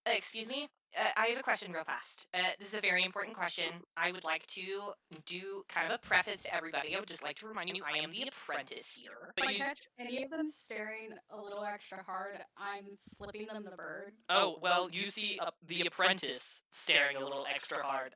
Excuse me? I have a question real fast. This is a very important question. I would like to do kind of a preface to everybody. I would just like to remind you I am the apprentice here. If I catch any of them staring a little extra hard, I'm flipping them the bird. Oh, well, you see the apprentice staring a little extra hard,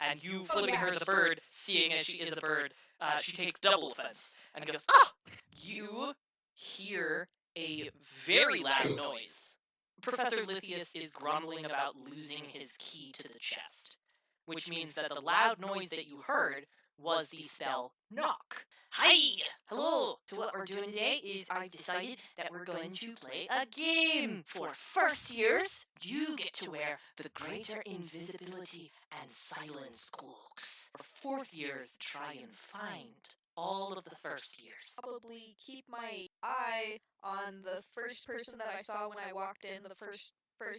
and you flipping her the bird, seeing as she is a bird, she takes double offense and goes, "Ah!" You hear a very loud noise. Professor Lithius is grumbling about losing his key to the chest, which means that the loud noise that you heard was the spell knock. Hi! Hello! So what we're doing today is I've decided that we're going to play a game. For first years, you get to wear the greater invisibility and silence cloaks. For fourth years, try and find all of the first years. Probably keep my eye on the first person that I saw when I walked in the first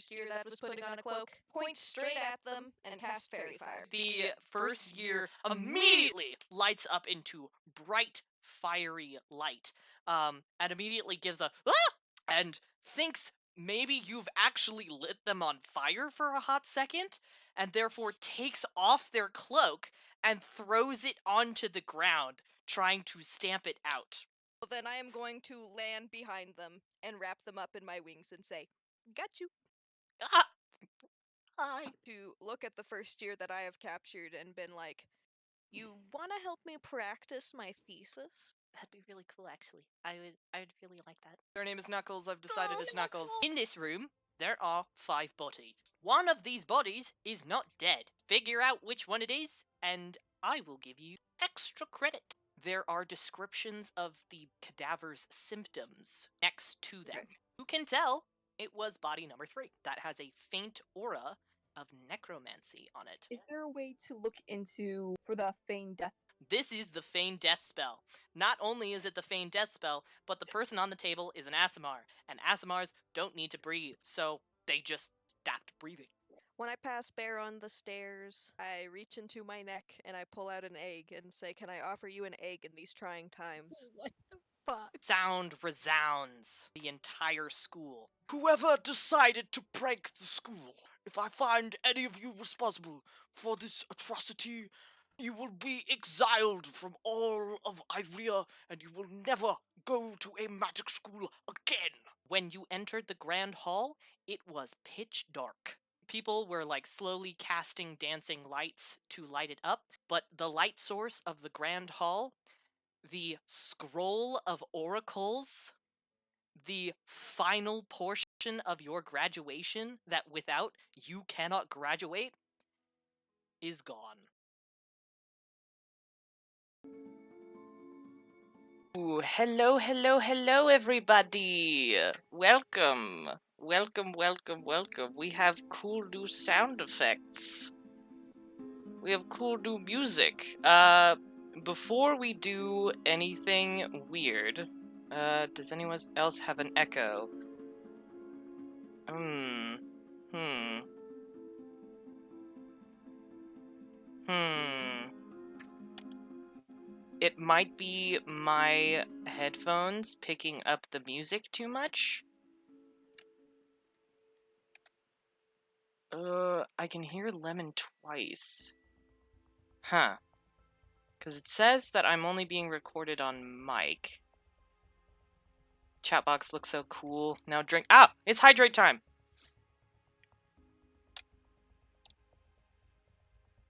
year that was putting on a cloak, point straight at them, and cast Fairy Fire. The first year immediately lights up into bright, fiery light, and immediately gives a "ah!" and thinks maybe you've actually lit them on fire for a hot second, and therefore takes off their cloak and throws it onto the ground, trying to stamp it out. Well, then I am going to land behind them and wrap them up in my wings and say, "Got you." Ah! Hi. To look at the first year that I have captured and been like, "You want to help me practice my thesis?" That'd be really cool, actually. I would really like that. Their name is Knuckles. I've decided it's Knuckles. In this room, there are 5 bodies. One of these bodies is not dead. Figure out which one it is, and I will give you extra credit. There are descriptions of the cadaver's symptoms next to them. Okay. You can tell it was body number 3. That has a faint aura of necromancy on it. Is there a way to look into for the feigned death? This is the Feign Death spell. Not only is it the Feign Death spell, but the person on the table is an Aasimar, and Aasimars don't need to breathe, so they just stopped breathing. When I pass Bear on the stairs, I reach into my neck and I pull out an egg and say, "Can I offer you an egg in these trying times?" What the fuck? Sound resounds the entire school. Whoever decided to prank the school, if I find any of you responsible for this atrocity, you will be exiled from all of Iria, and you will never go to a magic school again. When you entered the grand hall, it was pitch dark. People were slowly casting dancing lights to light it up, but the light source of the grand hall, the scroll of oracles, the final portion of your graduation that without you cannot graduate, is gone. Ooh, hello, everybody! Welcome! Welcome. We have cool new sound effects. We have cool new music. Before we do anything weird, does anyone else have an echo? It might be my headphones picking up the music too much. I can hear Lemon twice. Huh. Because it says that I'm only being recorded on mic. Chatbox looks so cool. Now drink. Ah! It's hydrate time!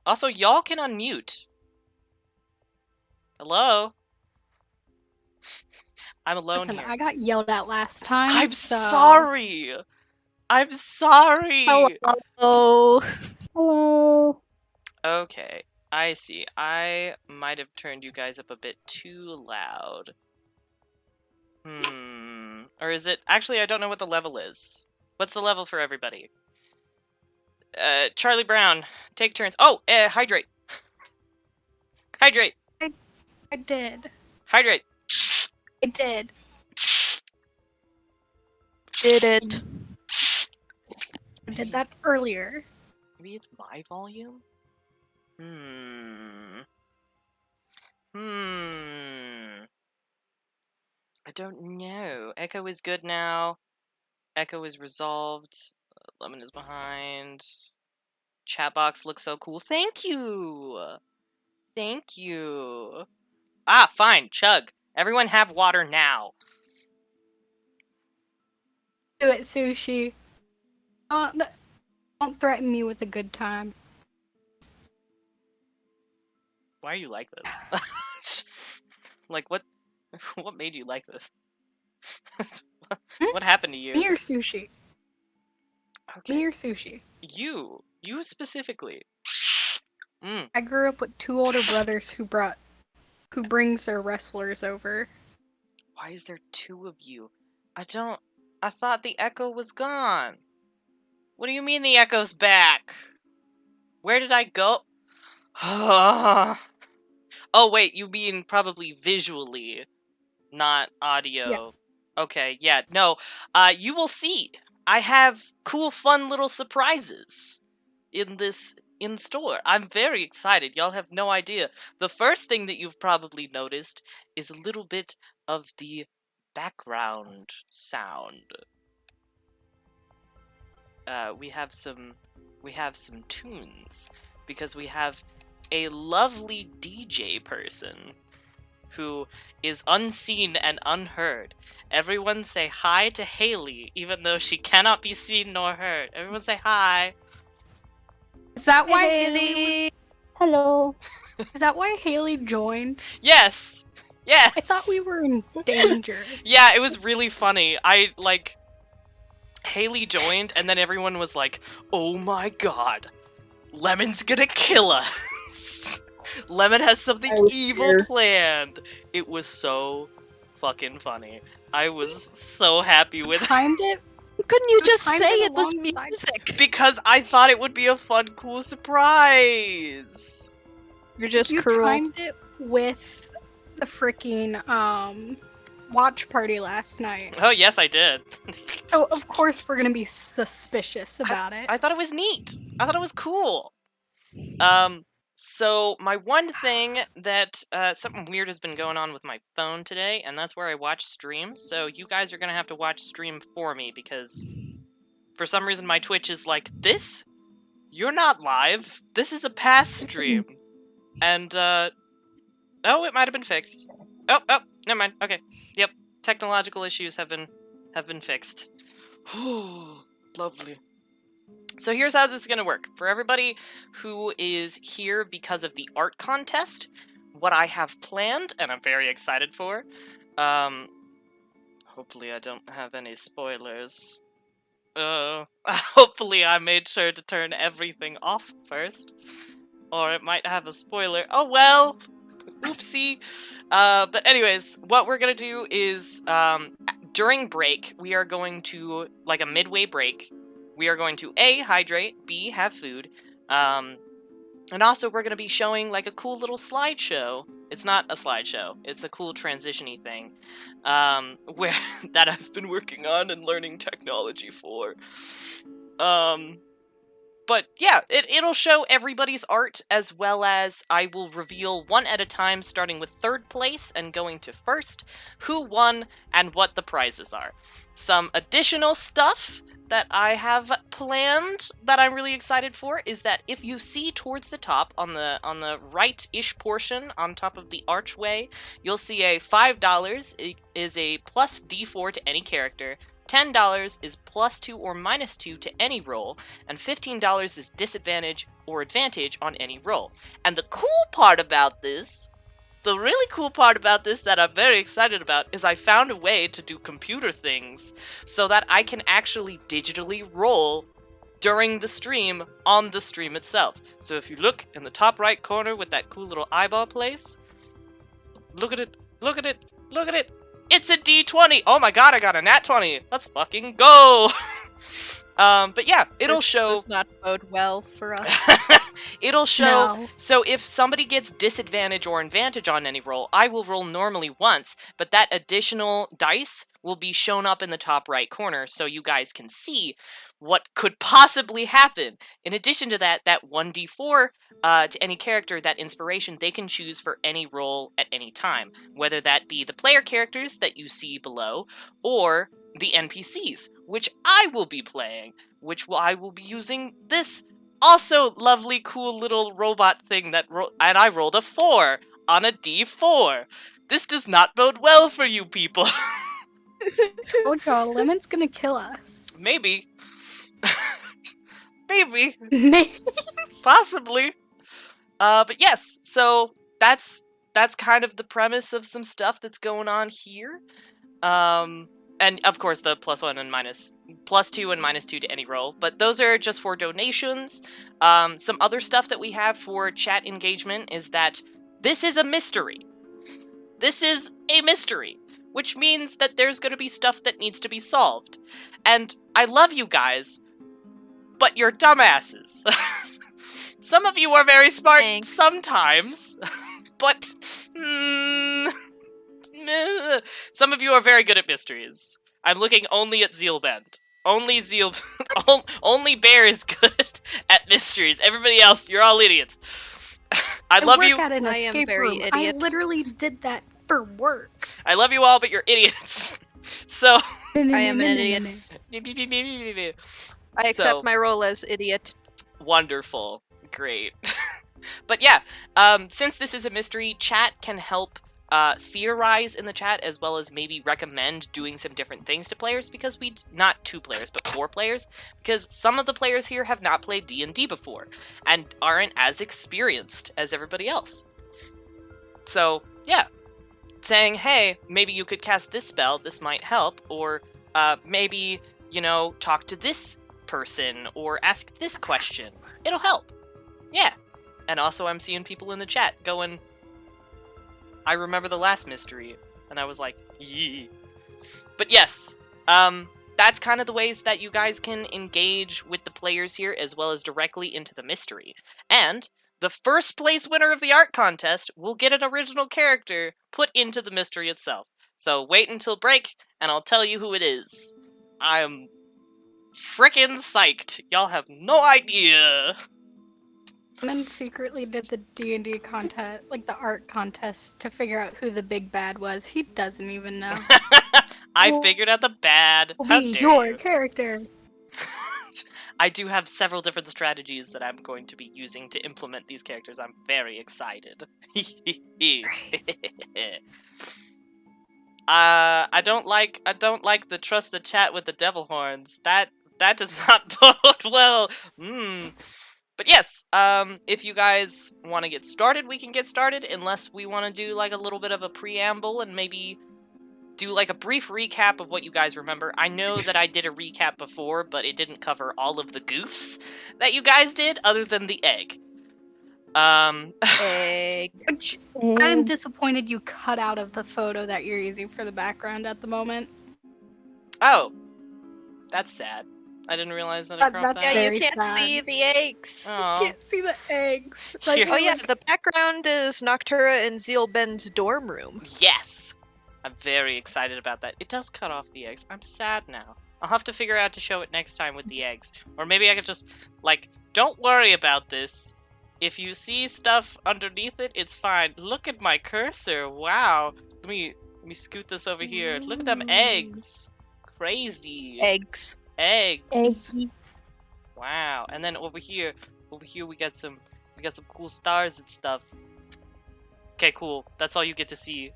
Also, y'all can unmute. Hello? I'm alone Listen, here. I got yelled at last time. I'm sorry! I'm sorry! Hello. Hello. Okay, I see. I might have turned you guys up a bit too loud. Or is it... Actually, I don't know what the level is. What's the level for everybody? Charlie Brown, take turns. Oh, hydrate. Hydrate. I did. Hydrate. I did. Did it. I did that earlier. Maybe it's my volume? I don't know. Echo is good now. Echo is resolved. Lemon is behind. Chat box looks so cool. Thank you! Thank you. Ah, fine. Chug. Everyone have water now. Do it, Sushi. Don't threaten me with a good time. Why are you like this? Like, what made you like this? What happened to you? Me or Sushi? Okay. Me or Sushi? You specifically. I grew up with 2 older brothers who brings their wrestlers over. Why is there 2 of you? I thought the echo was gone. What do you mean the echo's back? Where did I go? Oh, wait, you mean probably visually, not audio. Yeah. Okay, yeah, no. You will see. I have cool, fun little surprises in store. I'm very excited. Y'all have no idea. The first thing that you've probably noticed is a little bit of the background sound. We have some tunes because we have a lovely DJ person who is unseen and unheard. Everyone say hi to Haley, even though she cannot be seen nor heard. Everyone say hi. Is that why Haley! Hello. Is that why Haley joined? Yes! Yes! I thought we were in danger. Yeah, it was really funny. Haley joined, and then everyone was like, oh my god, Lemon's gonna kill us. Lemon has something evil scared. planned. It was so fucking funny. I was so happy with it. Timed it Couldn't you It was just timed say it it was alongside- music? Because I thought it would be a fun, cool surprise. You're just You cruel. timed it with the freaking watch party last night. Oh, yes, I did. So of course we're gonna be suspicious about it. I thought it was neat. I thought it was cool. So my one thing that, something weird has been going on with my phone today, and that's where I watch stream, so you guys are gonna have to watch stream for me, because for some reason my Twitch is like, this? You're not live. This is a past stream. And, oh, it might have been fixed. Oh, never mind. Okay. Yep. Technological issues have been fixed. Lovely. So here's how this is going to work. For everybody who is here because of the art contest, what I have planned, and I'm very excited for, hopefully I don't have any spoilers. Hopefully I made sure to turn everything off first, or it might have a spoiler. Oh well! Oopsie. But anyways, what we're gonna do is, during break, we are going to, like a midway break, we are going to A, hydrate, B, have food, and also we're gonna be showing like a cool little slideshow. It's not a slideshow, it's a cool transition-y thing, where, that I've been working on and learning technology for. But yeah, it'll show everybody's art, as well as I will reveal one at a time, starting with 3rd place and going to 1st, who won and what the prizes are. Some additional stuff that I have planned that I'm really excited for is that if you see towards the top, on the right-ish portion, on top of the archway, you'll see a $5 is a plus D4 to any character, $10 is +2 or -2 to any roll, and $15 is disadvantage or advantage on any roll. And the cool part about this, the really cool part about this that I'm very excited about, is I found a way to do computer things so that I can actually digitally roll during the stream on the stream itself. So if you look in the top right corner with that cool little eyeball place, look at it, look at it, look at it! It's a D20! Oh my god, I got a nat 20! Let's fucking go! But yeah, it'll This show... does not bode well for us. It'll show... No. So if somebody gets disadvantage or advantage on any roll, I will roll normally once, but that additional dice will be shown up in the top right corner so you guys can see what could possibly happen. In addition to that, that 1d4 to any character, that inspiration, they can choose for any roll at any time, whether that be the player characters that you see below, or the NPCs, which I will be playing, I will be using this also lovely, cool little robot thing and I rolled a 4 on a D4. This does not bode well for you people. Oh y'all, Lemon's gonna kill us. Maybe. Maybe. Maybe. Possibly. But yes, so that's kind of the premise of some stuff that's going on here. And of course the +2 and -2 to any roll, but those are just for donations. Some other stuff that we have for chat engagement is that this is a mystery. This is a mystery, which means that there's going to be stuff that needs to be solved. And I love you guys, but you're dumbasses. Some of you are very smart sometimes, but some of you are very good at mysteries. I'm looking only at Zeelbend. Only Bear is good at mysteries. Everybody else, you're all idiots. I love you. At an escape room. I literally did that for work. I love you all, but you're idiots. So I am an idiot. I accept my role as idiot. Wonderful. Great. But yeah, since this is a mystery, chat can help theorize in the chat, as well as maybe recommend doing some different things to players, because not 2 players, but 4 players, because some of the players here have not played D&D before, and aren't as experienced as everybody else. So, yeah. Saying, hey, maybe you could cast this spell, this might help, or maybe, talk to this person, or ask this question. It'll help. Yeah. And also I'm seeing people in the chat going, I remember the last mystery, and I was like, yee. But yes, that's kind of the ways that you guys can engage with the players here, as well as directly into the mystery. And the first place winner of the art contest will get an original character put into the mystery itself. So wait until break, and I'll tell you who it is. I'm frickin' psyched. Y'all have no idea. Lemon secretly did the D&D contest, like the art contest, to figure out who the big bad was. He doesn't even know. I figured out the bad. Will How be dare your you. character. I do have several different strategies that I'm going to be using to implement these characters. I'm very excited. I don't like the trust the chat with the devil horns. That does not bode well. But yes, if you guys want to get started, we can get started, unless we want to do like a little bit of a preamble and maybe do like a brief recap of what you guys remember. I know that I did a recap before, but it didn't cover all of the goofs that you guys did, other than the egg. Egg. Which I'm disappointed you cut out of the photo that you're using for the background at the moment. Oh, that's sad. I didn't realize that I cropped that's that. Yeah, very you can't sad. see the eggs. Aw. You can't see the eggs. Here. Oh yeah, the background is Noctura and Zeelbend's dorm room. Yes! I'm very excited about that. It does cut off the eggs. I'm sad now. I'll have to figure out to show it next time with the eggs. Or maybe I could just, don't worry about this. If you see stuff underneath it, it's fine. Look at my cursor. Wow. Let me scoot this over here. Look at them eggs. Crazy. Eggs. Eggs. Wow. And then over here we got some cool stars and stuff. Okay, cool. That's all you get to see.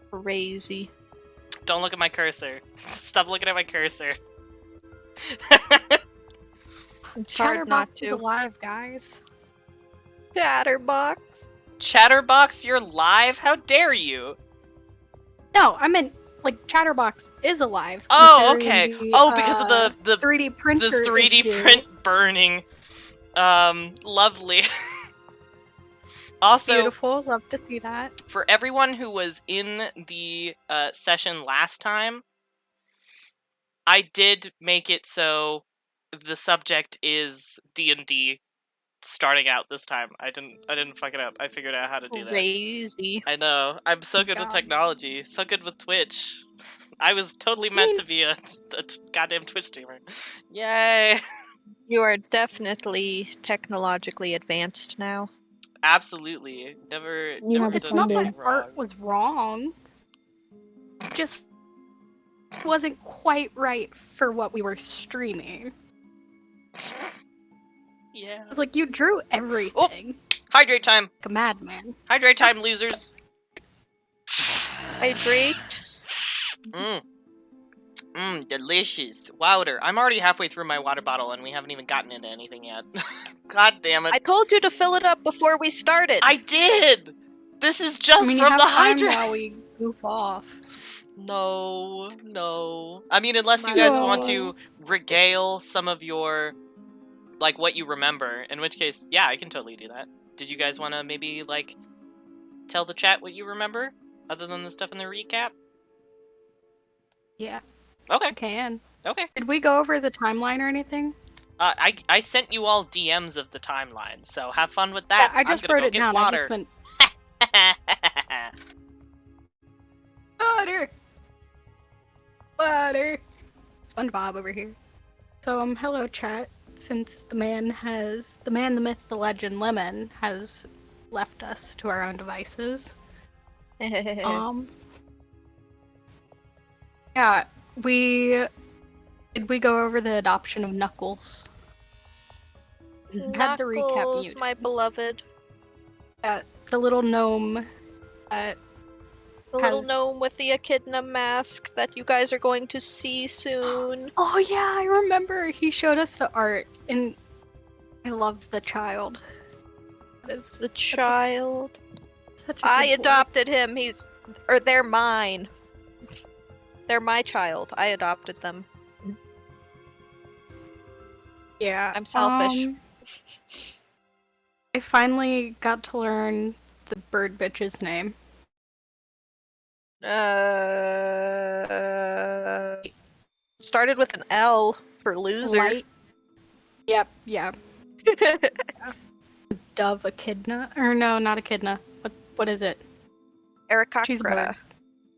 Crazy. Don't look at my cursor. Stop looking at my cursor. It's hard not Chatterbox is to. alive, guys. Chatterbox. Chatterbox, you're live? How dare you? No, I meant Chatterbox is alive. Oh, considering okay. the, Because of the 3D printer the 3D issue. print burning. Lovely. Also, Beautiful. Love to see that. for everyone who was in the session last time, I did make it so the subject is D&D starting out this time. I didn't fuck it up. I figured out how to do that. Crazy. I know. I'm so good with God. technology. So good with Twitch. I was totally meant to be a goddamn Twitch streamer. Yay! You are definitely technologically advanced now. Absolutely. Never You have done It's not anything that wrong. art was wrong. Just wasn't quite right for what we were streaming. Yeah. It's like you drew everything. Hydrate time. Like a madman. Hydrate time, losers. Hydrate. Delicious. Water. I'm already halfway through my water bottle and we haven't even gotten into anything yet. God damn it. I told you to fill it up before we started. I did! This is just I mean, from you have the time hydrate. while we goof off. No. I mean, unless you guys want to regale some of your, like, what you remember, in which case, yeah, I can totally do that. Did you guys want to maybe, like, tell the chat what you remember, other than the stuff in the recap? Yeah, Okay, I can. okay. Did we go over the timeline or anything? I sent you all DMs of the timeline, so have fun with Yeah, that. I just I'm gonna wrote go it get down. I water. just went water. Water. SpongeBob over here. So hello chat. Since the man, the myth, the legend, Lemon has left us to our own devices. Yeah, did we go over the adoption of Knuckles? Had the recap Knuckles, muted. my beloved. The little gnome. The little Has- gnome with the echidna mask that you guys are going to see soon. Oh yeah, I remember. He showed us the art, and I love the child. That is The child. such a I good boy. adopted him. They're mine. They're my child. I adopted them. Yeah, I'm selfish. I finally got to learn the bird bitch's name. Started with an L for loser. Light. Yep, yeah. Dove echidna, or no, not echidna. What is it? She's a bird. Aarakocra.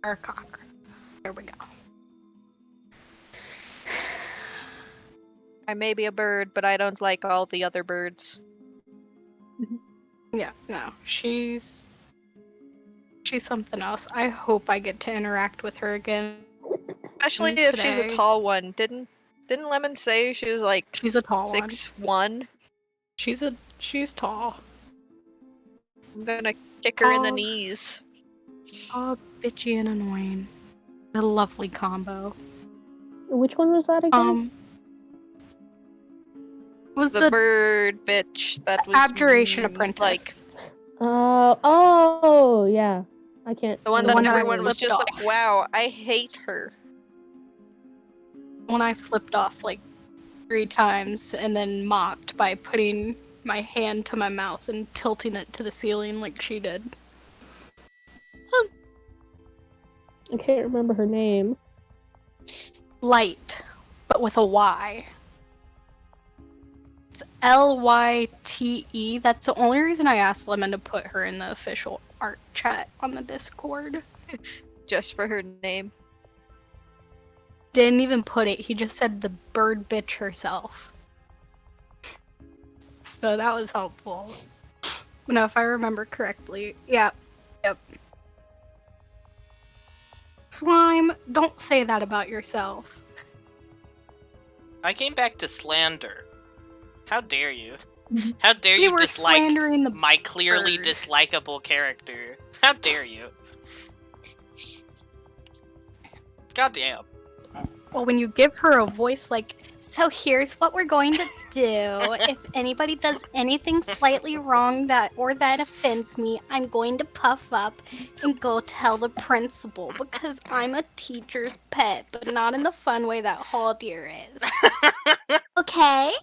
Or a cock. There we go. I may be a bird, but I don't like all the other birds. Yeah, no, she's something else. I hope I get to interact with her again. Especially if she's a Today. tall one. Didn't Lemon say she was like She's a tall one. 6'1"? She's tall. I'm gonna kick her in the Tall. knees. Oh, bitchy and annoying. A lovely combo. Which one was that again? Was The the bird bitch that was Abjuration like Apprentice. Oh, yeah. I can't. the one The that one that I everyone was flipped just off. like, "Wow, I hate her." When I flipped off like 3 times and then mocked by putting my hand to my mouth and tilting it to the ceiling like she did. I can't remember her name. Light, but with a Y. It's Lyte. That's the only reason I asked Lemon to put her in the official art chat on the Discord. Just for her name. Didn't even put it, he just said the bird bitch herself. So that was helpful. No, if I remember correctly. Yep. Slime, don't say that about yourself. I came back to slander. How dare you? How dare You you were dislike slandering the my clearly bird. dislikable character? How dare you? God damn. Well, when you give her a voice like, so here's what we're going to do. If anybody does anything slightly wrong that offends me, I'm going to puff up and go tell the principal because I'm a teacher's pet, but not in the fun way that Haldir is. Okay?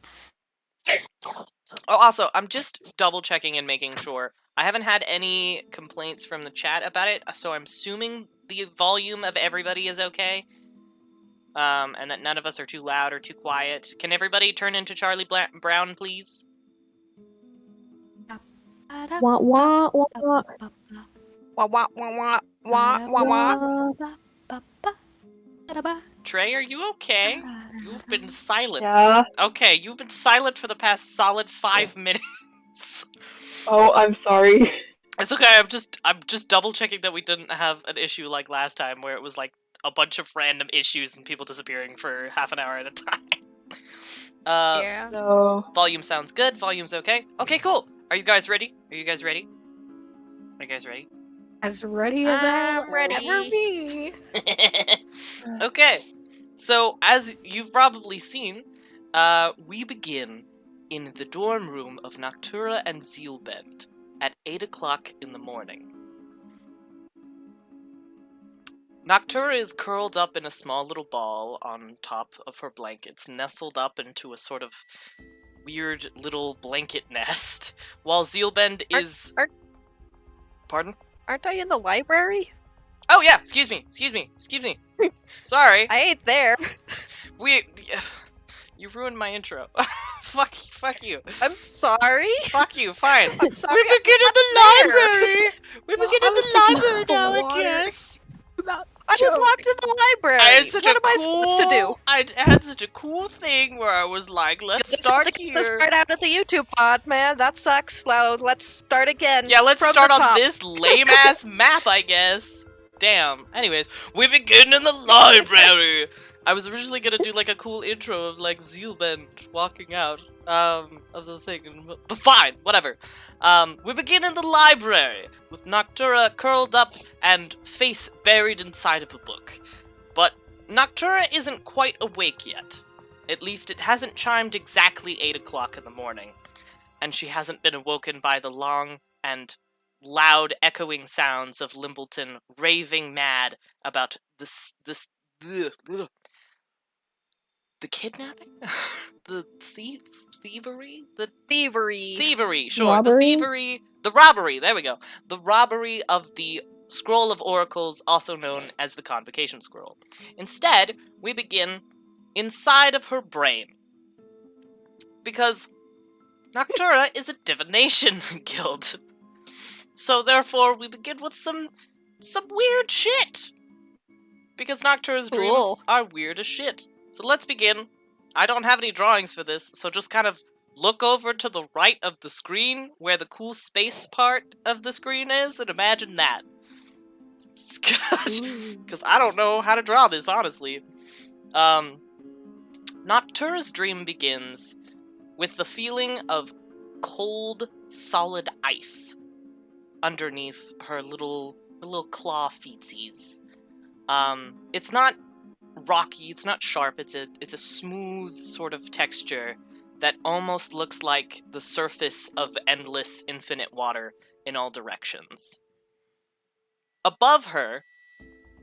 Oh, also, I'm just double checking and making sure. I haven't had any complaints from the chat about it, so I'm assuming the volume of everybody is okay. And that none of us are too loud or too quiet. Can everybody turn into Charlie Brown, please? Wah, wah, wah, wah. Wah wah wah wah wah wah. Trey, are you okay? You've been silent. Yeah. Okay, you've been silent for the past solid 5 minutes. Oh, I'm sorry. It's okay. I'm just double checking that we didn't have an issue like last time where it was like a bunch of random issues and people disappearing for half an hour at a time. Yeah. No. Volume sounds good. Volume's okay. Okay, cool. Are you guys ready? Are you guys ready? As ready as I'll I'm ready. ever be. Okay. So, as you've probably seen, we begin in the dorm room of Noctura and Zeelbend at 8 o'clock in the morning. Noctura is curled up in a small little ball on top of her blankets, nestled up into a sort of weird little blanket nest, while Zeelbend is... Pardon? Aren't I in the library? Oh yeah, excuse me. Sorry. I ain't there. You ruined my intro. Fuck you. I'm sorry. Fuck you, fine. I'm sorry. We begin in the library! We Well, begin I in was the taking a library sip of now, I water. guess. I was locked in the library. I had such what a am I supposed to do? I had such a cool thing where I was like, let's Just start have to here. get this right out of the YouTube pod, man. That sucks. Let's start again. Yeah, let's from start the on top. this lame-ass map, I guess. Damn. Anyways, we begin in the library. I was originally gonna do like a cool intro of like Zeelbend walking out of the thing, but fine, whatever. We begin in the library with Noctura curled up and face buried inside of a book. But Noctura isn't quite awake yet. At least it hasn't chimed exactly 8 o'clock in the morning, and she hasn't been awoken by the long and loud echoing sounds of Limbleton raving mad about the kidnapping? The thievery? Thievery, sure. Robbery? The robbery, there we go. The robbery of the Scroll of Oracles, also known as the Convocation Scroll. Instead, we begin inside of her brain. Because Noctura is a divination guild. So therefore, we begin with some weird shit. Because Noctura's dreams Cool. are weird as shit. So let's begin. I don't have any drawings for this, so just kind of look over to the right of the screen where the cool space part of the screen is and imagine that. Because I don't know how to draw this, honestly. Noctura's dream begins with the feeling of cold, solid ice underneath her little claw feetsies. It's not rocky, it's not sharp, it's a smooth sort of texture that almost looks like the surface of endless infinite water in all directions. Above her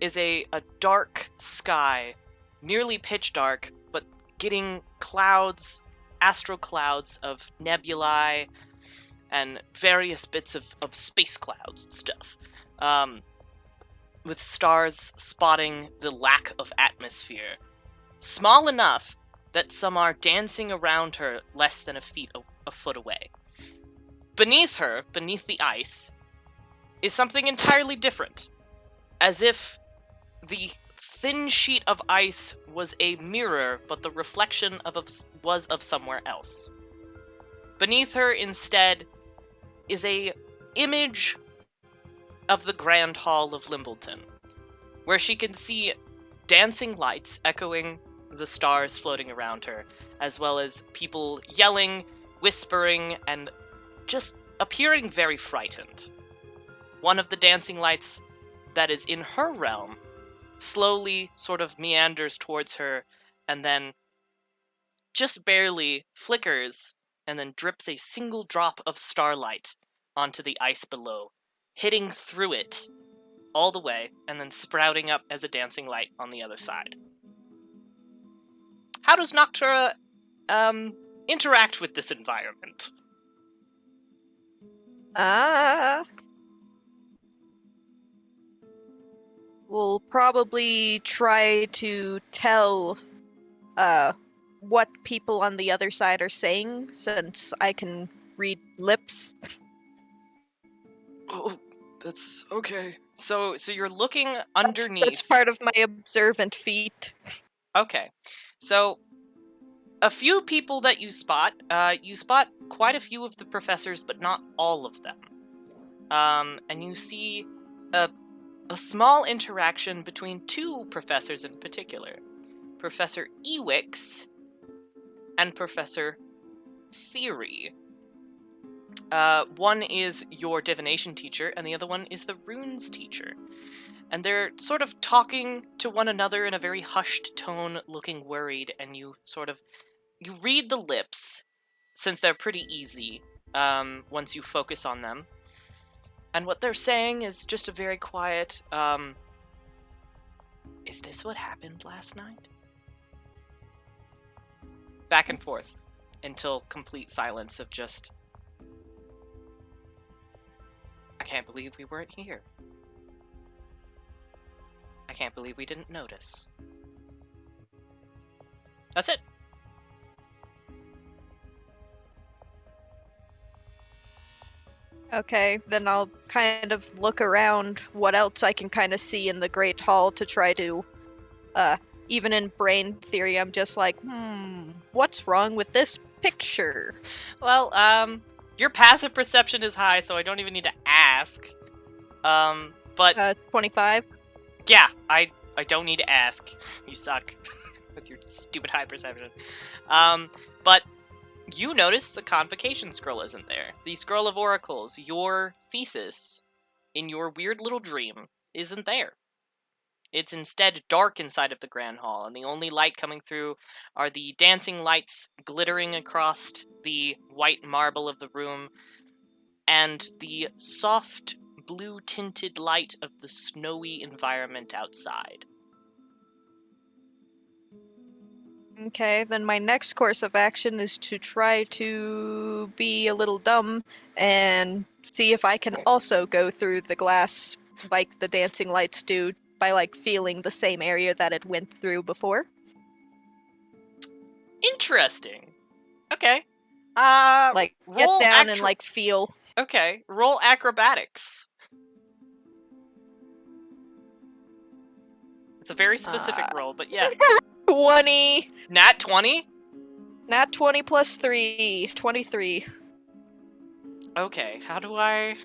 is a dark sky, nearly pitch dark, but getting clouds, astral clouds of nebulae and various bits of space clouds and stuff. With stars spotting the lack of atmosphere. Small enough that some are dancing around her less than a foot away. Beneath her, beneath the ice, is something entirely different. As if the thin sheet of ice was a mirror, but the reflection was of somewhere else. Beneath her, instead, is a image of the Grand Hall of Limbleton, where she can see dancing lights echoing the stars floating around her, as well as people yelling, whispering, and just appearing very frightened. One of the dancing lights that is in her realm slowly sort of meanders towards her, and then just barely flickers, and then drips a single drop of starlight onto the ice below, hitting through it all the way, and then sprouting up as a dancing light on the other side. How does Noctura, interact with this environment? We'll probably try to tell, what people on the other side are saying, since I can read lips. Oh, that's okay. So you're looking underneath. That's part of my observant feat. Okay. So, a few people that you spot quite a few of the professors, but not all of them. And you see a a small interaction between two professors in particular, Professor Ewix and Professor Theory. One is your divination teacher, and the other one is the runes teacher. And they're sort of talking to one another in a very hushed tone, looking worried, and you read the lips, since they're pretty easy, once you focus on them. And what they're saying is just a very quiet, is this what happened last night? Back and forth, until complete silence of just, I can't believe we weren't here. I can't believe we didn't notice. That's it. Okay, then I'll kind of look around what else I can kind of see in the Great Hall to try to, even in brain theory, I'm just like, what's wrong with this picture? Well, your passive perception is high, so I don't even need to ask. But 25? yeah, I don't need to ask. You suck with your stupid high perception. But you notice the convocation scroll isn't there. The scroll of oracles, your thesis in your weird little dream, isn't there. It's instead dark inside of the Grand Hall, and the only light coming through are the dancing lights glittering across the white marble of the room, and the soft blue-tinted light of the snowy environment outside. Okay, then my next course of action is to try to be a little dumb and see if I can also go through the glass like the dancing lights do by like feeling the same area that it went through before. Interesting. Okay. Like get roll down and like feel. Okay, roll acrobatics. It's a very specific roll, but yeah. 20! Nat 20? Nat 20 plus 3, 23. Okay, how do I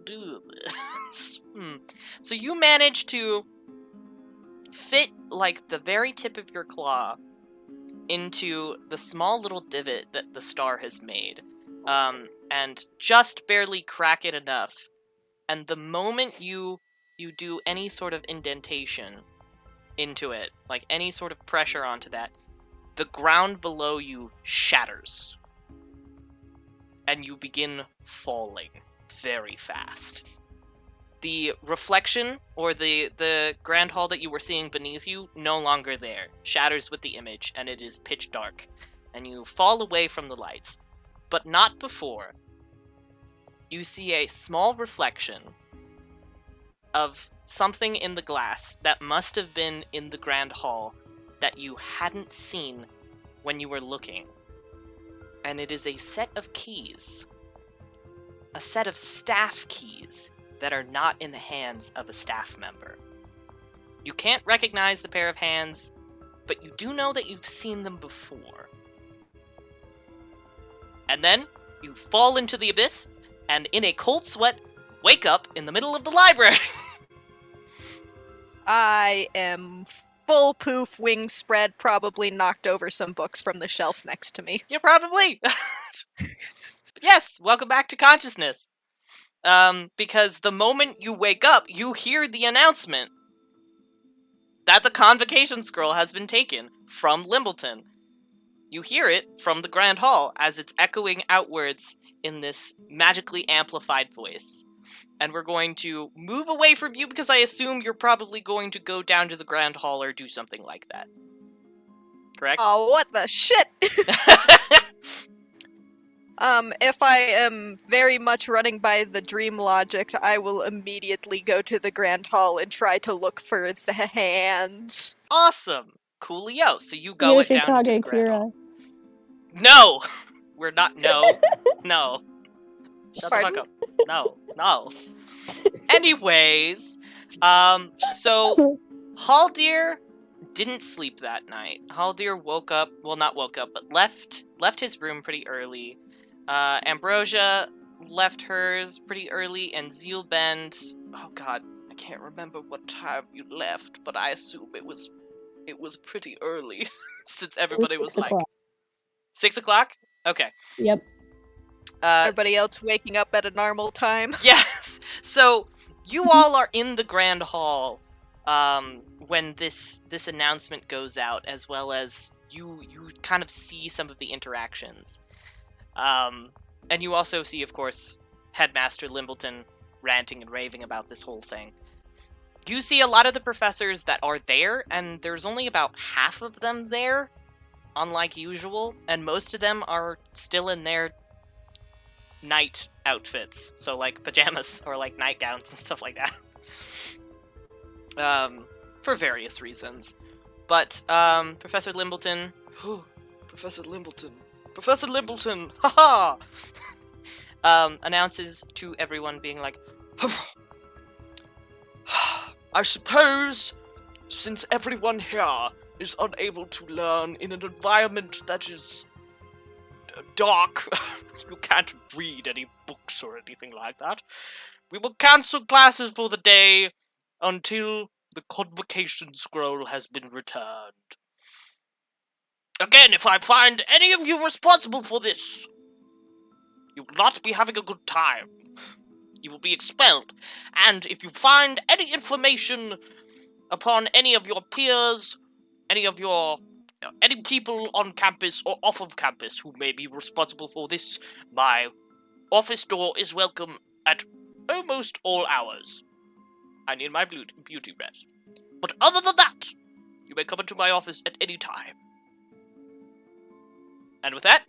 do this? So you manage to fit like the very tip of your claw into the small little divot that the star has made, and just barely crack it enough. And the moment you do any sort of indentation into it, like any sort of pressure onto that, the ground below you shatters. And you begin falling very fast. The reflection, or the grand hall that you were seeing beneath you, no longer there. Shatters with the image, and it is pitch dark. And you fall away from the lights. But not before you see a small reflection of something in the glass that must have been in the grand hall that you hadn't seen when you were looking. And it is a set of keys. A set of staff keys that are not in the hands of a staff member. You can't recognize the pair of hands, but you do know that you've seen them before. And then, you fall into the abyss, and in a cold sweat, wake up in the middle of the library. I am full poof, wings spread, probably knocked over some books from the shelf next to me. Yeah, probably. Yes, welcome back to consciousness. Because the moment you wake up, you hear the announcement that the convocation scroll has been taken from Limbleton. You hear it from the Grand Hall as it's echoing outwards in this magically amplified voice. And we're going to move away from you because I assume you're probably going to go down to the Grand Hall or do something like that. Correct? Oh, what the shit! If I am very much running by the dream logic, I will immediately go to the Grand Hall and try to look for the hands. Awesome! Coolio. So you go it down into the Grand Kira. Hall. No! We're not. No. No. Shut Pardon? the fuck up. No. Anyways, so Haldir didn't sleep that night. Haldir woke up, well, not woke up, but left his room pretty early. Ambrosia left hers pretty early, and Zeelbend, oh god, I can't remember what time you left, but I assume it was pretty early, since everybody was 6 like... o'clock. 6 o'clock? Okay. Yep. Everybody else waking up at a normal time. Yes! So, you all are in the Grand Hall when this announcement goes out, as well as you kind of see some of the interactions. And you also see, of course, Headmaster Limbleton ranting and raving about this whole thing. You see a lot of the professors that are there, and there's only about half of them there, unlike usual, and most of them are still in their night outfits, so like pajamas or like nightgowns and stuff like that. For various reasons. But Professor Limbleton, Professor Limbleton, haha, announces to everyone, being like, I suppose, since everyone here is unable to learn in an environment that is dark, you can't read any books or anything like that, we will cancel classes for the day until the convocation scroll has been returned. Again, if I find any of you responsible for this, you will not be having a good time. You will be expelled. And if you find any information upon any of your peers, any people on campus or off of campus who may be responsible for this, my office door is welcome at almost all hours. I need my beauty rest. But other than that, you may come into my office at any time. And with that,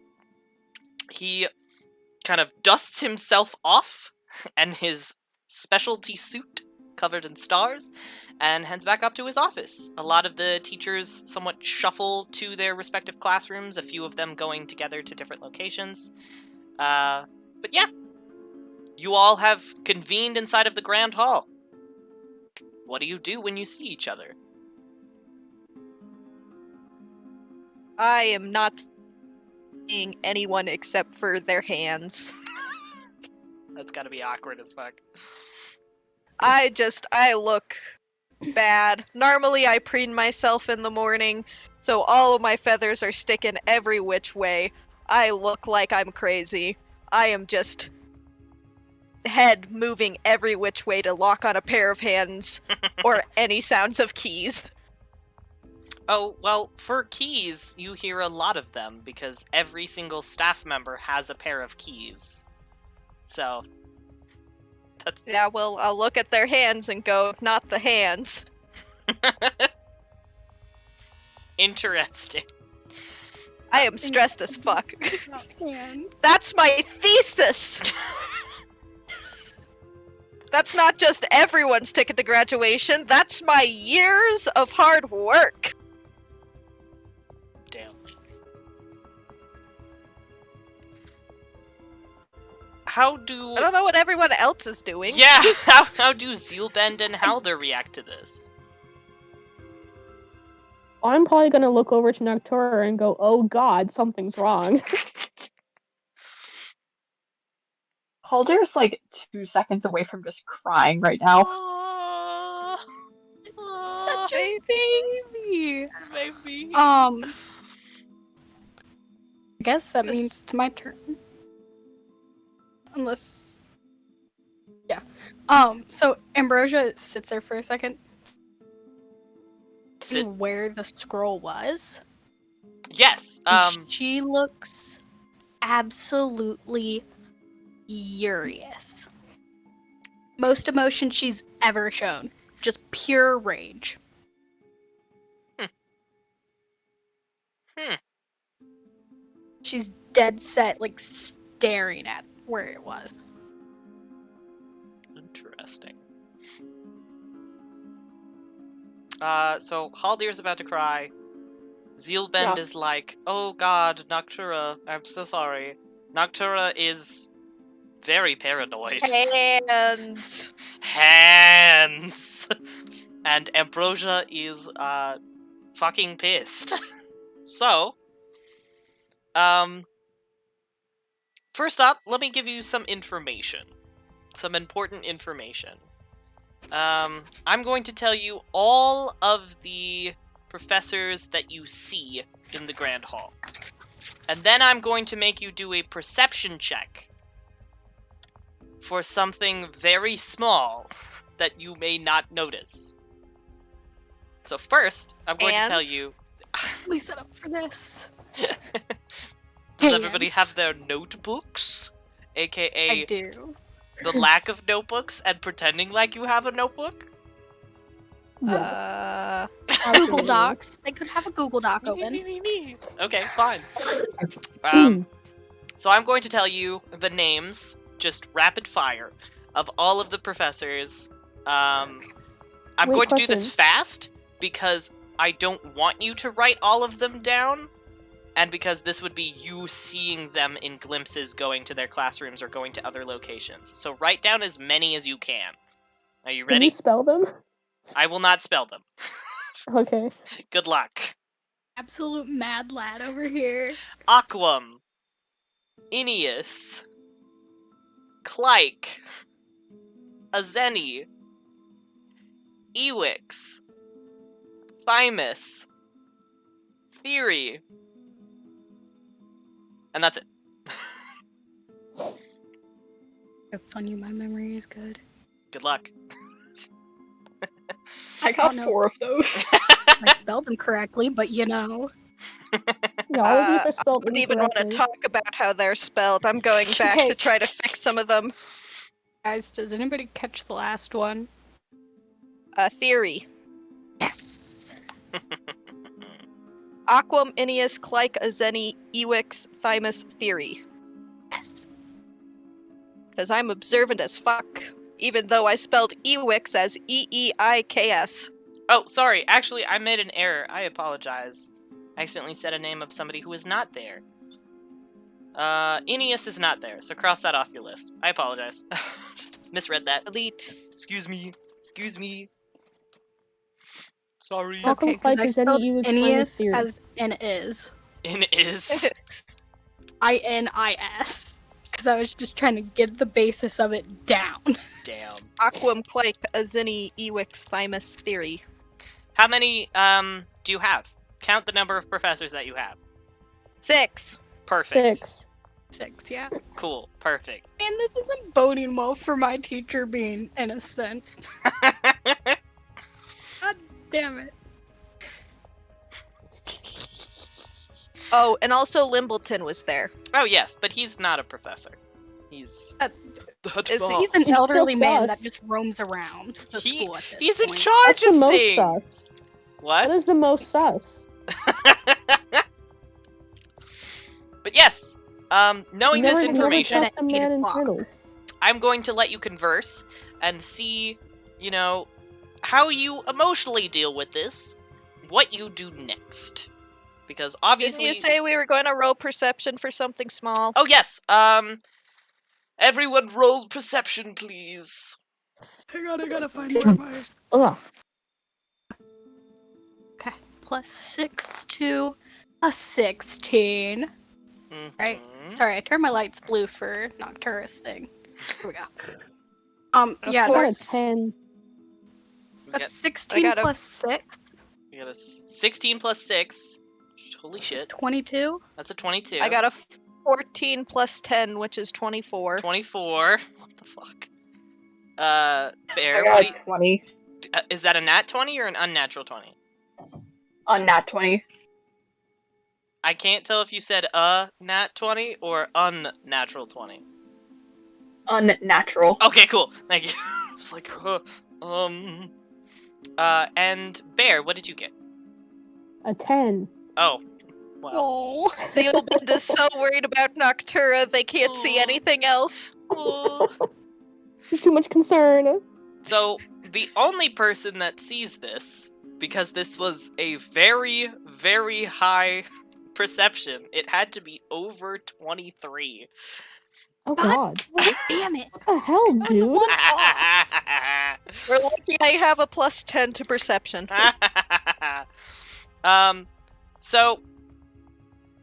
he kind of dusts himself off and his specialty suit covered in stars and heads back up to his office. A lot of the teachers somewhat shuffle to their respective classrooms, a few of them going together to different locations. But yeah, you all have convened inside of the Grand Hall. What do you do when you see each other? I am not seeing anyone except for their hands. That's gotta be awkward as fuck. I look bad. Normally I preen myself in the morning, so all of my feathers are sticking every which way. I look like I'm crazy. I am just head moving every which way to lock on a pair of hands or any sounds of keys. Oh, well, for keys, you hear a lot of them, because every single staff member has a pair of keys. So, that's... Yeah, well, I'll look at their hands and go, not the hands. Interesting. I am stressed as fuck. That's my thesis! That's not just everyone's ticket to graduation, that's my years of hard work! Damn. How do... I don't know what everyone else is doing. Yeah, how do Zeelbend and Haldir react to this? I'm probably gonna look over to Noctura and go, oh god, something's wrong. Haldir's like 2 seconds away from just crying right now. Such a baby. Baby. I guess that means it's my turn. Unless... Yeah. So Ambrosia sits there for a second. See where the scroll was. Yes. She looks absolutely furious. Most emotion she's ever shown. Just pure rage. She's dead set, like, staring at where it was. Interesting. So Haldir's about to cry. Zeelbend is like, oh god, Noctura, I'm so sorry. Noctura is very paranoid. Hands! Hands! And Ambrosia is, fucking pissed. So, first up, let me give you some information. Some important information. I'm going to tell you all of the professors that you see in the Grand Hall. And then I'm going to make you do a perception check for something very small that you may not notice. So first, I'm going to tell you... We set up for this. Does everybody have their notebooks? AKA I do. the lack of notebooks and pretending like you have a notebook? Yes. Google Docs. They could have a Google Doc open. Okay, fine. So I'm going to tell you the names, just rapid fire, of all of the professors. I'm going to do this fast because I don't want you to write all of them down, and because this would be you seeing them in glimpses going to their classrooms or going to other locations. So write down as many as you can. Are you ready? Can you spell them? I will not spell them. Okay. Good luck. Absolute mad lad over here. Aquam. Ineus. Cleric. Azeni. Ewix. Thymus. Theory. And that's it. Joke's on you, my memory is good. Good luck. I got Oh, no. 4 of those. I spelled them correctly, but you know. Yeah, all of these are spelled I don't even want to incorrectly. talk about how they're spelled. I'm going back Okay. to try to fix some of them. Guys, does anybody catch the last one? Theory. Yes! Aquam, Ineus, Cleric, Azeni, Ewix, Thymus, Theory. Yes! Because I'm observant as fuck, even though I spelled Ewix as E-E-I-K-S. Oh, sorry. Actually, I made an error. I apologize. I accidentally said a name of somebody who is not there. Ineus is not there, so cross that off your list. I apologize. Misread that. Delete. Excuse me. Excuse me. Sorry. It's okay, because I spelled Ineus as N-is. In is. I-N-I-S. Because I was just trying to get the basis of it down. Damn. Aquam, Cleric, Azeni, Ewix, Thymus, Theory. How many, do you have? Count the number of professors that you have. 6. Perfect. 6. 6, yeah. Cool. Perfect. And this isn't boding well for my teacher being innocent. God damn it. Oh, and also Limbleton was there. Oh, yes, but he's not a professor. He's... He's an elderly man that sus. just roams around the school at this He's in point. charge That's the of most things! sus. What? That is the most sus. But yes, knowing this Never information, trust a man in 8 o'clock. sandals. I'm going to let you converse and see, how you emotionally deal with this, what you do next. Because Didn't obviously... you say we were going to roll perception for something small? Oh, yes, everyone roll perception, please. Hang on, I gotta find where my... Ugh. Okay, +6 to a 16. Right. Mhm. Sorry, I turned my lights blue for Noctura's thing. Here we go. Yeah, I got a that's 10. We got, that's 16 got a- plus 6, we got a 16 plus 6. Holy shit. 22. That's a 22. I got a 14 plus 10, which is 24. 24. What the fuck? Bear, I got a 20. is that a nat 20 or an unnatural 20? On nat 20. I can't tell if you said a nat 20 or unnatural 20. Unnatural. Okay, cool. Thank you. I was like, and Bear, what did you get? A 10. Oh, wow. Oh. Zeelbend is so worried about Noctura, they can't see anything else. There's too much concern. So, the only person that sees this, because this was a very, very high perception, it had to be over 23. Oh god. Damn it. What the hell, That's dude? one- We're lucky I have a plus 10 to perception. So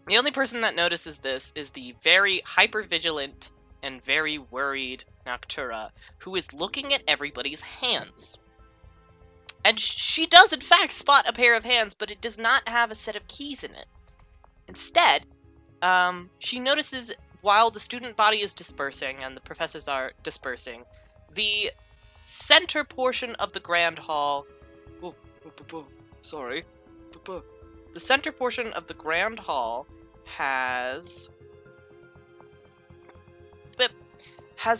The only person that notices this is the very hyper-vigilant and very worried Noctura, who is looking at everybody's hands. And she does, in fact, spot a pair of hands, but it does not have a set of keys in it. Instead, she notices, while the student body is dispersing and the professors are dispersing, the center portion of the Grand Hall... Sorry. The center portion of the Grand Hall has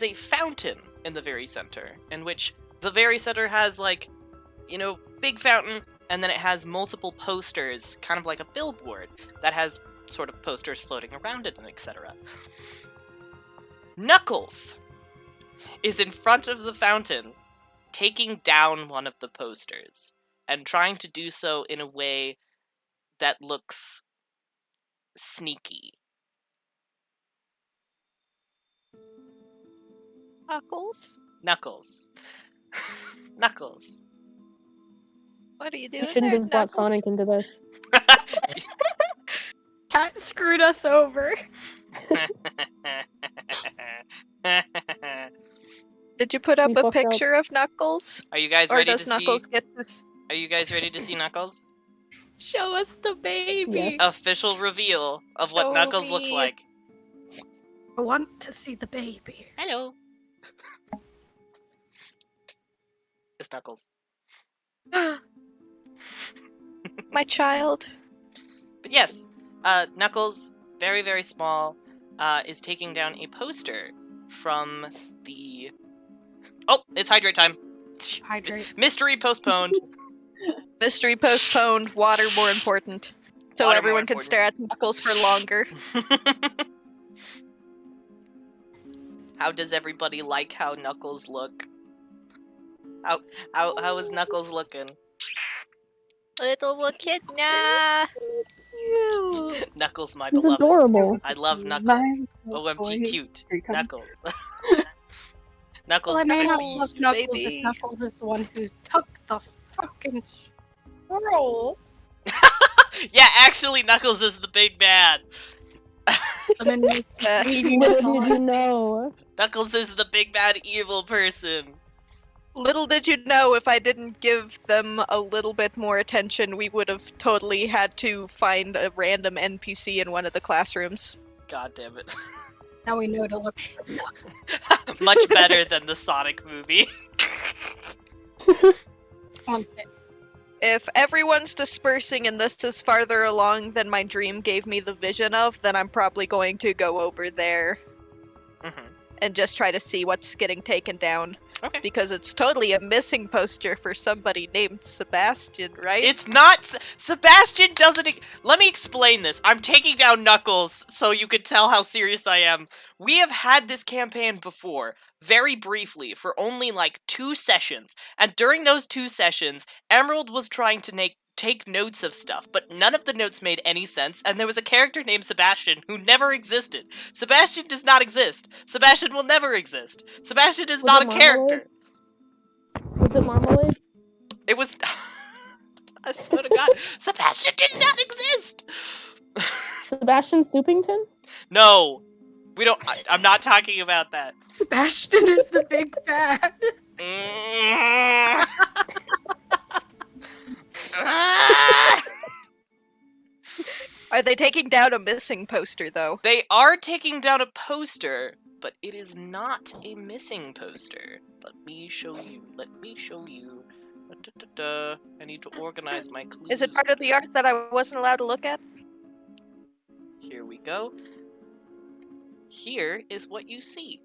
a fountain in the very center, in which the very center has, like, you know, big fountain, and then it has multiple posters, kind of like a billboard, that has sort of posters floating around it, and etc. Knuckles is in front of the fountain, taking down one of the posters, and trying to do so in a way that looks sneaky. Knuckles? Knuckles. Knuckles. What are you doing You shouldn't there, have brought Knuckles? Sonic into this. Cat screwed us over. Did you put up We a fucked up. picture of Knuckles? Are you guys Or ready does to Knuckles see? get this? Are you guys ready to see Knuckles? Show us the baby. Yes. Official reveal of what Show Knuckles looks me. like. I want to see the baby. Hello. It's Knuckles. My child. But yes, Knuckles, very, very small, is taking down a poster from the... Oh, it's hydrate time. Hydrate. Mystery postponed. Mystery postponed. Water more important. So Water more everyone can important. stare at Knuckles for longer. How does everybody like how Knuckles look? How is Knuckles looking? Little echidna. Knuckles, my He's beloved. adorable. I love Knuckles. My OMG boy. cute. Here he comes. Knuckles. Knuckles, Well, I may not baby, love Knuckles baby. if Knuckles is the one who took the fucking scroll. Yeah, actually, Knuckles is the big bad. And then he's just leading Little us did on. you know. Knuckles is the big bad evil person. Little did you know, if I didn't give them a little bit more attention, we would have totally had to find a random NPC in one of the classrooms. God damn it. Now we know to look. Much better than the Sonic movie. On it. If everyone's dispersing and this is farther along than my dream gave me the vision of, then I'm probably going to go over there Mhm. and just try to see what's getting taken down. Okay. Because it's totally a missing poster for somebody named Sebastian, right? It's not. Sebastian doesn't. Let me explain this. I'm taking down Knuckles so you could tell how serious I am. We have had this campaign before, very briefly, for only like 2 sessions. And during those 2 sessions, Emerald was trying to take notes of stuff, but none of the notes made any sense, and there was a character named Sebastian who never existed. Sebastian does not exist. Sebastian will never exist. Sebastian is Was not it a character. Was it Marmalade? It was... I swear to God, Sebastian did not exist! Sebastian Soupington? No, we don't... I'm not talking about that. Sebastian is the big bad. Mm. Are they taking down a missing poster, though? They are taking down a poster, but it is not a missing poster. Let me show you. Let me show you. Da-da-da-da. I need to organize my clues. Is it part of the art that I wasn't allowed to look at? Here we go. Here is what you see.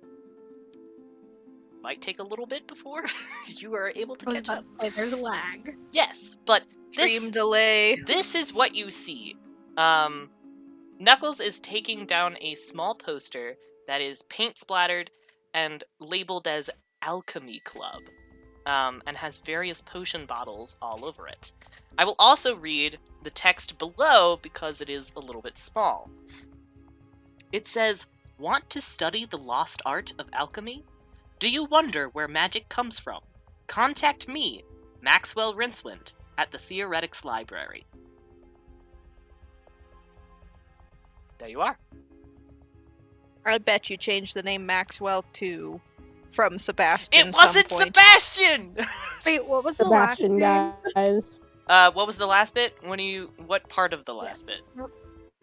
Might take a little bit before you are able to I was catch up. about to say, there's a lag. Yes, but Stream delay. this is what you see. Knuckles is taking down a small poster that is paint splattered and labeled as Alchemy Club, and has various potion bottles all over it. I will also read the text below because it is a little bit small. It says, "Want to study the lost art of alchemy? Do you wonder where magic comes from? Contact me, Maxwell Rincewind, at the Theoretics Library." There you are. I bet you changed the name Maxwell to from Sebastian. It wasn't some point. Sebastian! Wait, what was the last Sebastian, name? guys. What was the last bit? What part of the last Yes. bit?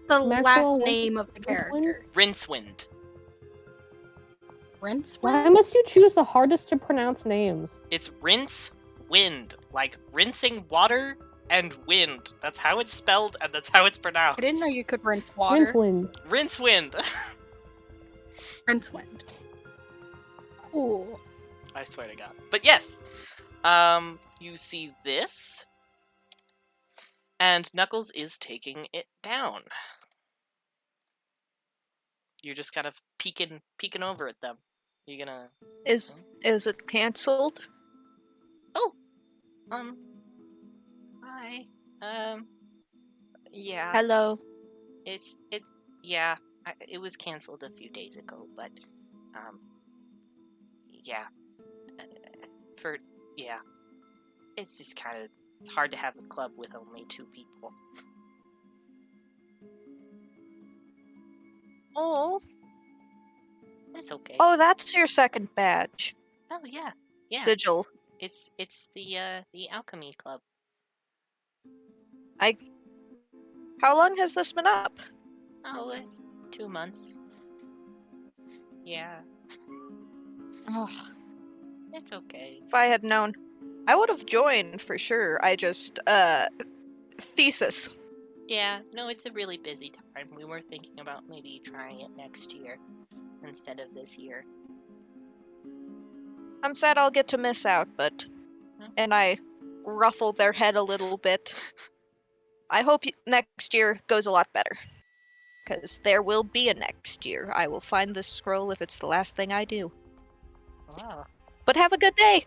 The Maxwell last name of the character. Rincewind. Rincewind? Why must you choose the hardest to pronounce names? It's rince wind, like rinsing water and wind. That's how it's spelled, and that's how it's pronounced. I didn't know you could rinse water. Rincewind. Rincewind. Rincewind. Cool. I swear to God. But yes, you see this, and Knuckles is taking it down. You're just kind of peeking over at them. You gonna? Is it cancelled? Hi. Yeah. Hello. It's yeah. It was canceled a few days ago, but yeah. It's just it's hard to have a club with only 2 people. Oh. It's okay. Oh, that's your second badge. Oh yeah. Yeah. Sigil. It's the alchemy club. How long has this been up? Oh, it's 2 months. Yeah. Oh, It's okay. if I had known, I would have joined for sure. I just thesis. Yeah, no, it's a really busy time. We were thinking about maybe trying it next year instead of this year. I'm sad I'll get to miss out, but and I ruffle their head a little bit. I hope next year goes a lot better. Because there will be a next year. I will find this scroll if it's the last thing I do. Wow. But have a good day!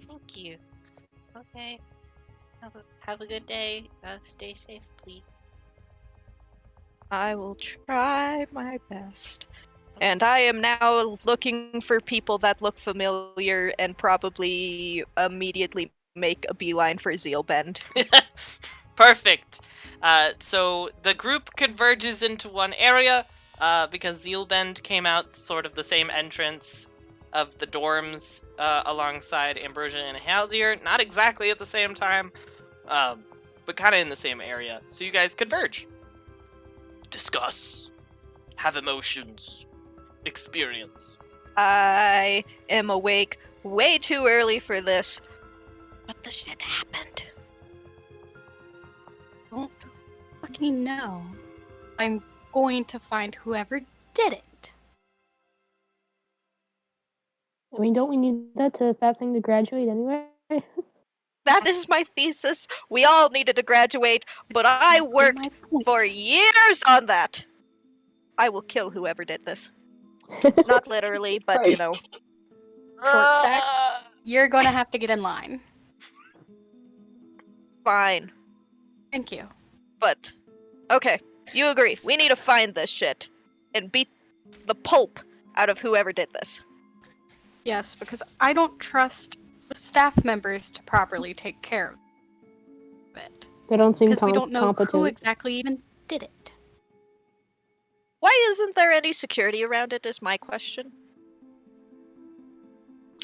Thank you. Okay. Have a good day. Stay safe, please. I will try my best. And I am now looking for people that look familiar and probably immediately make a beeline for Zeelbend. Perfect. So the group converges into one area because Zeelbend came out sort of the same entrance of the dorms alongside Ambrosia and Haldir. Not exactly at the same time, but kind of in the same area. So you guys converge. Discuss. Have emotions. Experience. I am awake way too early for this. But the shit happened. Don't fucking know. I'm going to find whoever did it. I mean, don't we need that thing to graduate anyway? That is my thesis. We all needed to graduate, but I Exactly worked my point. for years on that. I will kill whoever did this. Not literally, but you know. Short stack, you're gonna have to get in line. Fine. Thank you. But, okay, you agree. We need to find this shit and beat the pulp out of whoever did this. Yes, because I don't trust the staff members to properly take care of it. They don't seem Because we don't know competent. who exactly even did it. Why isn't there any security around it, is my question.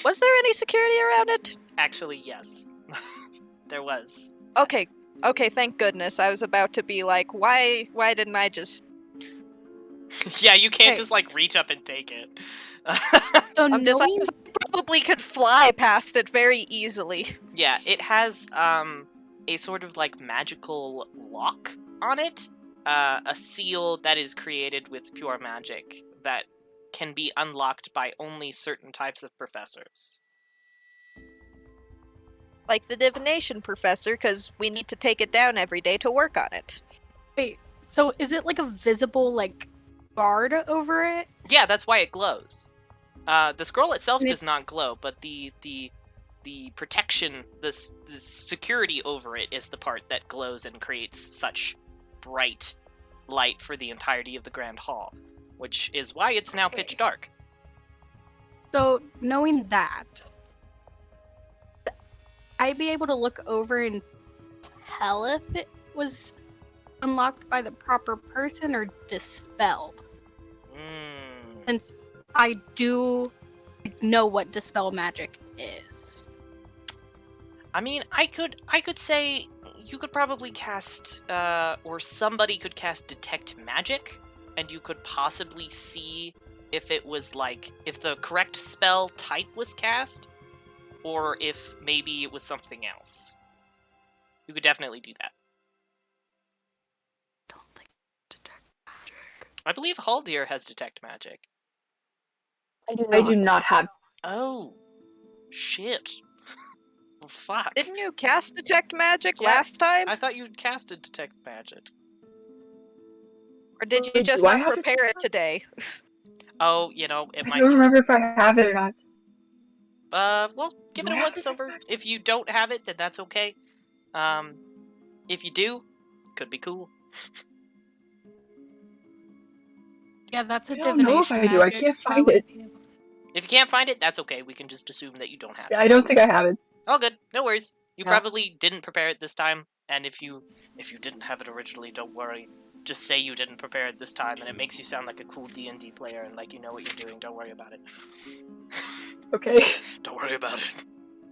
Was there any security around it? Actually, yes. There was. Okay, thank goodness. I was about to be like, why didn't I just... Yeah, you can't Hey. just like reach up and take it. So I'm just like, knowing 'cause I probably could fly past it very easily. Yeah, it has a sort of like magical lock on it. A seal that is created with pure magic that can be unlocked by only certain types of professors. Like the divination professor, because we need to take it down every day to work on it. Wait, so is it like a visible like guard over it? Yeah, that's why it glows. The scroll itself And does it's- not glow, but the protection, the security over it is the part that glows and creates such bright light for the entirety of the Grand Hall, which is why it's now pitch dark. So knowing that, I'd be able to look over and tell if it was unlocked by the proper person or dispelled? Mm. Since I do know what dispel magic is. I mean, I could say you could probably cast, or somebody could cast detect magic, and you could possibly see if it was like, if the correct spell type was cast, or if maybe it was something else. You could definitely do that. Don't think detect magic. I believe Haldir has detect magic. I do not have. Oh, shit. Well, fuck. Didn't you cast detect magic Yeah, last time? I thought you casted detect magic. Or did you just Do I not have prepare it today? Oh, you know, it I might don't be. remember if I have it or not. Well, give Do it I a have once detect over. magic? If you don't have it, then that's okay. If you do, could be cool. Yeah, that's a I don't know if divination I do. I magic, can't so find wouldn't it. be able- If you can't find it, that's okay. We can just assume that you don't have Yeah, it. I don't think I have it. All good. No worries. You Yeah. probably didn't prepare it this time, and if you didn't have it originally, don't worry. Just say you didn't prepare it this time, and it makes you sound like a cool D&D player and like you know what you're doing. Don't worry about it. Okay. Don't worry about it.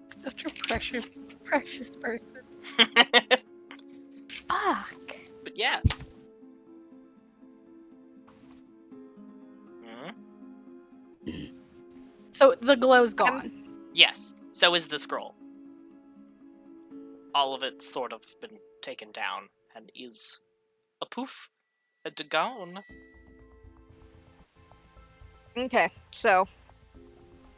Such a precious person. Fuck. But yeah. Mhm. So the glow's gone. Yes. So is the scroll. All of it's sort of been taken down and is a poof, a gone. Okay, so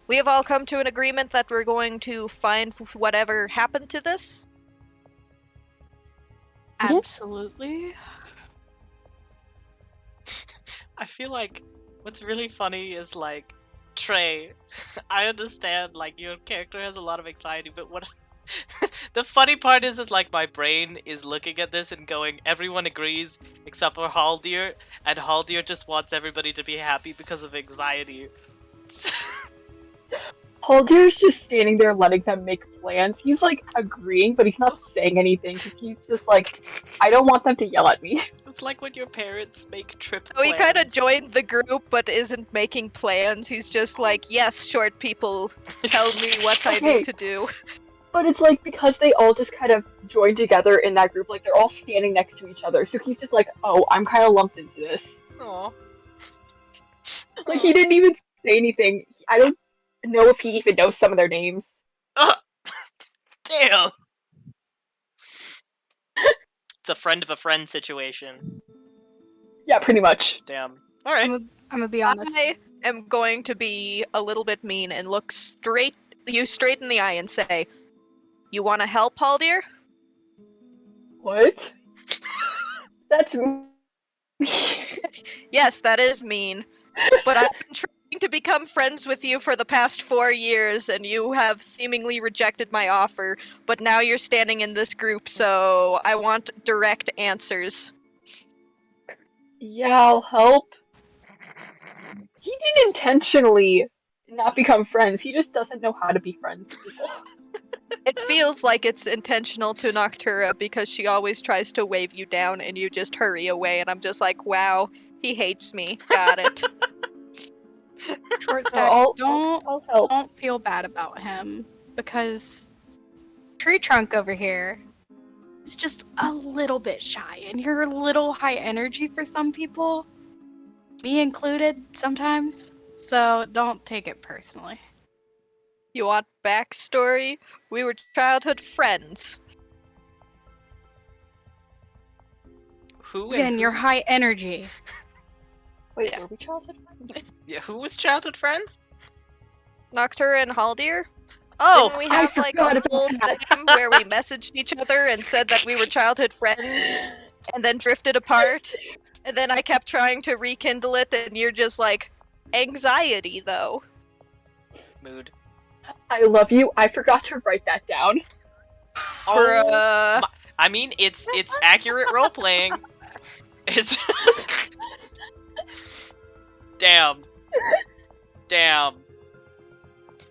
we have all come to an agreement that we're going to find whatever happened to this. Absolutely. I feel like what's really funny is like Trey. I understand like your character has a lot of anxiety, but what the funny part is like my brain is looking at this and going, everyone agrees except for Haldir, and Haldir just wants everybody to be happy because of anxiety. Haldir's just standing there letting them make plans. He's like agreeing, but he's not saying anything because he's just like, I don't want them to yell at me. It's like when your parents make trip So he plans. kind of joined the group but isn't making plans. He's just like, yes, short people, tell me what I Okay. need to do. But it's like because they all just kind of joined together in that group, like they're all standing next to each other. So he's just like, oh, I'm kind of lumped into this. Aw. Like he didn't even say anything. I don't know if he even knows some of their names. Ugh. Damn. It's a friend of a friend situation. Yeah, pretty much. Damn. All right. I'm gonna be honest. I am going to be a little bit mean and look you straight in the eye and say, you want to help, Haldir? What? That's Yes, that is mean. But I've been trying to become friends with you for the past 4 years, and you have seemingly rejected my offer, but now you're standing in this group, so I want direct answers. Yeah, I'll help. He didn't intentionally not become friends. He just doesn't know how to be friends with people. It feels like it's intentional to Noctura because she always tries to wave you down and you just hurry away, and I'm just like, wow, he hates me. Got it. Short So stack, I'll help. don't feel bad about him because Tree Trunk over here is just a little bit shy, and you're a little high energy for some people, me included sometimes. So don't take it personally. You want backstory? We were childhood friends. Who and Again, who? you're high energy. Wait, Yeah. were we childhood friends? Yeah, who was childhood friends? Noctura and Haldir? Oh, Didn't we I have like forgot a about whole that. thing where we messaged each other and said that we were childhood friends and then drifted apart? And then I kept trying to rekindle it and you're just like, anxiety though. mood. I love you. I forgot to write that down. Oh, I mean, it's accurate role playing. It's damn.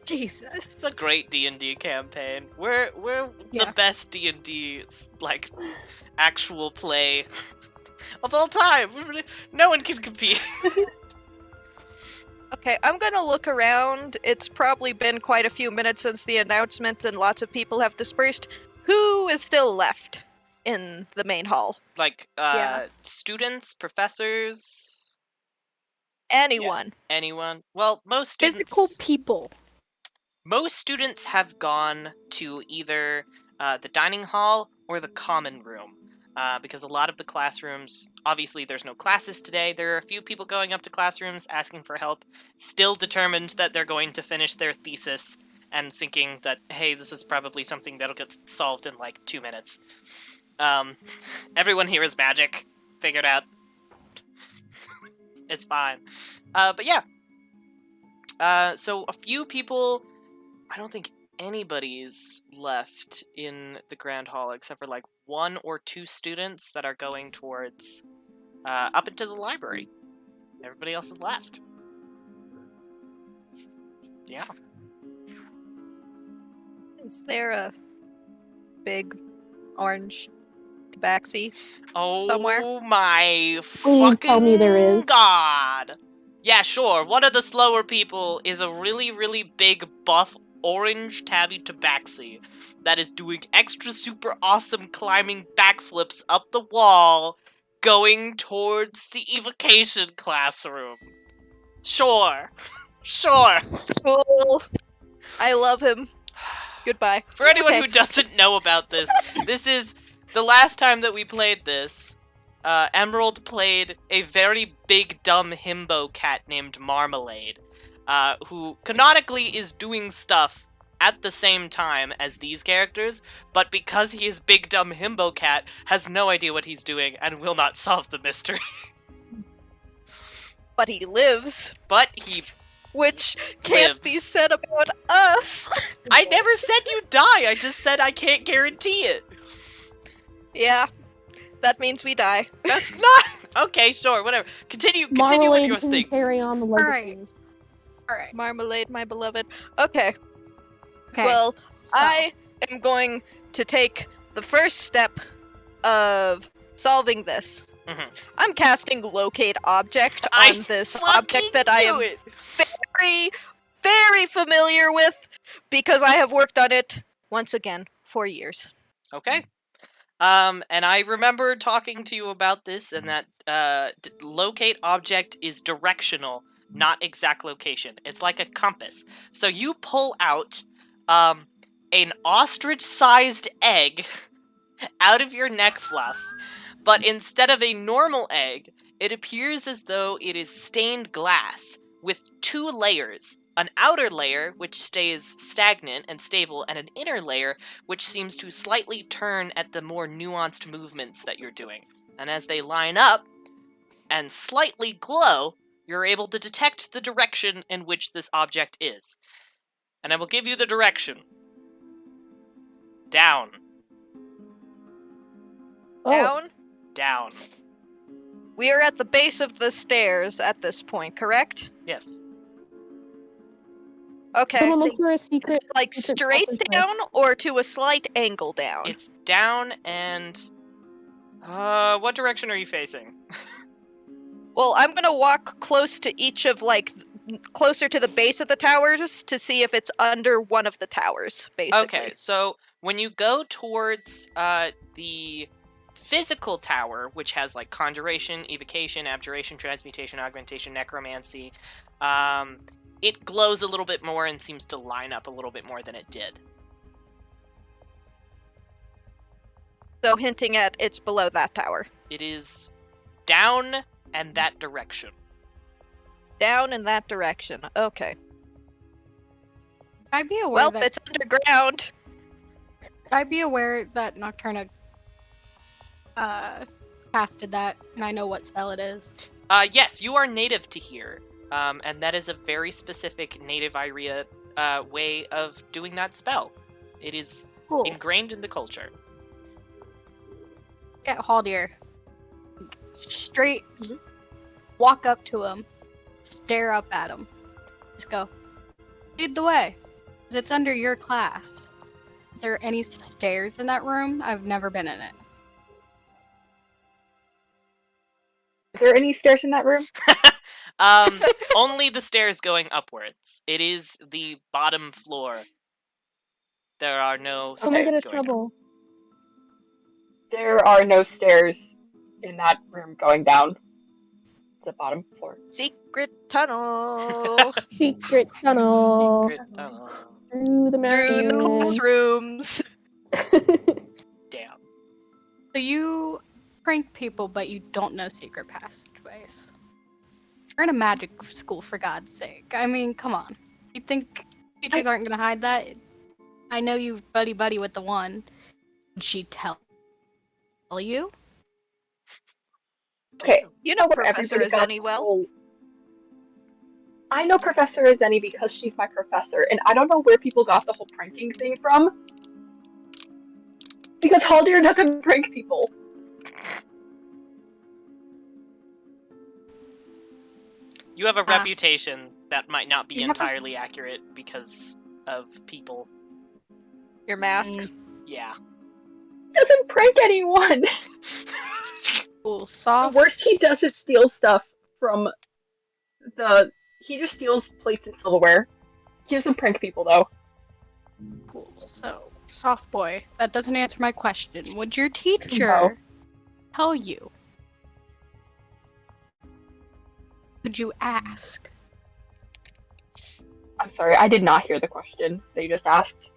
Jesus. It's a great D&D campaign. We're Yeah. the best D&D like actual play of all time. No one can compete. Okay, I'm gonna look around. It's probably been quite a few minutes since the announcement, and lots of people have dispersed. Who is still left in the main hall? Like, Yeah. students, professors, Anyone. anyone. Well, Physical people. most students have gone to either the dining hall or the common room. Because a lot of the classrooms, obviously there's no classes today. There are a few people going up to classrooms asking for help, still determined that they're going to finish their thesis and thinking that, hey, this is probably something that'll get solved in like 2 minutes. Everyone here is magic. Figured out. It's fine. But yeah. So a few people, I don't think anybody's left in the Grand Hall except for like 1 or 2 students that are going towards up into the library. Everybody else is left. Yeah. Is there a big orange tabaxi? Oh Somewhere? my Please fucking tell me there is. god! Yeah, sure. One of the slower people is a really, really big buff orange tabby tabaxi that is doing extra super awesome climbing backflips up the wall going towards the evocation classroom. Sure. Sure. Cool. I love him. Goodbye. For anyone Okay. who doesn't know about this, this is the last time that we played this. Emerald played a very big dumb himbo cat named Marmalade, who canonically is doing stuff at the same time as these characters, but because he is big dumb himbo cat, has no idea what he's doing and will not solve the mystery. But he lives, But he... which can't be Lives. said about us. I never said you die, I just said I can't guarantee it. Yeah, that means we die. That's not... Okay, sure, whatever. Continue with Marmalade your can things. carry on the Alright. legacy. Alright. Marmalade, my beloved. Okay, Okay. well, so- I am going to take the first step of solving this. Mhm. I'm casting Locate Object I on this fucking object that I knew am it. very, very familiar with because I have worked on it, once again, for years. Okay. And I remember talking to you about this, and that locate object is directional, not exact location. It's like a compass. So you pull out an ostrich-sized egg out of your neck fluff, but instead of a normal egg, it appears as though it is stained glass with 2 layers. An outer layer, which stays stagnant and stable, and an inner layer, which seems to slightly turn at the more nuanced movements that you're doing. And as they line up and slightly glow, you're able to detect the direction in which this object is. And I will give you the direction. Down. Oh, Down? Down. We are at the base of the stairs at this point, correct? Yes. Okay. someone look for a Is secret. it like secret straight passageway. down or to a slight angle down? It's down and... what direction are you facing? Well, I'm gonna walk close to each of, closer to the base of the towers to see if it's under one of the towers, basically. Okay, so when you go towards the physical tower, which has like conjuration, evocation, abjuration, transmutation, augmentation, necromancy, it glows a little bit more and seems to line up a little bit more than it did. So hinting at it's below that tower. It is down and that direction. Down in that direction. Okay. I'd be aware Well, that it's underground. I'd be aware that Nocturna casted that, and I know what spell it is. Yes, you are native to here, and that is a very specific native Iria way of doing that spell. It is Cool. ingrained in the culture. Get Haldir. Straight. Walk up to him. Stare up at him. Just go. Lead the way. 'Cause it's under your class. Is there any stairs in that room? I've never been in it. Is there any stairs in that room? Only the stairs going upwards. It is the bottom floor. There are no I'm gonna stairs get going in down. trouble. There are no stairs in that room going down to the bottom floor. Secret tunnel Secret tunnel Secret tunnel. through the through the mountains. classrooms. Damn. So you prank people, but you don't know secret passageways. You're in a magic school, for God's sake. I mean, come on. You think teachers aren't gonna hide that? I know you buddy with the one. Did she tell you? Okay, You know where Professor everybody got Zenny the well. whole- I know Professor Zenny because she's my professor, and I don't know where people got the whole pranking thing from. Because Haldir doesn't prank people. You have a reputation that might not be You have a- entirely accurate because of people. Your mask. Yeah. He doesn't prank anyone. Cool, The soft. worst he does is steal stuff from the... He just steals plates and silverware. He doesn't prank people, though. Cool. So, soft boy, that doesn't answer my question. Would your teacher No. tell you? Would you ask? I'm sorry, I did not hear the question that you just asked.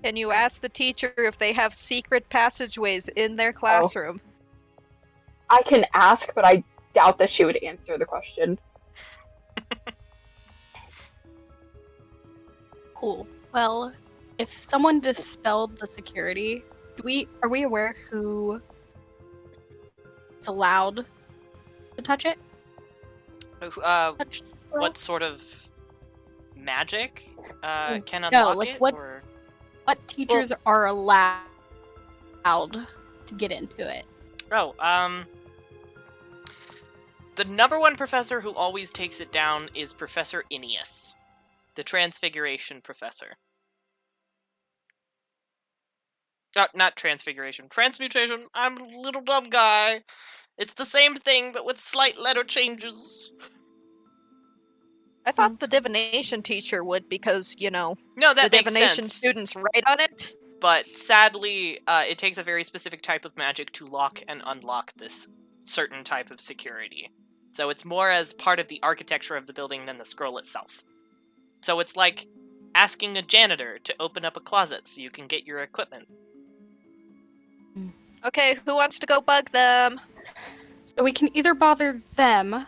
Can you ask the teacher if they have secret passageways in their classroom? I can ask, but I doubt that she would answer the question. Cool. Well, if someone dispelled the security, are we aware who is allowed to touch it? Touch the scroll? What sort of magic can No, unlock like it? what- Or... What teachers are allowed to get into it? Oh, the number one professor who always takes it down is Professor Ineus, the Transfiguration professor. Not Transfiguration. Transmutation. I'm a little dumb guy. It's the same thing, but with slight letter changes. I thought the divination teacher would because, you know, No, the that makes divination sense. students write on it. But sadly, it takes a very specific type of magic to lock and unlock this certain type of security. So it's more as part of the architecture of the building than the scroll itself. So it's like asking a janitor to open up a closet so you can get your equipment. Okay, who wants to go bug them? So we can either bother them,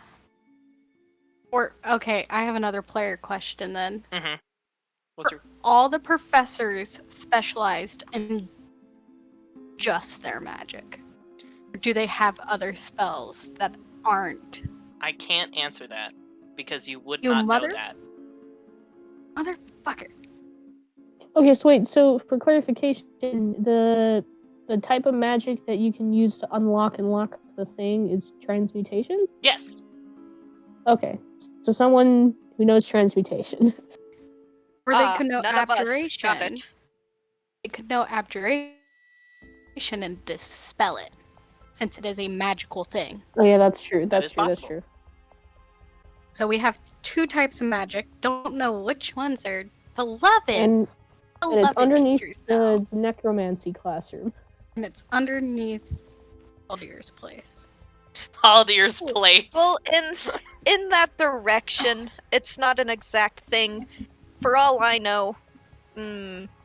or okay, I have another player question then. Mm-hmm. What's your... All the professors specialized in just their magic? Or do they have other spells that aren't? I can't answer that, because you would You not mother- know that. Motherfucker. Okay, so wait, so for clarification, the type of magic that you can use to unlock and lock the thing is transmutation? Yes. Okay, so someone who knows transmutation. Or they could know none of us got abjuration. it. They could know abjuration and dispel it, since it is a magical thing. Oh yeah, that's true. That That's is true. That's possible. true. So we have two types of magic. Don't know which ones are beloved. And it's beloved underneath teachers now. the necromancy classroom. And it's underneath Haldir's place. Haldir's place. Well, in that direction, it's not an exact thing. For all I know,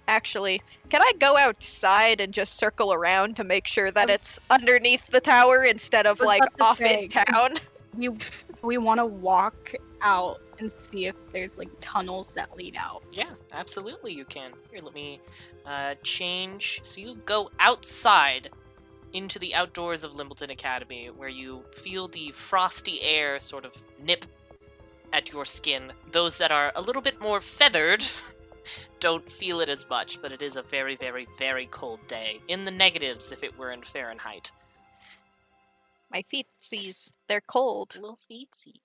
actually, can I go outside and just circle around to make sure that it's underneath the tower instead of I was like about to off say, in town? We want to walk out and see if there's like tunnels that lead out. Yeah, absolutely you can. Here, let me change. So you go outside into the outdoors of Limbleton Academy, where you feel the frosty air sort of nip at your skin. Those that are a little bit more feathered don't feel it as much, but it is a very, very, very cold day. In the negatives if it were in Fahrenheit. My feetsies, they're cold. Little feetsies.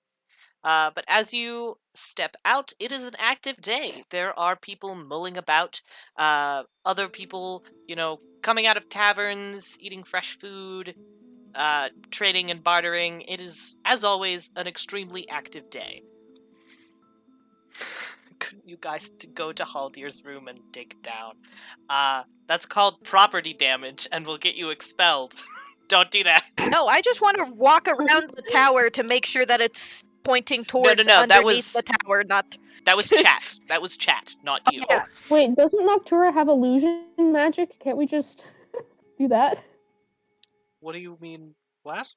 But as you step out, it is an active day. There are people mulling about, other people, coming out of taverns, eating fresh food. trading and bartering. It is, as always, an extremely active day. Couldn't you guys go to Haldir's room and dig down? That's called property damage and will get you expelled. Don't do that. No, I just want to walk around the tower to make sure that it's pointing towards no, that underneath was- the tower, not... That was chat. That was chat, not you. Yeah. Wait, doesn't Noctura have illusion magic? Can't we just do that? What do you mean? What?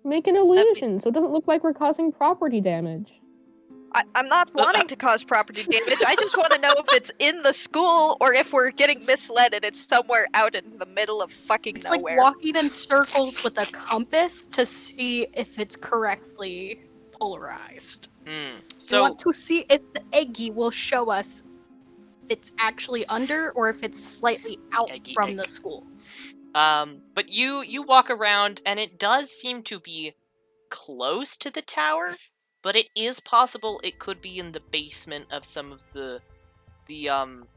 Make an illusion so it doesn't look like we're causing property damage. I'm not wanting to cause property damage. I just want to know if it's in the school or if we're getting misled and it's somewhere out in the middle of fucking It's nowhere. like walking in circles with a compass to see if it's correctly polarized. We So, want to see if the eggy will show us if it's actually under or if it's slightly out Eggy, from egg. the school. but you walk around and it does seem to be close to the tower, but it is possible it could be in the basement of some of the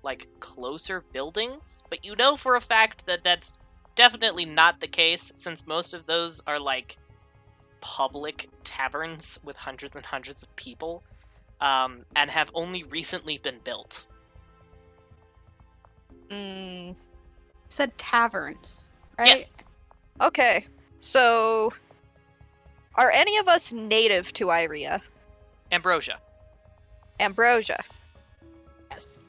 like closer buildings. But you know for a fact that that's definitely not the case, since most of those are like public taverns with hundreds and hundreds of people, and have only recently been built. Mm, Said taverns, right? Yes. okay, so... Are any of us native to Iria? Ambrosia. Ambrosia. Yes.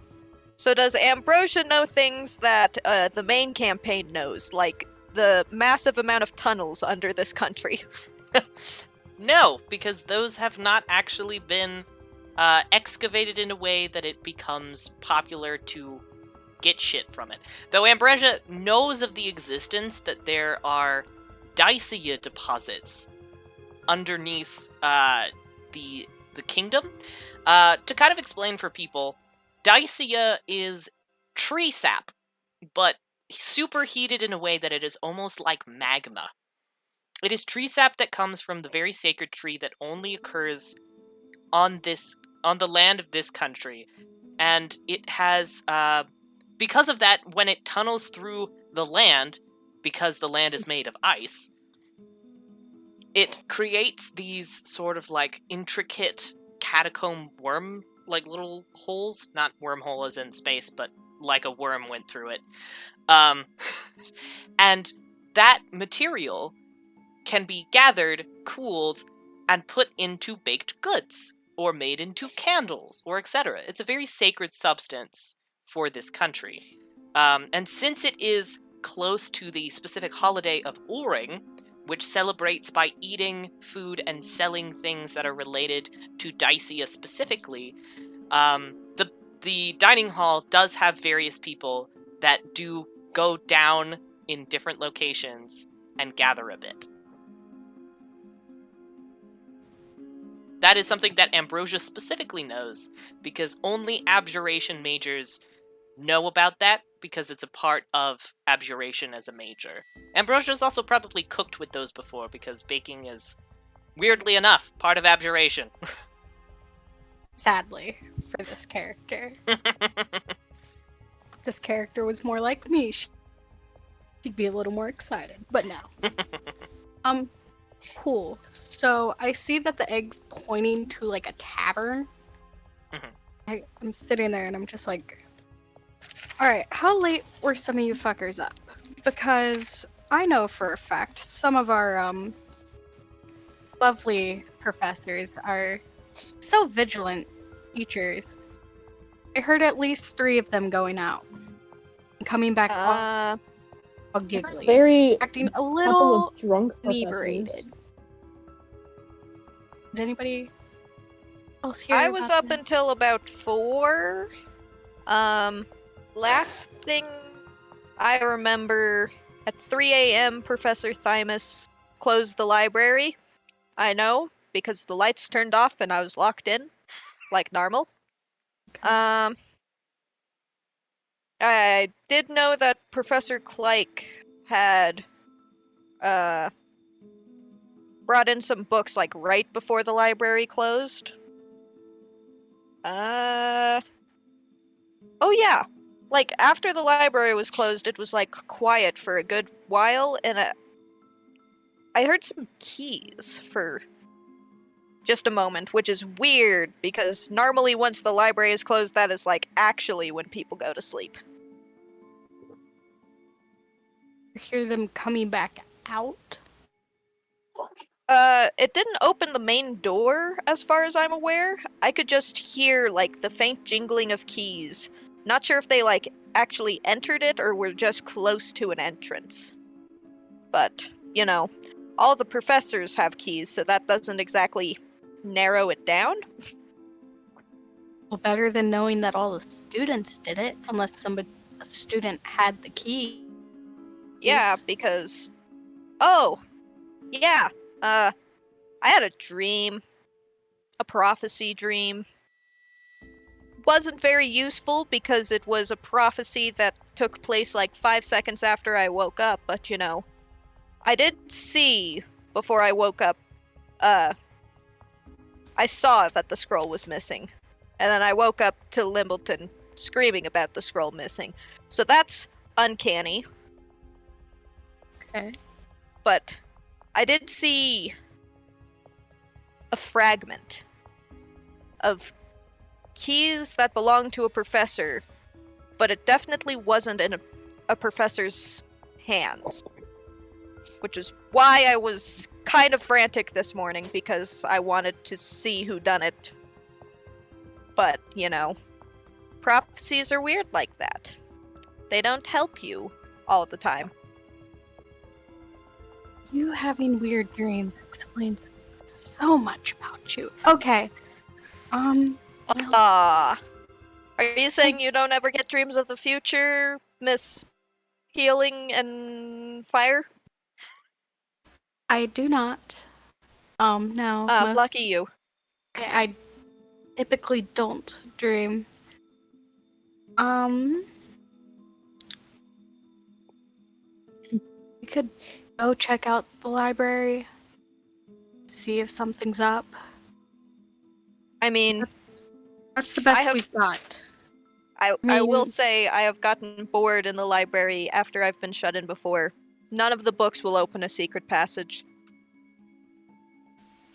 So does Ambrosia know things that the main campaign knows, like the massive amount of tunnels under this country? No, because those have not actually been excavated in a way that it becomes popular to get shit from it. Though Ambrosia knows of the existence that there are Dicia deposits underneath the kingdom. To kind of explain for people, Dicia is tree sap, but superheated in a way that it is almost like magma. It is tree sap that comes from the very sacred tree that only occurs on the land of this country, and it has because of that, when it tunnels through the land, because the land is made of ice, it creates these sort of like intricate catacomb worm like little holes, not wormhole as in space, but like a worm went through it. And that material can be gathered, cooled, and put into baked goods, or made into candles, or etc. It's a very sacred substance for this country. And since it is close to the specific holiday of Owlin, which celebrates by eating food and selling things that are related to Dicia specifically, the dining hall does have various people that do go down in different locations and gather a bit. That is something that Ambrosia specifically knows, because only abjuration majors know about that, because it's a part of abjuration as a major. Ambrosia's also probably cooked with those before, because baking is, weirdly enough, part of abjuration. Sadly, for this character. If this character was more like me, she'd be a little more excited. But no. Cool. So I see that the egg's pointing to like a tavern. Mhm. I'm sitting there and I'm just like, alright, how late were some of you fuckers up? Because I know for a fact some of our lovely professors are so vigilant teachers. I heard at least 3 of them going out and coming back all giggly, Very acting a couple little of drunk inebriated. professors. Did anybody else hear? I was about up that? until about 4. Last thing I remember, at 3 a.m. Professor Thymus closed the library. I know, because the lights turned off and I was locked in, like normal. I did know that Professor Cleric had brought in some books like right before the library closed. Oh yeah. Like after the library was closed, it was like quiet for a good while, and I heard some keys for just a moment, which is weird because normally once the library is closed, that is like actually when people go to sleep. You hear them coming back out. It didn't open the main door as far as I'm aware. I could just hear like the faint jingling of keys. Not sure if they like actually entered it or were just close to an entrance. But, you know, all the professors have keys, so that doesn't exactly narrow it down. Well, better than knowing that all the students did it, unless a student had the key. Yeah, because... Oh! Yeah, I had a dream. A prophecy dream. Wasn't very useful because it was a prophecy that took place like 5 seconds after I woke up, but you know. I did see, before I woke up, I saw that the scroll was missing. And then I woke up to Limbleton screaming about the scroll missing. So that's uncanny. Okay. But I did see a fragment of keys that belonged to a professor, but it definitely wasn't in a professor's hands. Which is why I was kind of frantic this morning, because I wanted to see who done it. But, you know, prophecies are weird like that. They don't help you all the time. You having weird dreams explains so much about you. Okay. Well, Are you saying you don't ever get dreams of the future, Miss Healing and Fire? I do not. No. Lucky you. I typically don't dream. We could go check out the library, see if something's up. I mean, That's the best we've got. I will say I have gotten bored in the library after I've been shut in before. None of the books will open a secret passage.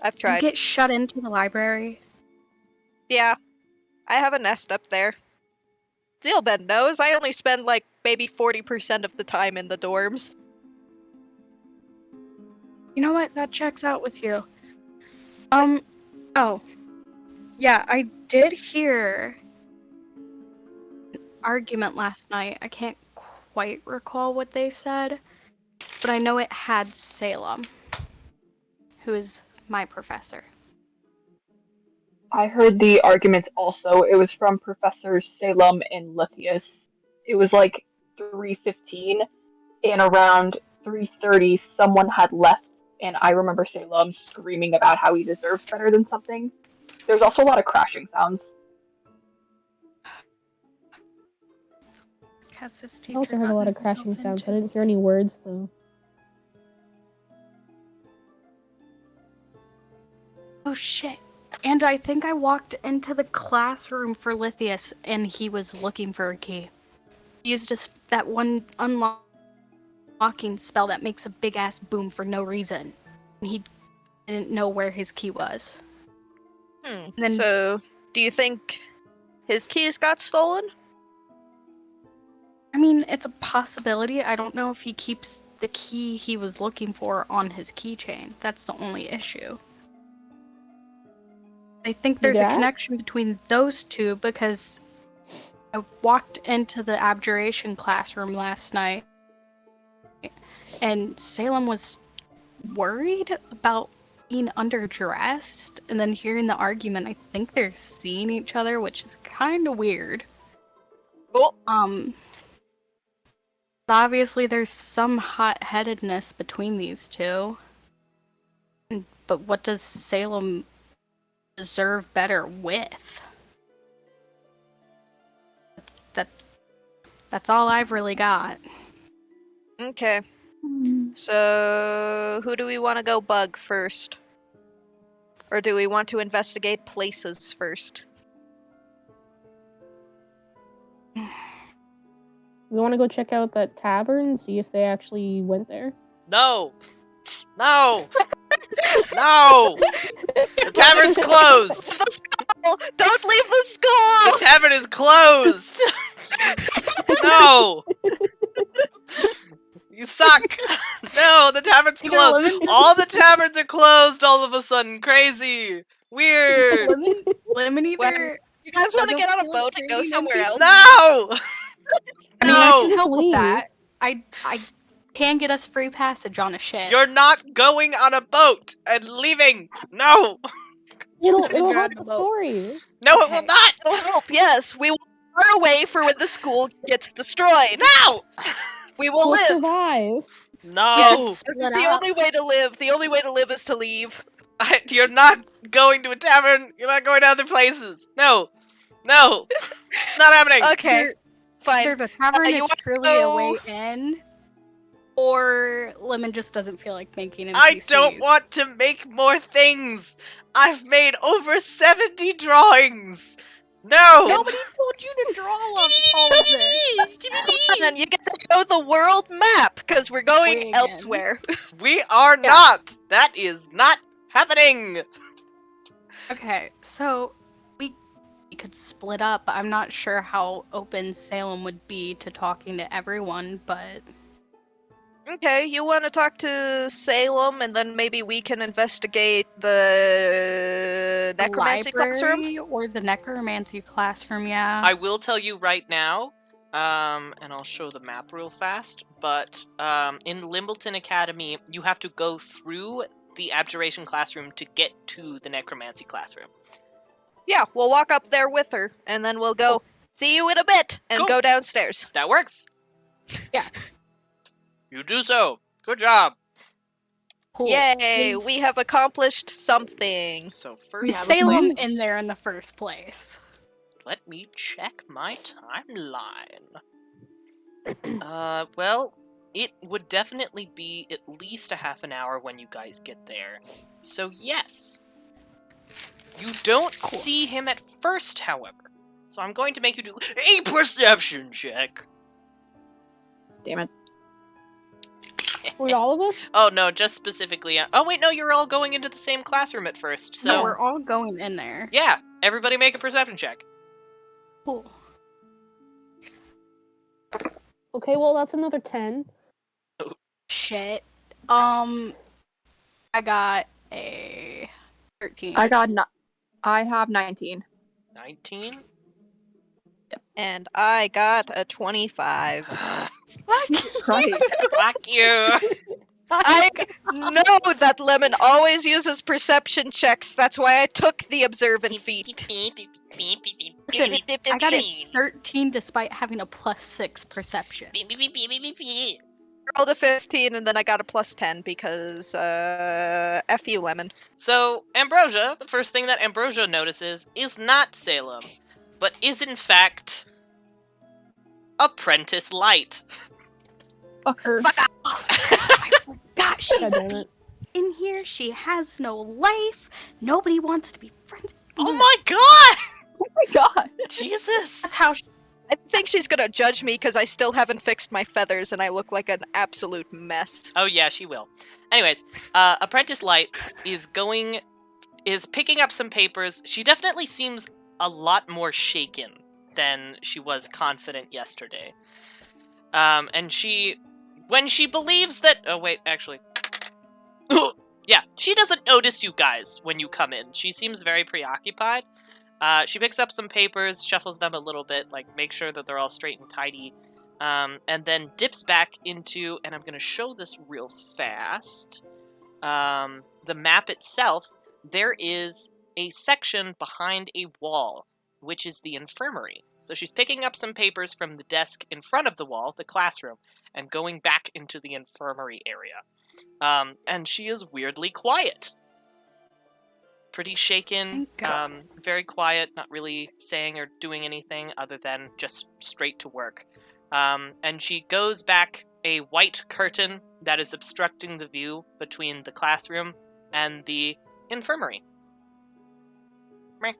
I've You tried. get shut into the library? Yeah, I have a nest up there. Zeelbend knows. I only spend like maybe 40% of the time in the dorms. You know what? That checks out with you. Oh. Yeah, I did hear an argument last night. I can't quite recall what they said, but I know it had Salem, who is my professor. I heard the arguments also. It was from Professors Salem and Lithius. It was like 3:15, and around 3:30 someone had left, and I remember Salem screaming about how he deserves better than something. There's also a lot of crashing sounds. Has this I teacher also heard a lot of gotten crashing himself sounds. I into? didn't hear any words though. Oh shit. And I think I walked into the classroom for Lithius and he was looking for a key. He used that one unlocking spell that makes a big ass boom for no reason. And he didn't know where his key was. Then- So, do you think his keys got stolen? I mean, it's a possibility. I don't know if he keeps the key he was looking for on his keychain. That's the only issue. I think there's Did you a ask? connection between those two because I walked into the abjuration classroom last night and Salem was worried about being underdressed, and then hearing the argument, I think they're seeing each other, which is kind of weird. Oh, Obviously there's some hot-headedness between these two. But what does Salem deserve better with? That's all I've really got. okay. So, who do we want to go bug first? Or do we want to investigate places first? We want to go check out that tavern, see if they actually went there. No! No! No! The tavern's closed! The school! Don't leave the school! The tavern is closed! No! You suck! No, the tavern's Either closed! Lemon- All the taverns are closed all of a sudden! Crazy! Weird! Lemon either. You guys want to doesn't get on a feel boat and go creating somewhere NPC. else? No! I mean, I can No! help with Please. that. I can get us free passage on a ship. You're not going on a boat and leaving! No! It'll You're on help a the boat. story. No, it Okay. will not! It'll help, yes. We will run away for when the school gets destroyed. No! We will We'll live. survive. No! Yes, this is Split the up. only way to live. The only way to live is to leave. You're not going to a tavern! You're not going to other places! No! No! It's not happening! Okay, Either fine. the tavern you is wanna truly go- a way in, or Lemon just doesn't feel like making NPCs. I don't want to make more things! I've made over 70 drawings! No! Nobody told you to draw all of this. And then you get to show the world map because we're going Way again. elsewhere. We are Yeah. not! That is not happening! Okay, so we could split up. I'm not sure how open Salem would be to talking to everyone, but Okay, you want to talk to Salem, and then maybe we can investigate the the necromancy classroom. library or the necromancy classroom, yeah. I will tell you right now, and I'll show the map real fast, but in Limbleton Academy, you have to go through the abjuration classroom to get to the necromancy classroom. Yeah, we'll walk up there with her, and then we'll go, see you in a bit, and Cool. go downstairs. That works! Yeah. You do so! Good job! Cool. Yay, Is- we have accomplished something. So Is first, Salem in there in the first place? let me check my timeline. Well, it would definitely be at least a half an hour when you guys get there. So yes. You don't see him at first, however. So I'm going to make you do a perception check. Damn it. For all of us? Oh no, just specifically. Oh wait, no, you're all going into the same classroom at first. So No, we're all going in there. yeah, everybody make a perception check. Cool. Okay, well that's another 10. Shit. I got a 13. I have 19. 19. And I got a 25. Right. Fuck you. I know that Lemon always uses perception checks. That's why I took the observant feat. Listen, I got a 13 despite having a +6 perception. Rolled a 15, and then I got a plus 10 because, F you, Lemon. So, Ambrosia, the first thing that Ambrosia notices is not Salem, but is in fact Apprentice Light. Fuck her. God, she God damn it. in here. She has no life. Nobody wants to be friends. Oh my god! Oh my god. Jesus! That's how. I think she's gonna judge me because I still haven't fixed my feathers and I look like an absolute mess. Oh yeah, she will. Anyways, Apprentice Light is picking up some papers. She definitely seems a lot more shaken than she was confident yesterday. And when she believes that, oh wait, actually, yeah, she doesn't notice you guys when you come in. She seems very preoccupied. She picks up some papers, shuffles them a little bit, like make sure that they're all straight and tidy, and then dips back into, and I'm going to show this real fast, the map itself. There is a section behind a wall, which is the infirmary. So she's picking up some papers from the desk in front of the wall, the classroom, and going back into the infirmary area. And she is weirdly quiet. Pretty shaken, Thank God. very quiet, not really saying or doing anything other than just straight to work. And she goes back a white curtain that is obstructing the view between the classroom and the infirmary. Meh.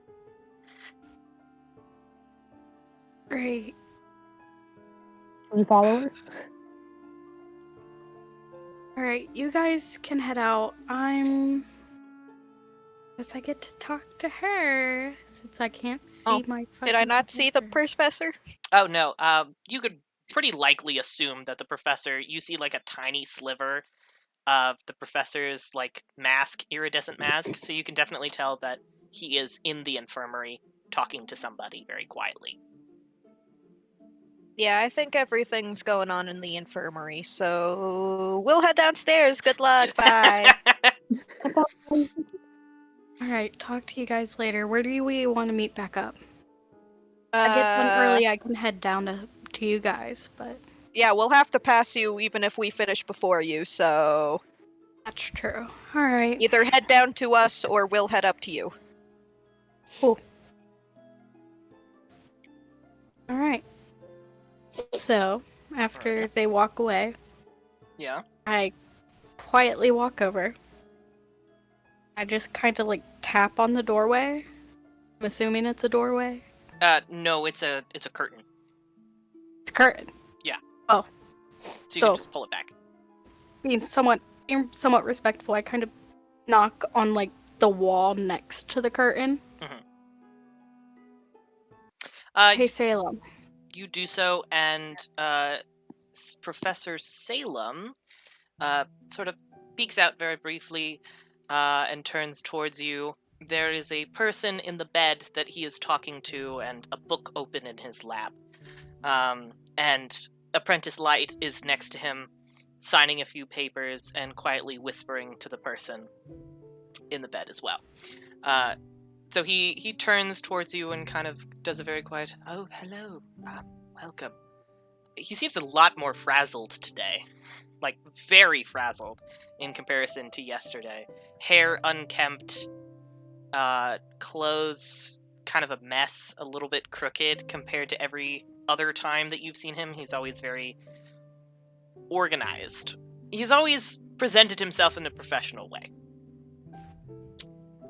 Great. We follow her? Alright, you guys can head out. Guess I get to talk to her, since I can't see Oh, my Did I fucking not see the professor. professor? Oh no, you could pretty likely assume that the professor, you see like a tiny sliver of the professor's like mask, iridescent mask, so you can definitely tell that he is in the infirmary talking to somebody very quietly. Yeah, I think everything's going on in the infirmary, so we'll head downstairs. Good luck. Bye. Alright, talk to you guys later. Where do we want to meet back up? I get done early, I can head down to you guys, but Yeah, we'll have to pass you even if we finish before you, so that's true. Alright. either head down to us or we'll head up to you. Cool. Alright. So, after they walk away, Yeah. I quietly walk over. I just kind of like tap on the doorway. I'm assuming it's a doorway. No, it's a curtain. It's a curtain. Yeah. Oh. So you Still, can just pull it back. being somewhat respectful, I kind of knock on like the wall next to the curtain. Hey, Salem. You do so, and Professor Salem sort of peeks out very briefly and turns towards you. There is a person in the bed that he is talking to, and a book open in his lap. And Apprentice Light is next to him, signing a few papers and quietly whispering to the person in the bed as well. So he turns towards you and kind of does a very quiet, "Oh, hello, welcome." He seems a lot more frazzled today. Like, very frazzled in comparison to yesterday. Hair unkempt, clothes kind of a mess, a little bit crooked compared to every other time that you've seen him. He's always very organized. He's always presented himself in a professional way.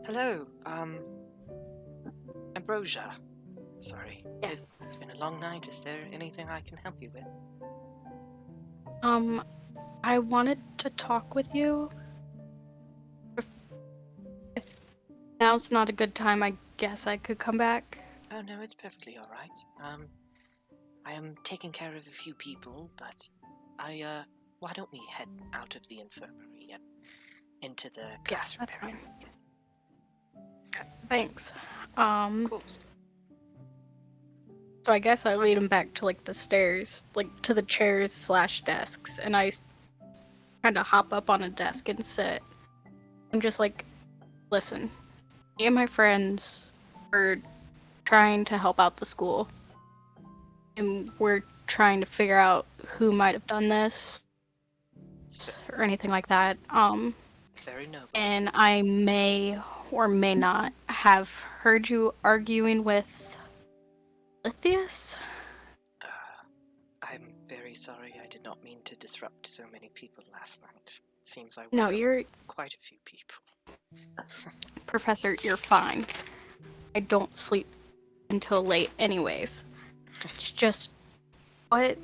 Hello, Ambrosia. Sorry. Yes. It's been a long night. Is there anything I can help you with? I wanted to talk with you. If now's not a good time, I guess I could come back. Oh no, it's perfectly all right. I am taking care of a few people, but why don't we head out of the infirmary and into the classroom? that's area? fine. Yes. Thanks. Of course. So I guess I lead him back to like the stairs, like to the chairs / desks, and I kind of hop up on a desk and sit. I'm just like, listen, me and my friends are trying to help out the school, and we're trying to figure out who might have done this or anything like that. It's very noble. And I may or may not have heard you arguing with Lithius. I'm very sorry. I did not mean to disrupt so many people last night. It seems I No, woke up you're quite a few people. Professor, you're fine. I don't sleep until late anyways. It's just, what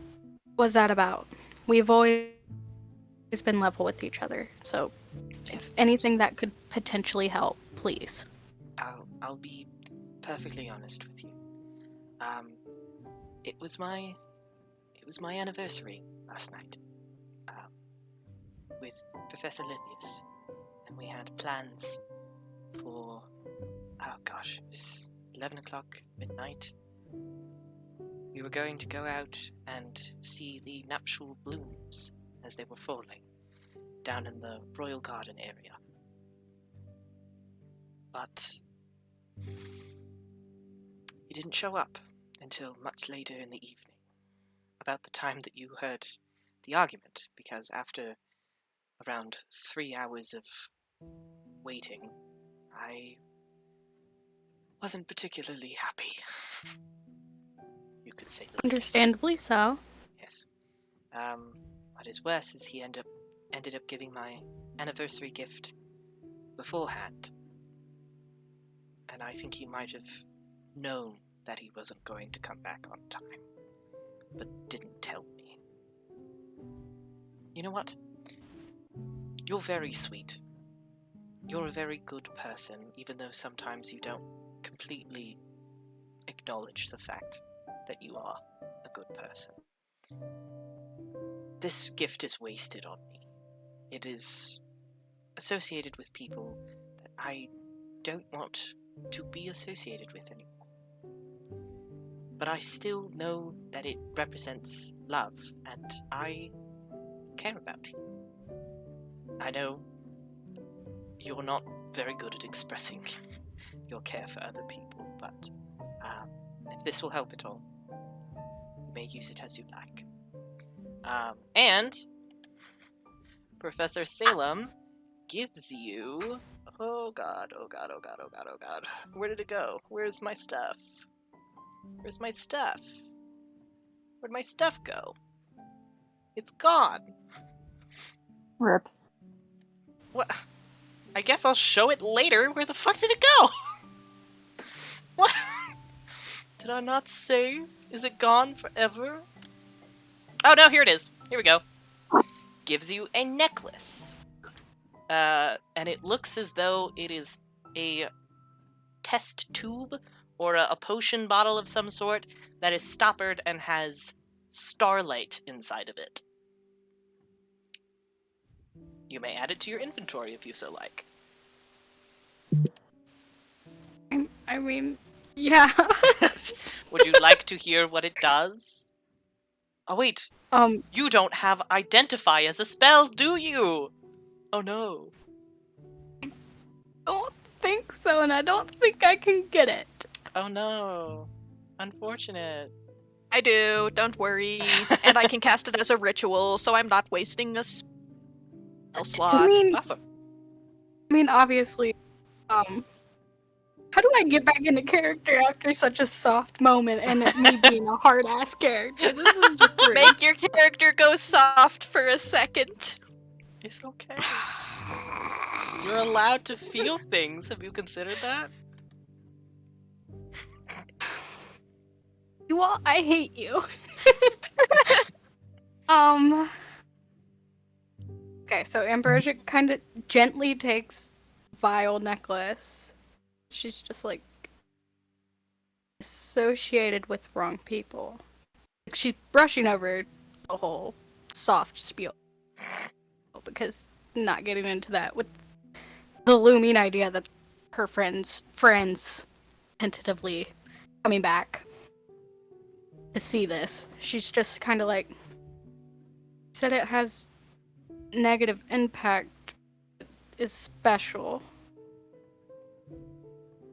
was that about? We've always been level with each other, so it's anything that could potentially help, please. I'll be perfectly honest with you. It was my anniversary last night. With Professor Lithius, and we had plans for, it was 11 o'clock midnight. We were going to go out and see the nuptial blooms as they were falling down in the Royal Garden area. But he didn't show up until much later in the evening, about the time that you heard the argument, because after around 3 hours of waiting, I wasn't particularly happy. You could say that. Understandably so. Yes. What is worse is he ended up giving my anniversary gift beforehand. And I think he might have known that he wasn't going to come back on time, but didn't tell me. You know what? You're very sweet. You're a very good person, even though sometimes you don't completely acknowledge the fact that you are a good person. This gift is wasted on me. It is associated with people that I don't want to be associated with anymore. But I still know that it represents love, and I care about you. I know you're not very good at expressing your care for other people, but if this will help at all, you may use it as you like. And Professor Salem gives you... Oh god. Where did it go? Where's my stuff? Where's my stuff? Where'd my stuff go? It's gone. Rip. What? I guess I'll show it later. Where the fuck did it go? What? Did I not say? Is it gone forever? Oh no, here it is. Here we go. Gives you a necklace. And it looks as though it is a test tube or a potion bottle of some sort that is stoppered and has starlight inside of it. You may add it to your inventory if you so like. I mean, yeah. Would you like to hear what it does? Oh wait, you don't have identify as a spell, do you? Oh no. I don't think so, and I don't think I can get it. Oh no. Unfortunate. I do, don't worry. And I can cast it as a ritual, so I'm not wasting a spell slot. Awesome. I mean, obviously, how do I get back into character after such a soft moment and me being a hard-ass character? This is just rude. Make your character go soft for a second. It's okay. You're allowed to feel things. Have you considered that? You all, I hate you. Okay, so Ambrosia kind of gently takes Vile necklace. She's just like associated with wrong people. She's brushing over the whole soft spiel because not getting into that with the looming idea that her friends tentatively coming back to see this. She's just kind of like said it has negative impact, is special.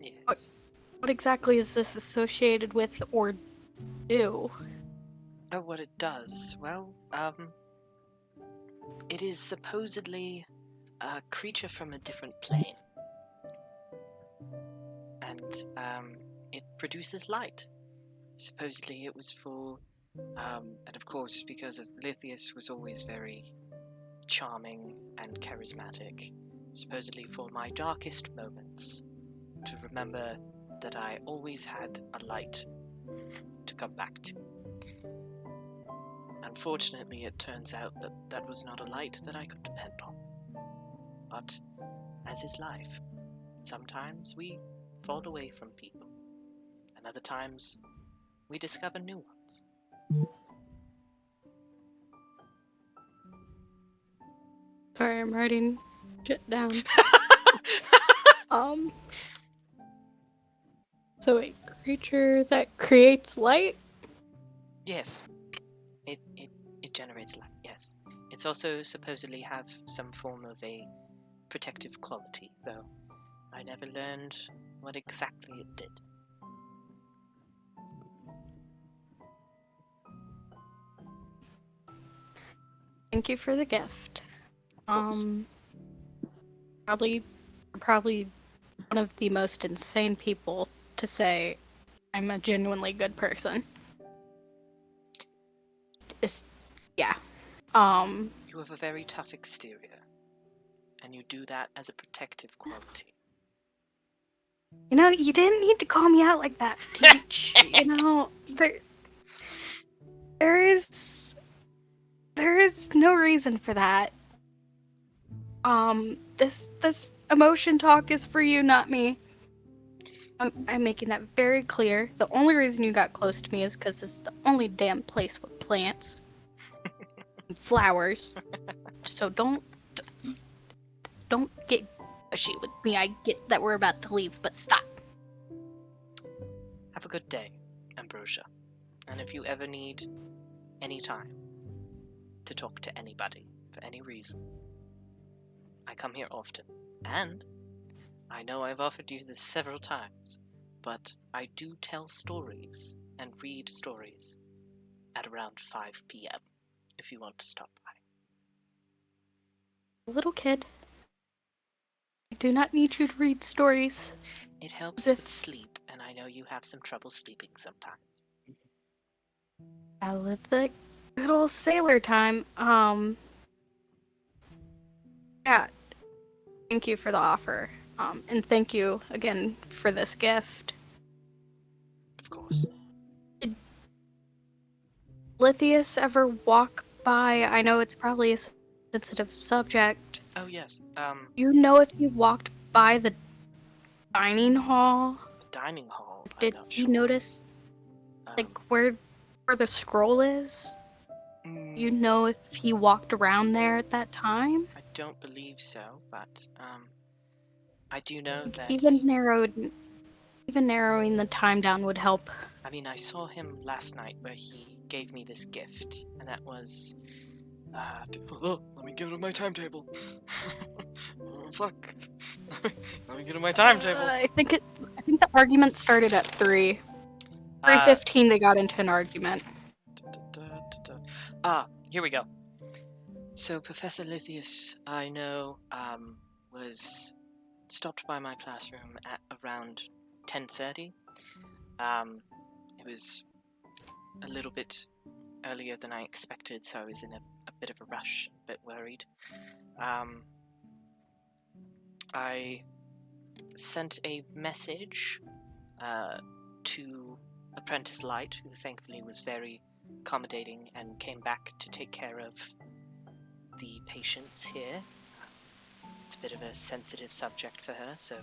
Yes. What exactly is this associated with or do? Oh, what it does? Well, it is supposedly a creature from a different plane. And, it produces light. Supposedly it was for, and of course, because Lithius was always very charming and charismatic, supposedly for my darkest moments, to remember that I always had a light to come back to. Unfortunately, it turns out that that was not a light that I could depend on. But, as is life, sometimes we fall away from people, and other times we discover new ones. Sorry, I'm writing shit down. So a creature that creates light? Yes. It generates light, yes. It's also supposedly have some form of a protective quality, though I never learned what exactly it did. Thank you for the gift. Probably one of the most insane people to say I'm a genuinely good person. Yeah. You have a very tough exterior, and you do that as a protective quality. You know, you didn't need to call me out like that, Teach. You know, there is no reason for that. This emotion talk is for you, not me. I'm making that very clear. The only reason you got close to me is because this is the only damn place with plants and flowers. So don't get pushy with me. I get that we're about to leave, but stop. Have a good day, Ambrosia. And if you ever need any time to talk to anybody for any reason, I come here often. And I know I've offered you this several times, but I do tell stories and read stories at around 5 p.m. if you want to stop by. Little kid, I do not need you to read stories. It helps As if- with sleep, and I know you have some trouble sleeping sometimes. I live the good old sailor time. Yeah. Thank you for the offer. And thank you again for this gift. Of course. Did Lithius ever walk by? I know it's probably a sensitive subject. Oh, yes. You know if he walked by the dining hall? Dining hall. Did I'm not you sure. notice, like, where the scroll is? Mm, You know if he walked around there at that time? I don't believe so, but I do know that. Even narrowing the time down would help. I mean, I saw him last night where he gave me this gift, and that was. Let me get on my timetable. Oh, fuck. Let me get on my timetable. I think the argument started at 3. 3:15 they got into an argument. Here we go. So Professor Lithius, I know, was stopped by my classroom at around 10:30. It was a little bit earlier than I expected, so I was in a bit of a rush, a bit worried. I sent a message to Apprentice Light, who thankfully was very accommodating and came back to take care of the patients here. It's a bit of a sensitive subject for her, so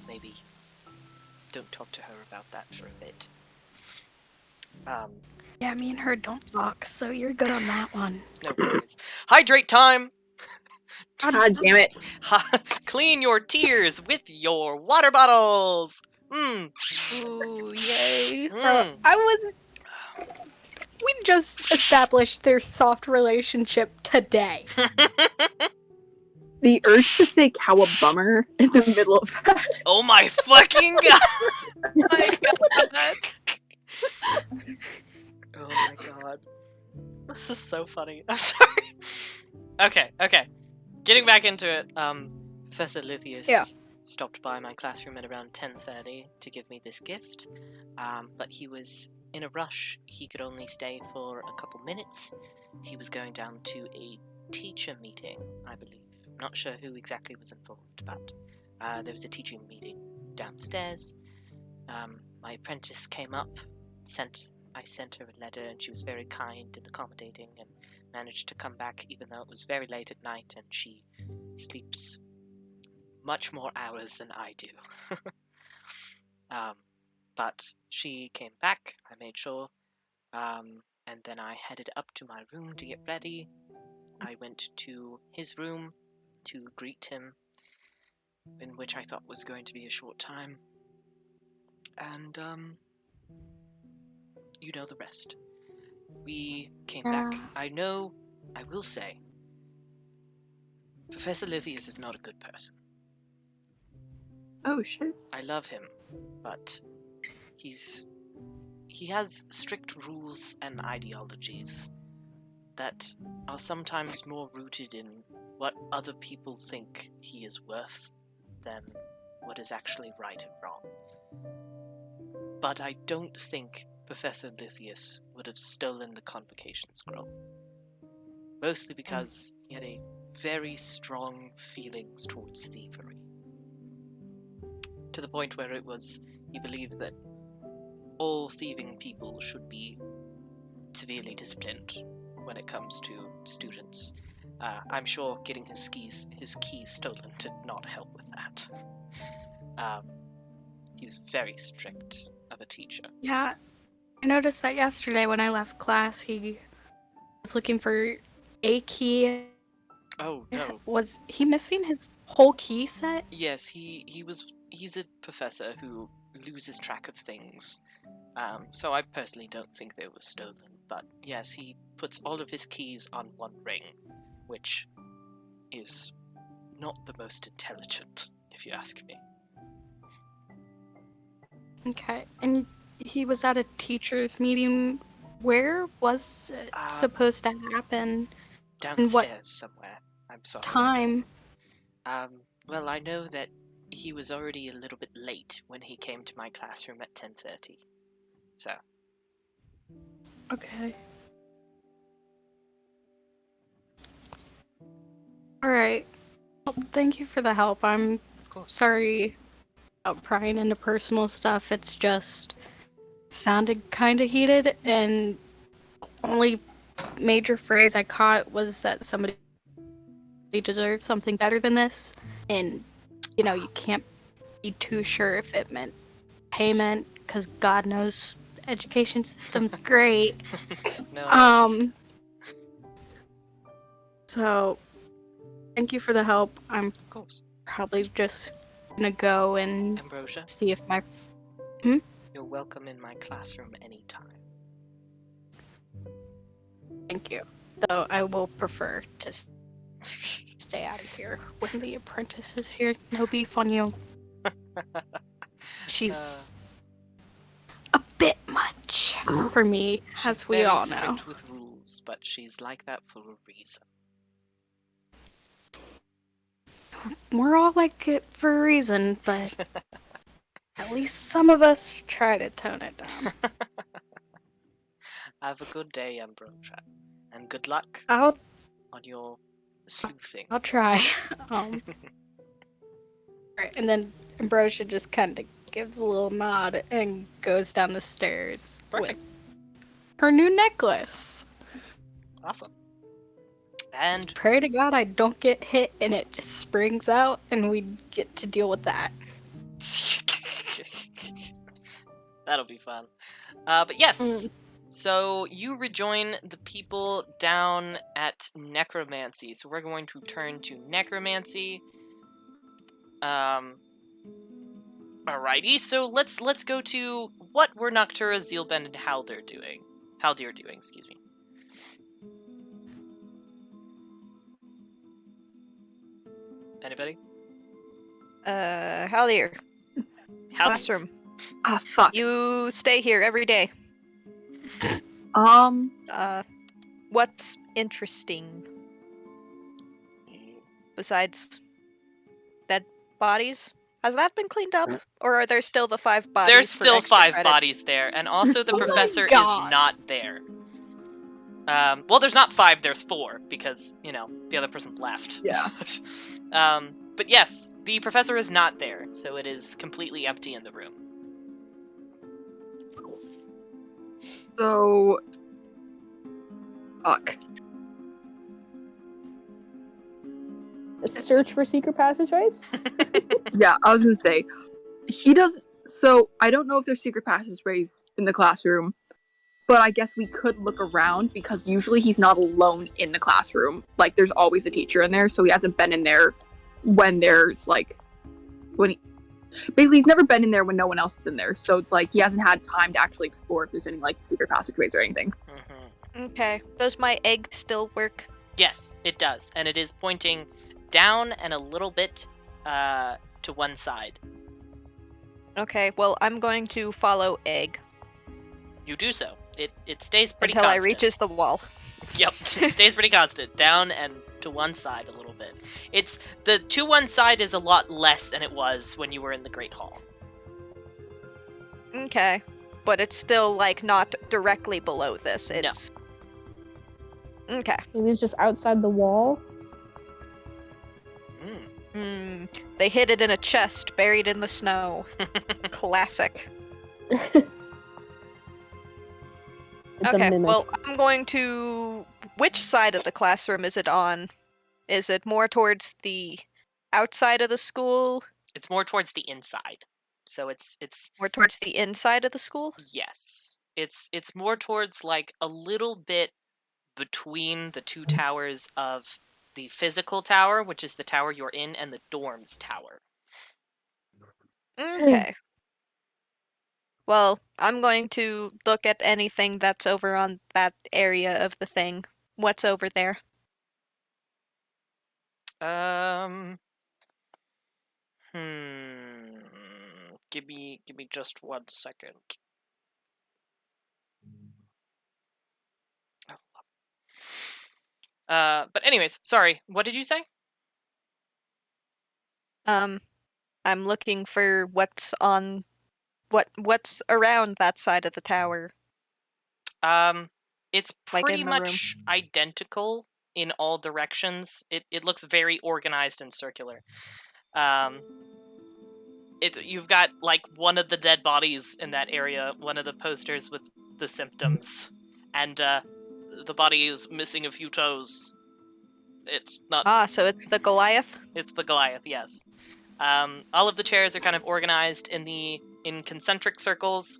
maybe don't talk to her about that for a bit. Yeah, me and her don't talk, so you're good on that one. No worries. Hydrate time! God damn it. Clean your tears with your water bottles! Ooh, yay. We just established their soft relationship today. The urge to say cowabummer in the middle of that. Oh my fucking god! My God. Oh my god. This is so funny. I'm sorry. Okay. Getting back into it, Professor Lithius stopped by my classroom at around 10:30 to give me this gift, but he was in a rush. He could only stay for a couple minutes. He was going down to a teacher meeting, I believe. Not sure who exactly was involved, but there was a teaching meeting downstairs. My apprentice came up, I sent her a letter, and she was very kind and accommodating and managed to come back even though it was very late at night and she sleeps much more hours than I do. But she came back, I made sure, and then I headed up to my room to get ready. I went to his room to greet him, in which I thought was going to be a short time. And, you know the rest. We came back. I will say, Professor Lithius is not a good person. Oh shit. I love him, but he has strict rules and ideologies that are sometimes more rooted in what other people think he is worth than what is actually right and wrong. But I don't think Professor Lithius would have stolen the Convocation Scroll. Mostly because he had a very strong feelings towards thievery. To the point where he believed that all thieving people should be severely disciplined when it comes to students. I'm sure getting his keys stolen did not help with that. He's very strict of a teacher. Yeah, I noticed that yesterday when I left class. He was looking for a key. Oh no. Was he missing his whole key set? Yes, he's a professor who loses track of things. So I personally don't think they were stolen, but yes, he puts all of his keys on one ring, which is not the most intelligent, if you ask me. Okay, and he was at a teacher's meeting. Where was it supposed to happen? Downstairs what somewhere. I'm sorry. Time? Well, I know that he was already a little bit late when he came to my classroom at 10:30. So. Okay. Alright. Well, thank you for the help. I'm sorry about prying into personal stuff. It's just sounded kind of heated, and only major phrase I caught was that somebody deserved something better than this, and you can't be too sure if it meant payment, because God knows education system's great. No. So thank you for the help. I'm Of course. probably just gonna go and Ambrosia, see if my you're welcome in my classroom anytime. thank you, though I will prefer to stay out of here when the apprentice is here. No beef on you. She's a bit much for me, as we Very all know. strict with rules, but she's like that for a reason. We're all like it for a reason, but at least some of us try to tone it down. Have a good day, Ambrosia, and good luck I'll on your sleuthing. try. Alright, and then Ambrosia just kind of gives a little nod and goes down the stairs Perfect. with her new necklace. Awesome. Just And pray to God I don't get hit and it just springs out and we get to deal with that. that'll be fun. But yes, Mm. so you rejoin the people down at necromancy. So we're going to turn to necromancy. Alrighty, so let's go to what were Noctura, Zeelbend, and Haldir doing? Excuse me. Anybody? Haldir, classroom. Ah, fuck. You stay here every day. What's interesting besides dead bodies? Has that been cleaned up, or are there still the 5 bodies? There's for still extra 5 credit? bodies there, and also the Oh my professor is God. not there. Well, there's not 5, there's 4, because, the other person left. Yeah. But yes, the professor is not there, so it is completely empty in the room. So. Fuck. Search for secret passageways? Yeah, I was gonna say. He doesn't. So, I don't know if there's secret passageways in the classroom, but I guess we could look around because usually he's not alone in the classroom. Like, there's always a teacher in there, so he hasn't been in there when there's, like. Basically, he's never been in there when no one else is in there, so it's like he hasn't had time to actually explore if there's any, like, secret passageways or anything. Mm-hmm. Okay. Does my egg still work? Yes, it does, and it is pointing down and a little bit to one side. Okay. Well, I'm going to follow egg You do so. It stays pretty until constant. I reaches the wall. Yep, it stays pretty constant. Down and to one side a little bit. It's the to one side is a lot less than it was when you were in the Great Hall. Okay. But it's still, like, not directly below this. It's... Okay. Maybe it's just outside the wall. They hid it in a chest buried in the snow. Classic. It's a Okay, mimic. well, I'm going to... Which side of the classroom is it on? Is it more towards the outside of the school? It's more towards the inside. So it's More towards the inside of the school? yes. It's more towards like a little bit between the two towers of the physical tower, which is the tower you're in, and the dorms tower. Okay. Well, I'm going to look at anything that's over on that area of the thing. What's over there? Give me just 1 second. But anyways, sorry. What did you say? I'm looking for what's on what's around that side of the tower. It's Like pretty in the room. much identical in all directions. It looks very organized and circular. You've got like one of the dead bodies in that area, one of the posters with the symptoms, and the body is missing a few toes. It's not. Ah, so it's the Goliath? It's the Goliath, yes. All of the chairs are kind of organized in concentric circles.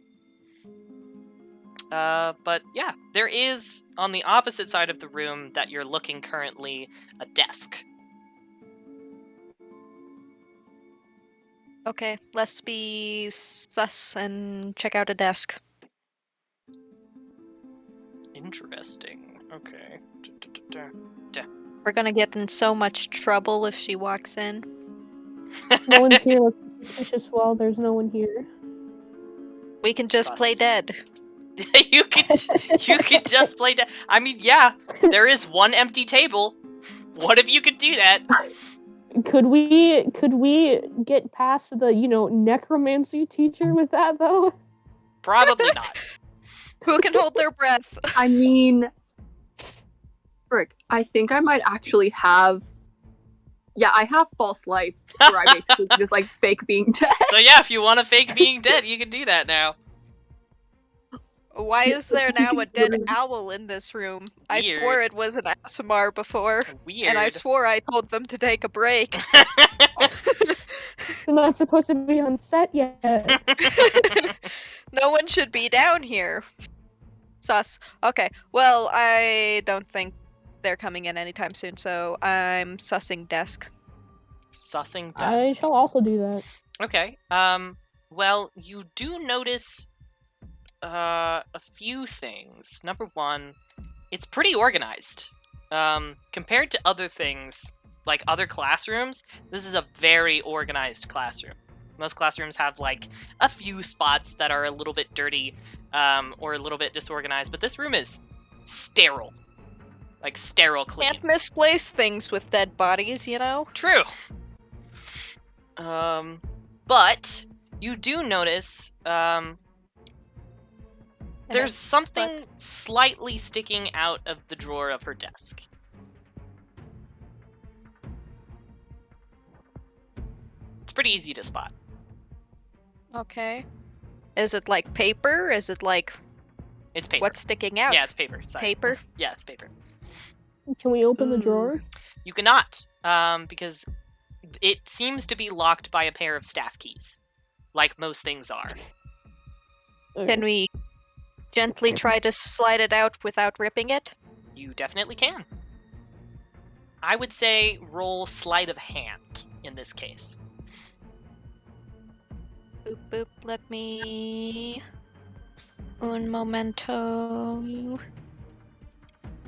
But yeah, there is on the opposite side of the room that you're looking currently a desk. Okay, let's be sus and check out a desk. Interesting. Okay. We're gonna get in so much trouble if she walks in. No one's here. Let's be suspicious while there's no one here. We can just play Sus. dead. you could just play dead. I mean, yeah, there is one empty table. What if you could do that? Could we get past the, necromancy teacher with that though? Probably not. Who can hold their breath? I mean, frick, I think I might actually have. Yeah, I have false life, where I basically can just fake being dead. So yeah, if you want to fake being dead, you can do that now. Why is there now a dead owl in this room? I Weird. swore it was an ASMR before. Weird. And I swore I told them to take a break. We're not supposed to be on set yet. No one should be down here. Sus. Okay, well, I don't think they're coming in anytime soon, so I'm sussing desk. Sussing I desk. shall also do that. Okay. Well, you do notice a few things. Number one, it's pretty organized. Compared to other things, like other classrooms, this is a very organized classroom. Most classrooms have a few spots that are a little bit dirty, or a little bit disorganized, but this room is sterile. Sterile clean. Can't misplace things with dead bodies, you know? True. But you do notice, there's something slightly sticking out of the drawer of her desk. It's pretty easy to spot. Okay. Is it paper? Is it It's paper. what's sticking out? Yeah, it's paper. Sorry. Paper? Yeah, it's paper. Can we open the Ooh. drawer? You cannot, because it seems to be locked by a pair of staff keys, like most things are. Can we gently try to slide it out without ripping it? You definitely can. I would say roll sleight of hand in this case. Boop boop, let me... Un momento...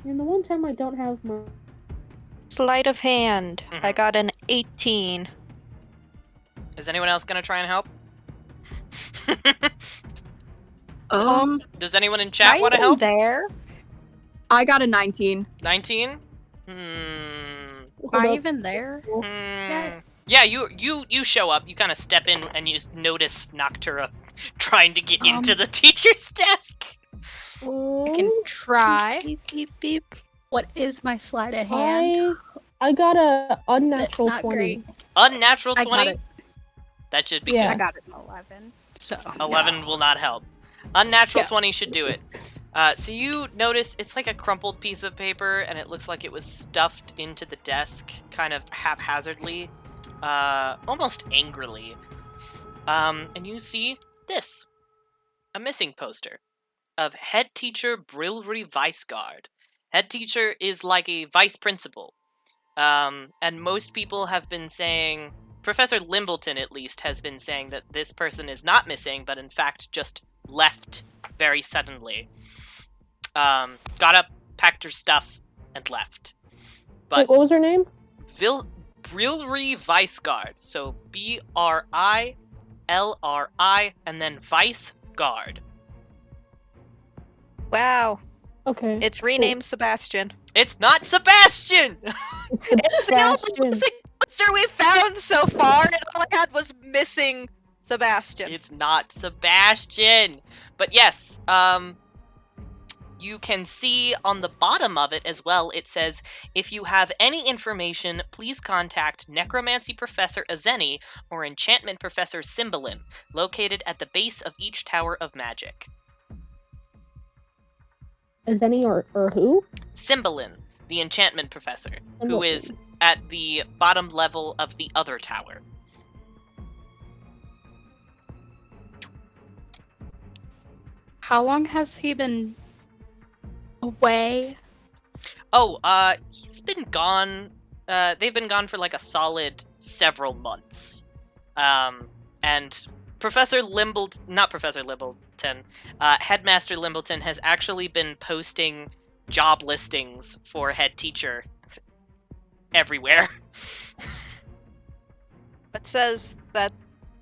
And the one time I don't have my... Sleight of hand. I got an 18. Is anyone else gonna try and help? Does anyone in chat want to help? There? I got a 19. 19? Am I even there? Yeah, you show up. You kind of step in and you notice Noctura trying to get into the teacher's desk. I can try. Beep beep beep. What is my sleight of hand? I got a unnatural Not 20. great. Unnatural I 20? got it. That should be Yeah. I good. got it 11. So 11 will not help. Unnatural 20 should do it. So you notice it's like a crumpled piece of paper, and it looks like it was stuffed into the desk, kind of haphazardly, almost angrily. And you see this, a missing poster of head teacher Brilry Viceguard. Head teacher is like a vice principal. And most people have been saying, Professor Limbleton at least has been saying that this person is not missing, but in fact just left very suddenly. Got up, packed her stuff, and left. But Wait, what was her name? Brilry Viceguard. So BRILRI and then Vice Guard. Wow. Okay. It's renamed Sebastian. It's not Sebastian! It's the only Sebastian. missing monster we found so far, and all I had was missing Sebastian. It's not Sebastian! But yes, you can see on the bottom of it as well, it says, if you have any information, please contact Necromancy Professor Azeni or Enchantment Professor Cymbalin, located at the base of each Tower of Magic. Is any or who? Cymbalin, the Enchantment Professor, who Cymbalin. is at the bottom level of the other tower. How long has he been away? Oh, he's been gone. They've been gone for like a solid several months. And Headmaster Limbleton has actually been posting job listings for head teacher everywhere. It says that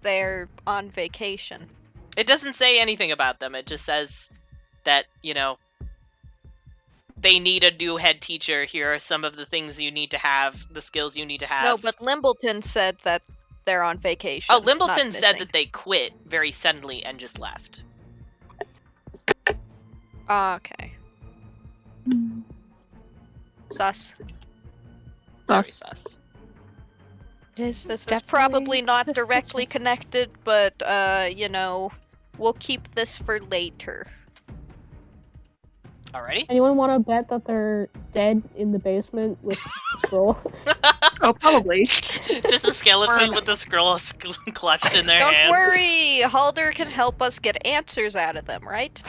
they're on vacation. It doesn't say anything about them. It just says that, they need a new head teacher. Here are some of the things you need to have, the skills you need to have. No, but Limbleton said that they're on vacation. Oh, Limbleton not said missing. that they quit very suddenly and just left. Okay. Sus. Very Sus. sus. This is probably not directly connected, but, we'll keep this for later. Alrighty. Anyone want to bet that they're dead in the basement with the scroll? Oh, probably. Just a skeleton with the scroll clutched in their Don't hand. worry, Haldir can help us get answers out of them, right?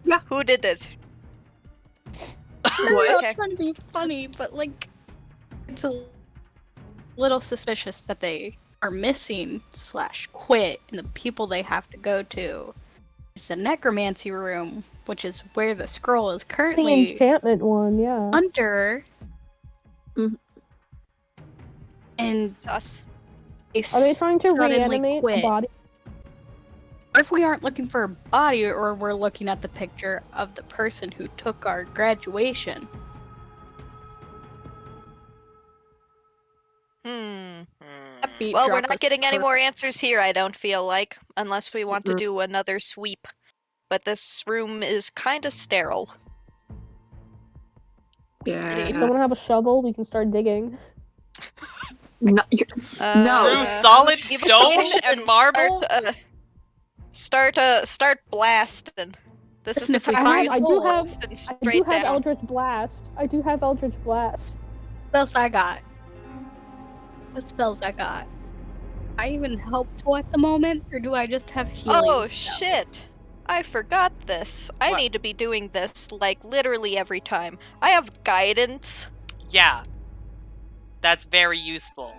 Yeah. Who did it? I'm What? not Okay. trying to be funny, but it's a little suspicious that they are missing / quit, and the people they have to go to is the necromancy room, which is where the scroll is The currently enchantment one, yeah. under. Mhm. And Sus. Are they trying to suddenly reanimate a quit. body? What if we aren't looking for a body, or we're looking at the picture of the person who took our graduation? That beat Well, we're drop not was getting any more perfect. answers here, I don't feel like, unless we want to do another sweep. But this room is kind of sterile. Yeah. Does someone have a shovel? We can start digging. No, Through solid stone and marble? Start blasting. This is Listen, the if we time find- to I use do the have- blasting I do straight have down. Eldritch Blast. What else I got? What spells I got? Are you even helpful at the moment, or do I just have healing? Oh spells? shit! I forgot this. I What? need to be doing this like literally every time. I have guidance. Yeah. That's very useful.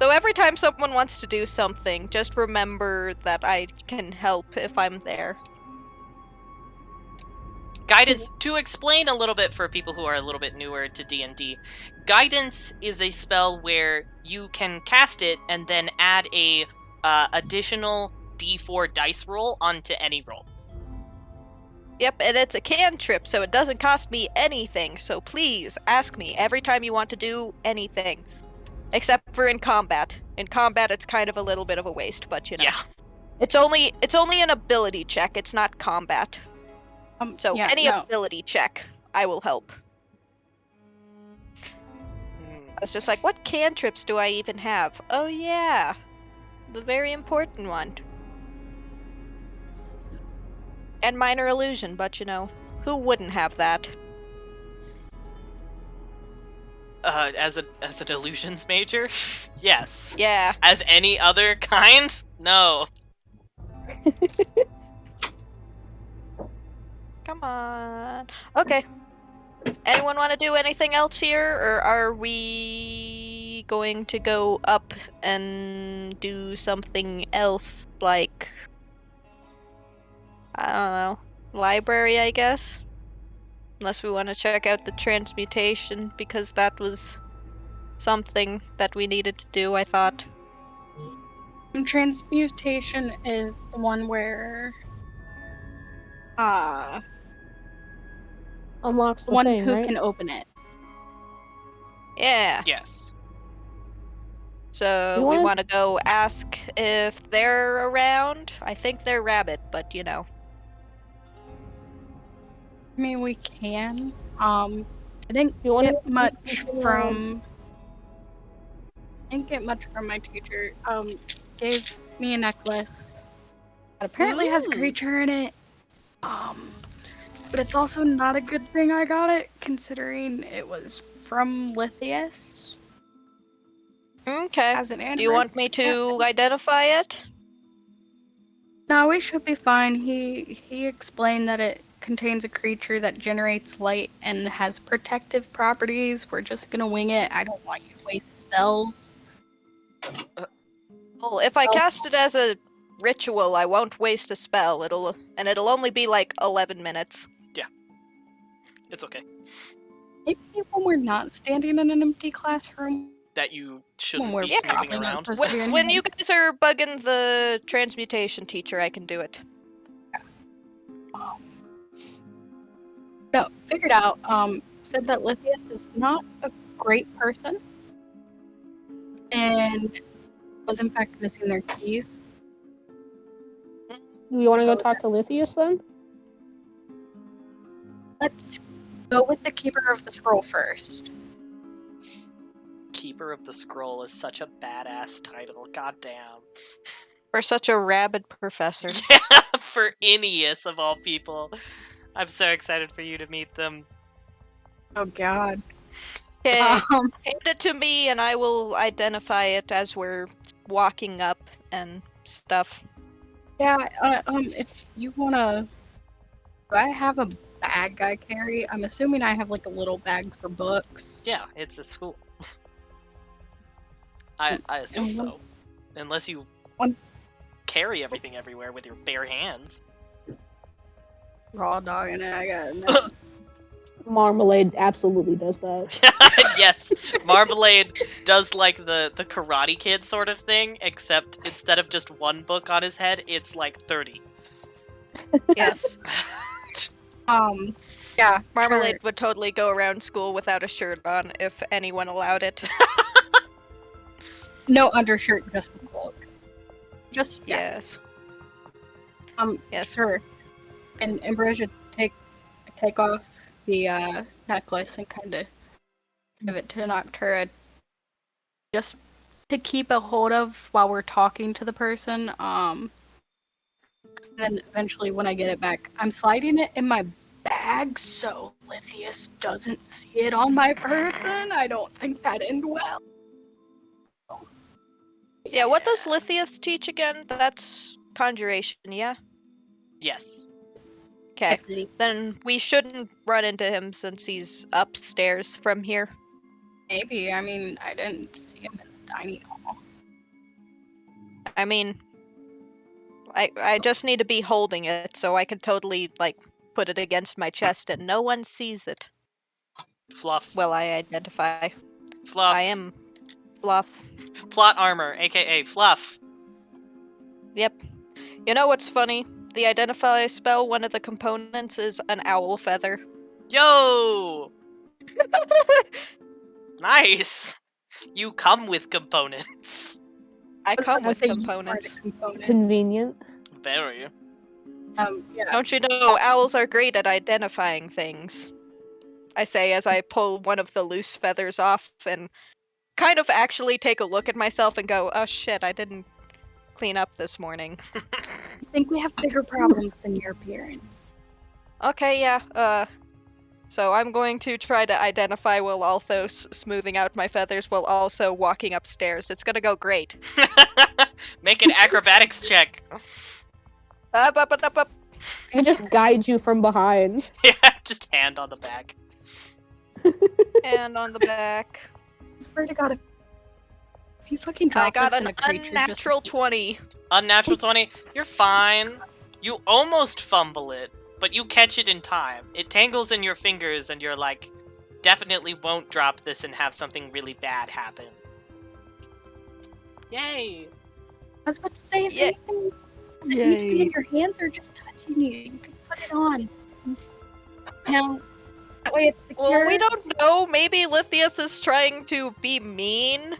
So every time someone wants to do something, just remember that I can help if I'm there. Guidance, to explain a little bit for people who are a little bit newer to D&D, Guidance is a spell where you can cast it and then add a additional D4 dice roll onto any roll. Yep, and it's a cantrip, so it doesn't cost me anything. So please ask me every time you want to do anything. Except for in combat. In combat, it's kind of a little bit of a waste, but you know. Yeah. It's only an ability check. It's not combat. So yeah, any no. ability check, I will help. I was just like, what cantrips do I even have? Oh yeah, the very important one. And minor illusion, but you know. Who wouldn't have that? As an illusions major, yes. Yeah. As any other kind, no. Come on. Okay. Anyone want to do anything else here, or are we going to go up and do something else, like, I don't know, library, I guess? Unless we want to check out the transmutation, because that was something that we needed to do, I thought. Transmutation is the one where Unlocks the one thing, who right? can open it. Yeah. Yes. So You we wanna- want to go ask if they're around. I think they're rabbit, but you know. I mean, we can. I didn't You wanna- get much from. I didn't get much from my teacher. Gave me a necklace that apparently has a Ooh. creature in it. But it's also not a good thing I got it, considering it was from Lithius Okay. as an Do you want me to identify it? No, we should be fine. He explained that it contains a creature that generates light and has protective properties. We're just gonna wing it. I don't want you to waste spells. Well, if I Spell cast it as a ritual, I won't waste a spell. It'll only be like 11 minutes. It's okay. Maybe when we're not standing in an empty classroom. That you shouldn't we're be Yeah. snooping probably not around. supposed to be in When here. you guys are bugging the transmutation teacher, I can do it. No, figured out. Said that Lithius is not a great person, and was in fact missing their keys. Do you want to go talk to Lithius then? Let's go with the keeper of the scroll first. Keeper of the Scroll is such a badass title. Goddamn. For such a rabid professor. Yeah, for Ineus of all people. I'm so excited for you to meet them. Oh God. Okay, Um, hand it to me and I will identify it as we're walking up and stuff. yeah. If you wanna, do I have a bag I carry? I'm assuming I have like a little bag for books. Yeah, it's a school. I assume so. Unless you Once carry everything everywhere with your bare hands. raw dog and I got. Marmalade absolutely does that. Yes, Marmalade does like the Karate Kid sort of thing, except instead of just one book on his head, it's like 30. Yes. Yeah. Marmalade sure. would totally go around school without a shirt on if anyone allowed it. No undershirt, just the cloak. Just yeah. Yes. Yes. Sure. And Ambrosia take off the necklace and kind of give it to Noctura, just to keep a hold of while we're talking to the person. Then eventually, when I get it back, I'm sliding it in my bag so Lithius doesn't see it on my person. I don't think that end well. Yeah, what does Lithius teach again? That's conjuration, yeah? Yes. Okay. Then we shouldn't run into him since he's upstairs from here. Maybe. I mean, I didn't see him in the dining hall. I mean, I just need to be holding it so I can totally, like, put it against my chest and no one sees it. Fluff. Well, I identify. Fluff. I am Fluff. Plot armor, aka Fluff. Yep. You know what's funny? The identify spell, one of the components is an owl feather. Yo! Nice! You come with components. I come with think you are the components. component. Convenient. Very. Yeah. Don't you know, owls are great at identifying things. I say as I pull one of the loose feathers off and kind of actually take a look at myself and go, oh shit, I didn't clean up this morning. I think we have bigger problems than your appearance. Okay, yeah, so I'm going to try to identify while also smoothing out my feathers while also walking upstairs. It's gonna go great. Make an acrobatics check. Up, up, up, up, up. I just guide you from behind. Yeah, just hand on the back. And on the back. Swear to God, if you fucking drop I got this in an a creature, unnatural 20. Unnatural 20. You're fine. You almost fumble it, but you catch it in time. It tangles in your fingers, and you're like, definitely won't drop this and have something really bad happen. Yay! I was about to say, if Yeah. anything doesn't need to be in your hands or just touching you, you can put it on. Now, that way it's secure. Well, we don't know. Maybe Lithius is trying to be mean,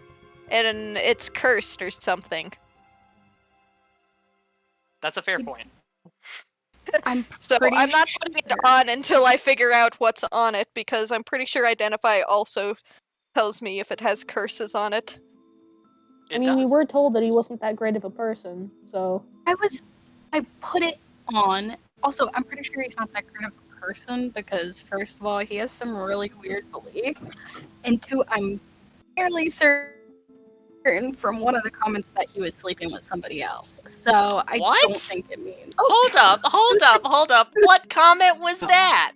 and it's cursed or something. That's a fair point. I'm So pretty I'm not putting it sure. on until I figure out what's on it, because I'm pretty sure Identify also tells me if it has curses on it. It I mean, we does. were told that he wasn't that great of a person, so... I put it on. Also, I'm pretty sure he's not that great of a person because, first of all, he has some really weird beliefs. And two, I'm fairly certain from one of the comments that he was sleeping with somebody else. So I What? don't think it means. Hold up. What comment was that?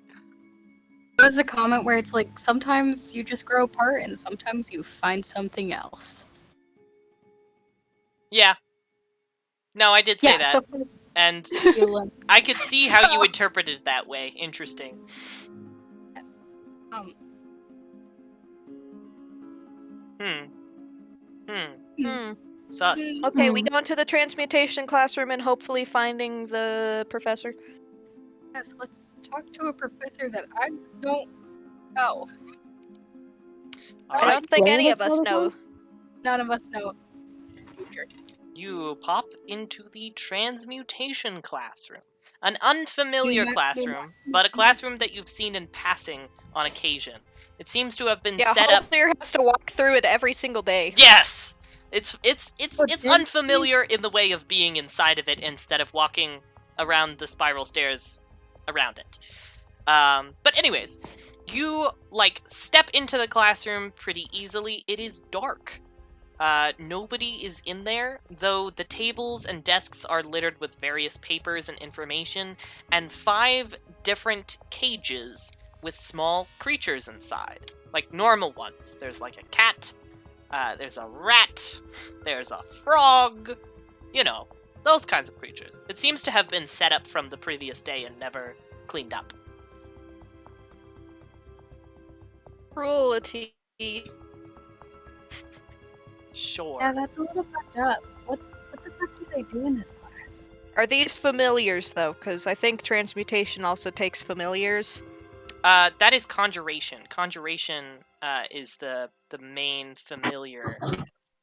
It was a comment where it's like, sometimes you just grow apart and sometimes you find something else. Yeah. No, I did say that. So for And you, I could see how you So- interpreted it that way. Interesting. yes. Sus. Okay, we go into the transmutation classroom and hopefully finding the professor. Yes, let's talk to a professor that I don't know. All I right. don't think One of any us of us knows know. one? None of us know his future. You pop into the transmutation classroom. An unfamiliar Yeah, classroom, but a classroom that you've seen in passing on occasion. It seems to have been Yeah, set up. Haldir has to walk through it every single day. Yes! It's Oh, did he? unfamiliar in the way of being inside of it instead of walking around the spiral stairs around it. But anyways, you step into the classroom pretty easily. It is dark. Nobody is in there, though the tables and desks are littered with various papers and information, and 5 different cages with small creatures inside. Like normal ones. There's like a cat, there's a rat, there's a frog, you know, those kinds of creatures. It seems to have been set up from the previous day and never cleaned up. Cruelty. Sure. Yeah, that's a little fucked up. What the fuck do they do in this class? Are these familiars, though? Because I think transmutation also takes familiars. That is conjuration. Conjuration is the main familiar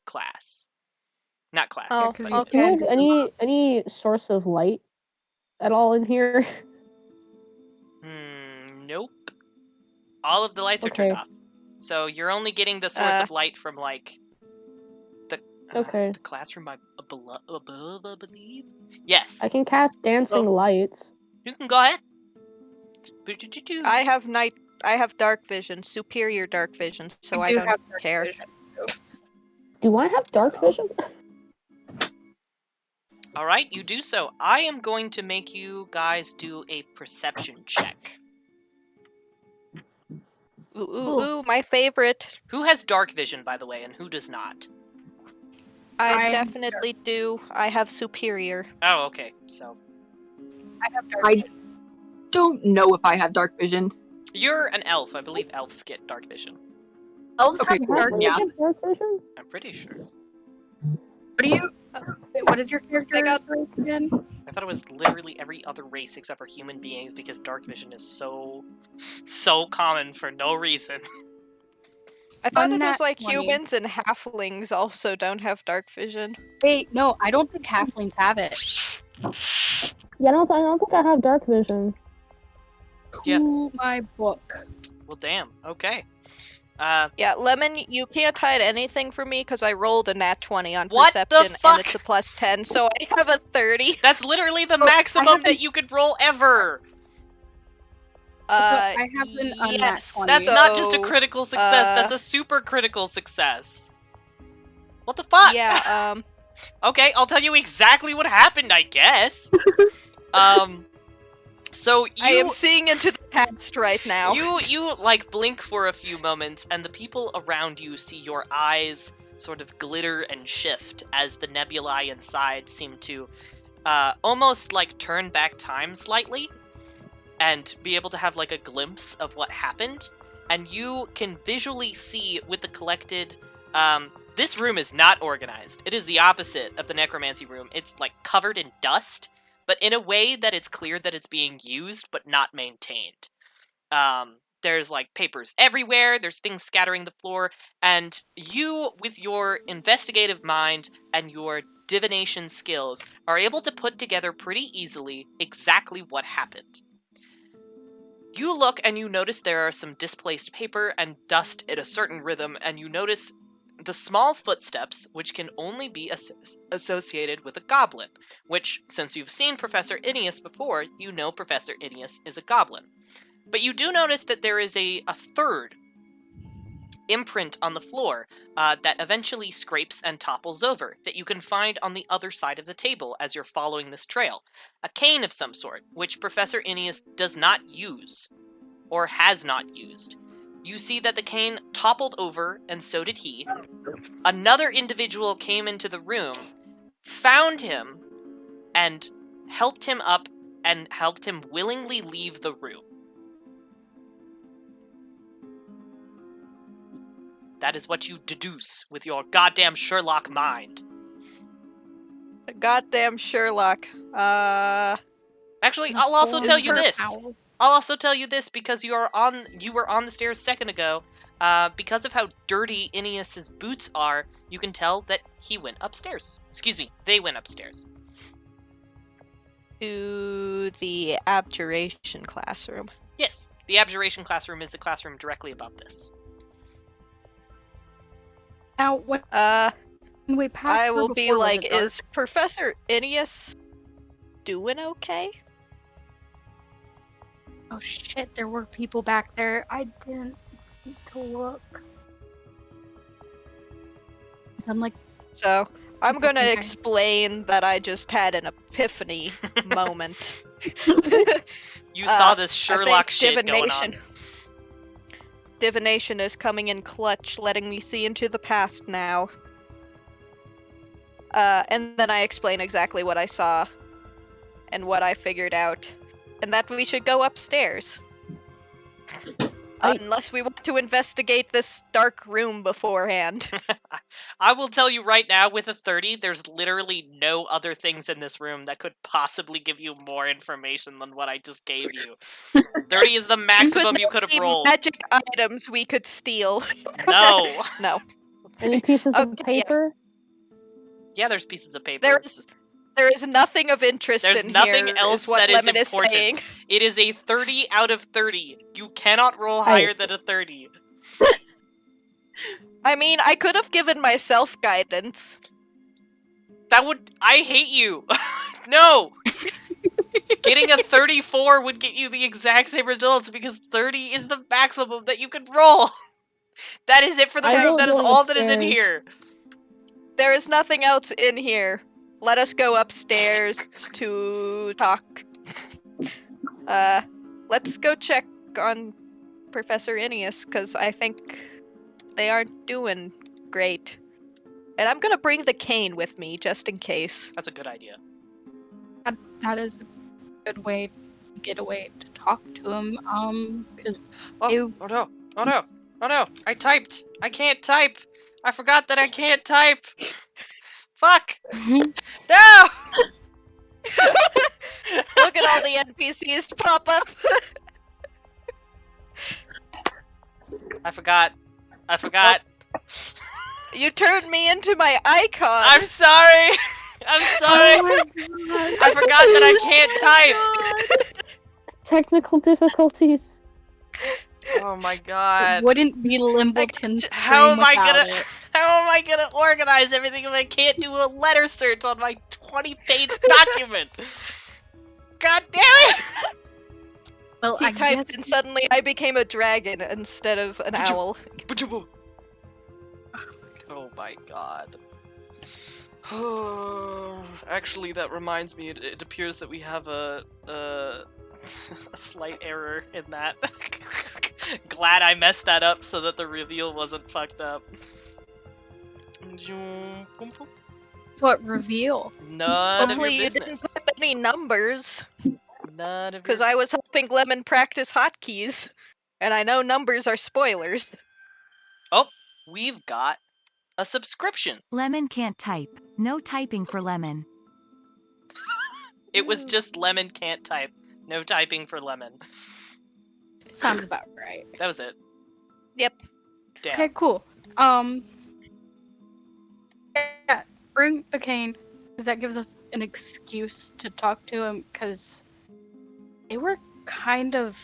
class. Not class. Oh, 'cause Do okay. you have any source of light at all in here? Nope. All of the lights are turned Okay. off. So you're only getting the source of light from the Okay. the classroom above, I believe. Yes. I can cast dancing lights. You can go ahead. I have dark vision, superior dark vision, so I do don't have dark care. vision. Do I have dark vision? All right, you do so. I am going to make you guys do a perception check. Ooh, my favorite. Who has dark vision, by the way, and who does not? I I'm definitely do. I have superior. Oh, okay. So I have dark I vision. don't know if I have dark vision. you're an elf. I believe elves get dark vision. Elves Okay, have cool. dark Yeah. vision. Dark vision? I'm pretty sure. What do you? Wait, what is your character's got- race again? I thought it was literally every other race except for human beings because dark vision is so common for no reason. I thought it Unnat was like 20. humans and halflings also don't have dark vision. Wait, no, I don't think halflings have it. Yeah, I don't think I have dark vision. Yeah. To my book. Well, damn. Okay. Yeah, Lemon, you can't hide anything from me because I rolled a nat 20 on What the perception fuck? and it's a plus 10, so I have a 30. That's literally the I maximum haven't- that you could roll ever. I have an unnat yes. 20. That's not just a So, critical success, that's a super critical success. What the fuck? Yeah, Okay, I'll tell you exactly what happened, I guess. So you I am seeing into the past right now. You like blink for a few moments, and the people around you see your eyes sort of glitter and shift as the nebulae inside seem to almost like turn back time slightly and be able to have like a glimpse of what happened. And you can visually see with the collected this room is not organized. It is the opposite of the necromancy room. It's like covered in dust, but in a way that it's clear that it's being used but not maintained. There's like papers everywhere, there's things scattering the floor, and you, with your investigative mind and your divination skills, are able to put together pretty easily exactly what happened. You look and you notice there are some displaced paper and dust at a certain rhythm, and you notice the small footsteps, which can only be associated with a goblin, which, since you've seen Professor Ineus before, you know Professor Ineus is a goblin. But you do notice that there is a third imprint on the floor that eventually scrapes and topples over, that you can find on the other side of the table as you're following this trail. A cane of some sort, which Professor Ineus does not use, or has not used. You see that the cane toppled over, and so did he. Another individual came into the room, found him, and helped him up, and helped him willingly leave the room. That is what you deduce with your goddamn Sherlock mind. Goddamn Sherlock. Actually, I'll also tell you this. Owl. I'll also tell you this because you were on the stairs a second ago. Because of how dirty Ineus's boots are, you can tell that he went upstairs. Excuse me, they went upstairs. To the abjuration classroom. Yes, the abjuration classroom is the classroom directly above this. Now, when we pass I through will be before, was like, it dark? is Professor Ineus doing okay? Oh shit, there were people back there. I didn't need to look. I'm like, So, I'm gonna Okay. explain that I just had an epiphany moment. You saw this I Sherlock think shit going on. Divination is coming in clutch, letting me see into the past now. And then I explain exactly what I saw and what I figured out, and that we should go upstairs. Unless we want to investigate this dark room beforehand. I will tell you right now, with a 30, there's literally no other things in this room that could possibly give you more information than what I just gave you. 30 is the maximum you could have Any rolled. magic items we could steal. No. No. Any pieces of Okay, yeah. paper? Yeah, there's pieces of paper. There is nothing of interest There's in nothing here, else is what that is Lemon important. saying. It is a 30 out of 30. You cannot roll higher than a 30. I mean, I could have given myself guidance. I hate you. No. Getting a 34 would get you the exact same results because 30 is the maximum that you can roll. That is it for the I room. will That is go all that is in upstairs. here. There is nothing else in here. Let us go upstairs to talk. Let's go check on Professor Ineus, because I think they aren't doing great. And I'm gonna bring the cane with me, just in case. That's a good idea. that is a good way to get away to talk to him. Because Oh no. Oh no. Oh no. I typed. I can't type. I forgot that I can't type. Fuck. No! Look at all the NPCs pop up. I forgot. You turned me into my icon. I'm sorry. I'm sorry. I forgot that I can't type. Technical difficulties. Oh my god. wouldn't be Limbleton's How am I without gonna it. how am I gonna organize everything if I can't do a letter search on my 20-page document? God damn it! Well, He I typed guess and suddenly I became a dragon instead of an owl. Oh my god. Actually, that reminds me, it appears that we have a slight error in that. Glad I messed that up so that the reveal wasn't fucked up. what reveal. None Hopefully of your you didn't business. put up any numbers, None of because your... I was helping Lemon practice hotkeys, and I know numbers are spoilers. Oh, we've got a subscription. Lemon can't type. No typing for Lemon. It was just Lemon can't type. No typing for Lemon. Sounds about right. That was it. Yep. Damn. Okay, cool. Yeah, bring the cane, because that gives us an excuse to talk to him, because they were kind of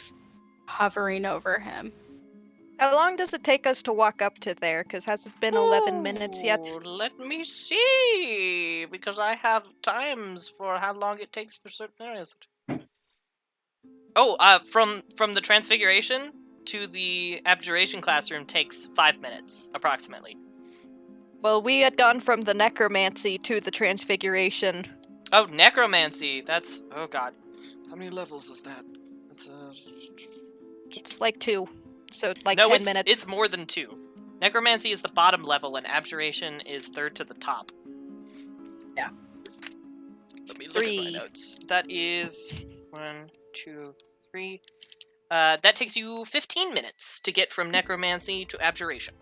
hovering over him. How long does it take us to walk up to there? Because has it been 11 minutes yet? Oh, let me see, because I have times for how long it takes for certain areas. Oh, from the Transfiguration to the Abjuration classroom takes 5 minutes, approximately. Well, we had gone from the necromancy to the transfiguration. Oh, necromancy. That's... oh god. How many levels is that? That's It's like 2. So, like no, 10 minutes. it's more than 2. Necromancy is the bottom level, and Abjuration is third to the top. Yeah. Let me look at 3. my notes. That is 1, 2, 3. That takes you 15 minutes to get from Necromancy to Abjuration.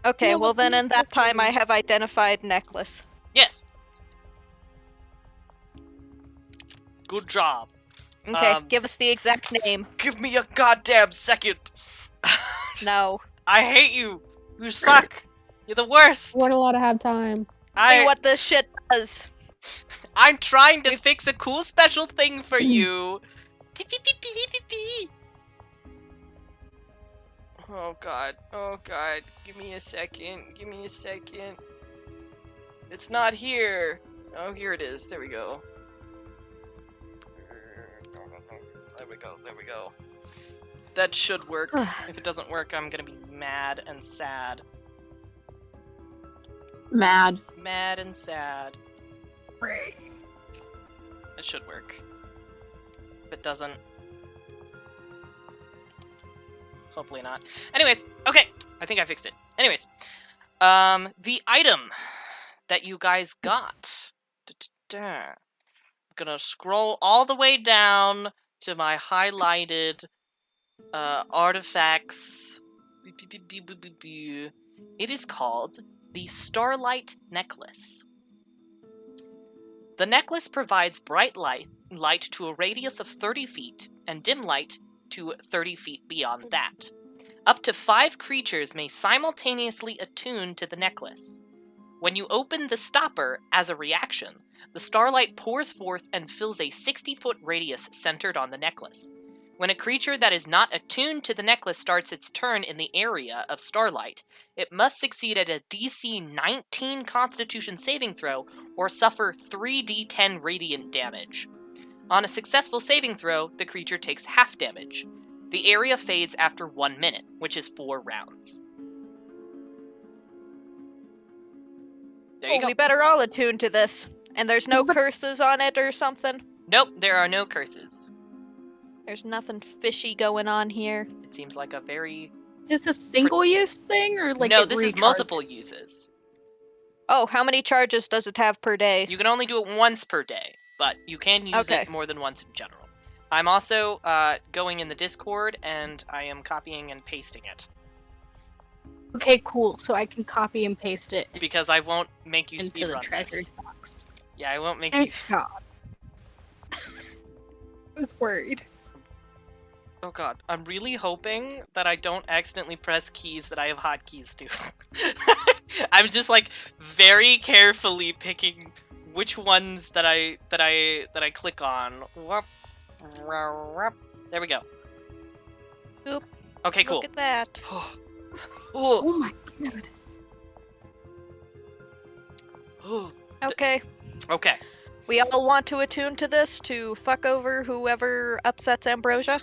Okay, Yeah, well well, then in that time I have identified necklace. Yes. Good job. Okay, give us the exact name. Give me a goddamn second. No. I hate you. You suck. You're the worst. We're not allowed to have time. See what this shit does. I'm trying to fix a cool special thing for you. Oh god. Oh god. Give me a second. Give me a second. It's not here. Oh, here it is. There we go. There we go. There we go. That should work. If it doesn't work, I'm gonna be mad and sad. Mad. Mad and sad. It should work. If it doesn't... hopefully not. Anyways, okay! I think I fixed it. Anyways. The item that you guys got. I'm gonna scroll all the way down to my highlighted artifacts. It is called the Starlight Necklace. The necklace provides bright light to a radius of 30 feet and dim light to 30 feet beyond that. Up to 5 creatures may simultaneously attune to the necklace. When you open the stopper as a reaction, the starlight pours forth and fills a 60-foot radius centered on the necklace. When a creature that is not attuned to the necklace starts its turn in the area of starlight, it must succeed at a DC 19 Constitution saving throw or suffer 3d10 radiant damage. On a successful saving throw, the creature takes half damage. The area fades after 1 minute, which is 4 rounds. There you go. We better all attune to this. And there's no curses on it or something? Nope, there are no curses. There's nothing fishy going on here. It seems like a very... Is this a single-use thing, or like no, it this is recharges? multiple uses. Oh, how many charges does it have per day? You can only do it once per day, but you can use it more than once in general. I'm also going in the Discord, and I am copying and pasting it. Okay, cool. So I can copy and paste it Because I won't make you into the speedrun treasure this. box. Yeah, I won't make you... Thank God. I was worried. Oh god, I'm really hoping that I don't accidentally press keys that I have hotkeys to. I'm just like very carefully picking which ones that I click on. There we go. Oop. Okay, cool. Look at that. Oh my god. Okay. Okay. We all want to attune to this to fuck over whoever upsets Ambrosia?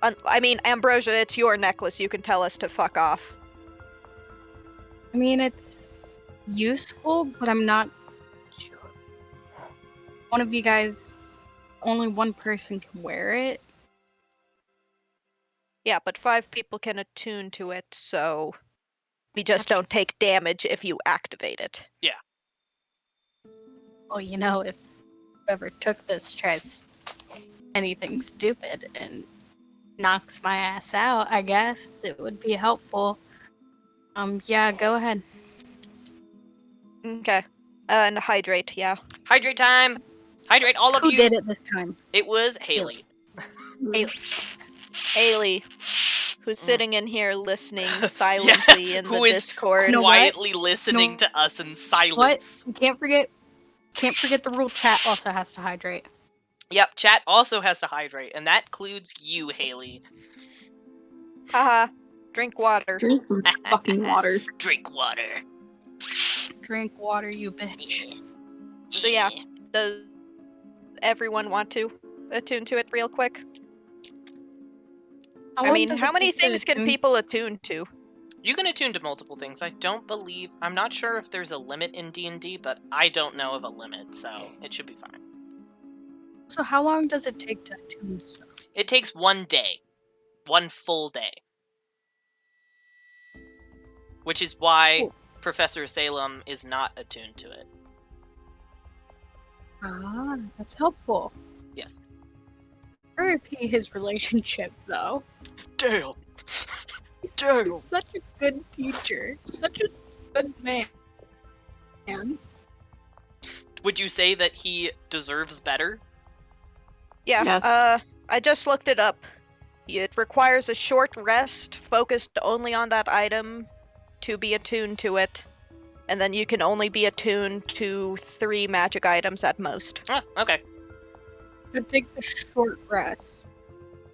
I mean, Ambrosia, it's your necklace. You can tell us to fuck off. I mean, it's useful, but I'm not sure. One of you guys, only one person can wear it. Yeah, but 5 people can attune to it, so we just don't take damage if you activate it. Well, you know, if whoever took this tries anything stupid and knocks my ass out, I guess it would be helpful. Yeah, go ahead. Okay. And hydrate, yeah. Hydrate time! Hydrate, all of Who you! did it this time? It was Haley. Haley. Haley, who's sitting in here listening silently in the who is Discord. You know what? quietly listening to us in silence. What? Can't forget the rule. Chat also has to hydrate. Yep, chat also has to hydrate, and that includes you, Haley. Haha. Drink water. Drink some fucking water. Drink water. Drink water, you bitch. So yeah, does everyone want to attune to it real quick? I mean, how many things can people attune to? You can attune to multiple things. I'm not sure if there's a limit in D&D, but I don't know of a limit, so it should be fine. So how long does it take to attune stuff? It takes 1 day. 1 full day. Which is why Cool. Professor Salem is not attuned to it. Ah, that's helpful. Yes. RIP his relationship, though. Damn! He's such a good teacher. Such a good man. Would you say that he deserves better? Yeah, Yes. I just looked it up. It requires a short rest focused only on that item to be attuned to it. And then you can only be attuned to 3 magic items at most. Ah, okay. It takes a short rest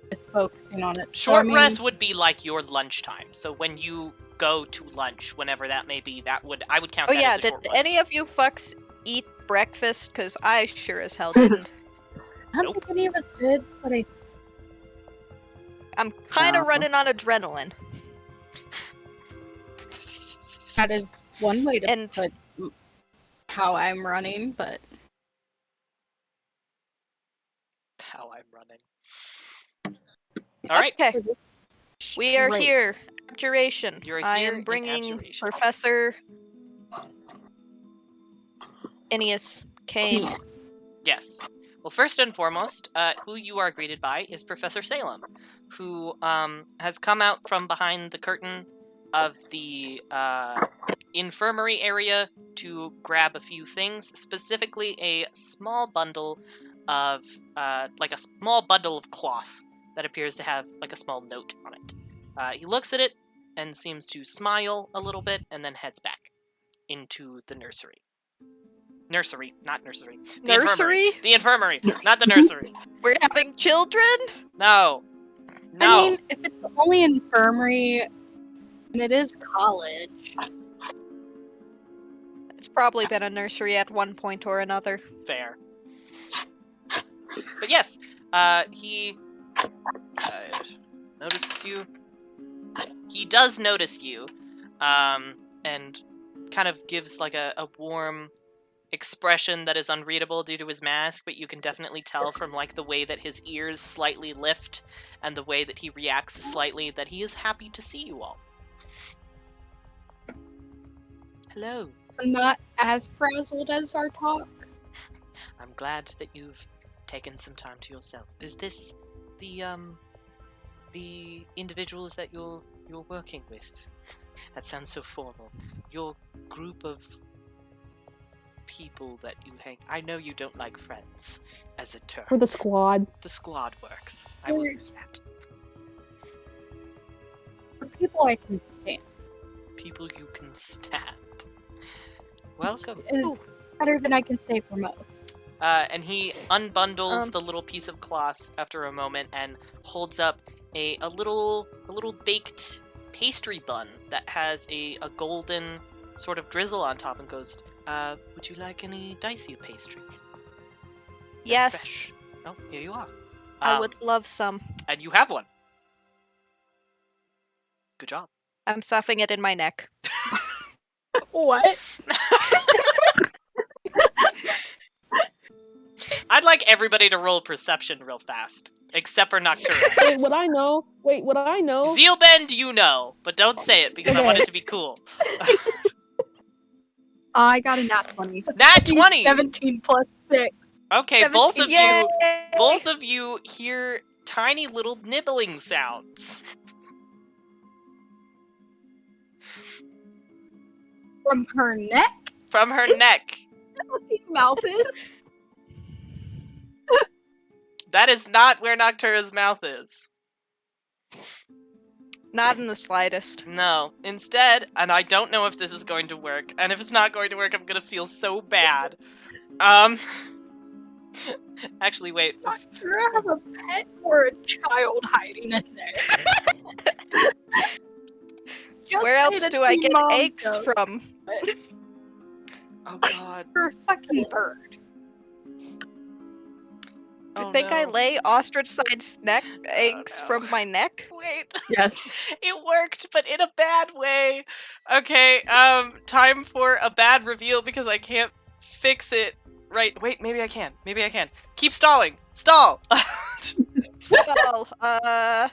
with focusing on it. So, Short I mean, rest would be like your lunchtime. So when you go to lunch, whenever that may be, I would count Oh that yeah, as a did short rest. any of you fucks eat breakfast? Because I sure as hell didn't. I don't think any of us did, but I'm kind of No. running on adrenaline. that is one way to And- put how I'm running, but How I'm running. Alright. Okay, we are Great. here. Abjuration. You're I here am in bringing abjuration. Professor Ennius Kane. Yes. Well, first and foremost, who you are greeted by is Professor Salem, who has come out from behind the curtain of the infirmary area to grab a few things, specifically a small bundle of cloth that appears to have like a small note on it. He looks at it and seems to smile a little bit, and then heads back into the nursery. Nursery, not nursery. The Nursery? Infirmary. The infirmary, not the nursery. We're having children? No. No. I mean, if it's only infirmary and it is college, It's probably been a nursery at one point or another. Fair. But yes, he noticed you. He does notice you, and kind of gives like a warm expression that is unreadable due to his mask, but you can definitely tell from like the way that his ears slightly lift and the way that he reacts slightly that he is happy to see you all. Hello. I'm not as frazzled as our talk. I'm glad that you've taken some time to yourself. Is this the individuals that you're working with? That sounds so formal. Your group of people that you hang. I know you don't like friends as a term. For the squad. The squad works. I will use that. For people I can stand. People you can stand. Welcome. Is better than I can say for most. And he unbundles the little piece of cloth after a moment and holds up a little baked pastry bun that has a golden sort of drizzle on top and goes, would you like any dicey pastries? Yes. Fresh. Oh, here you are. I would love some. And you have one. Good job. I'm stuffing it in my neck. What? I'd like everybody to roll perception real fast, except for Noctura. Wait, what I know? Zeelbend, you know, but don't say it because I want it to be cool. I got a nat 20. Nat 20. 17 plus 6. Okay, 17. both of you hear tiny little nibbling sounds. From her neck? From her neck. What his mouth is? That is not where Noctura's mouth is. Not in the slightest. No. Instead, and I don't know if this is going to work, and if it's not going to work, I'm gonna feel so bad. Actually, wait. Do I have a pet or a child hiding in there? Where else do I get eggs from? Oh god. You're a fucking bird. Oh, I think I no. lay ostrich-sized eggs no. from my neck. Wait. Yes. It worked, but in a bad way. Okay, time for a bad reveal because I can't fix it. Right, wait, maybe I can. Maybe I can. Keep stalling. Stall! Well,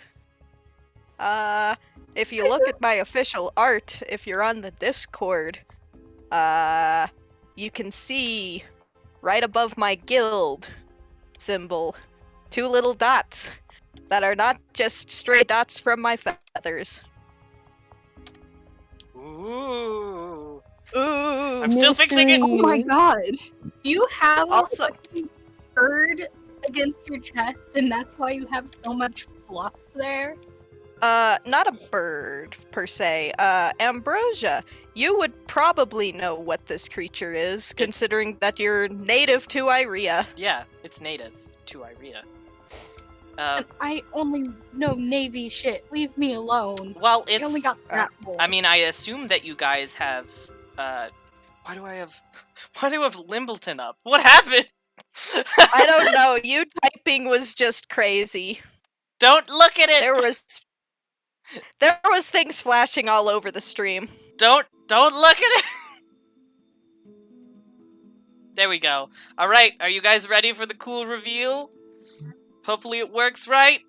if you look at my official art, if you're on the Discord, you can see right above my guild symbol 2 little dots that are not just stray dots from my feathers. Ooh. Ooh. I'm still fixing it. Oh my god. You have Also- a fucking bird against your chest, and that's why you have so much fluff there? Not a bird, per se. Ambrosia, you would probably know what this creature is, considering that you're native to Iria. Yeah, it's native to Iria. And I only know Navy shit. Leave me alone. Well, I it's... only got that one. I mean, I assume that you guys have, why do I have Limbleton up? What happened? I don't know, you typing was just crazy. Don't look at it! There was things flashing all over the stream. Don't look at it! There we go. Alright, are you guys ready for the cool reveal? Hopefully it works right.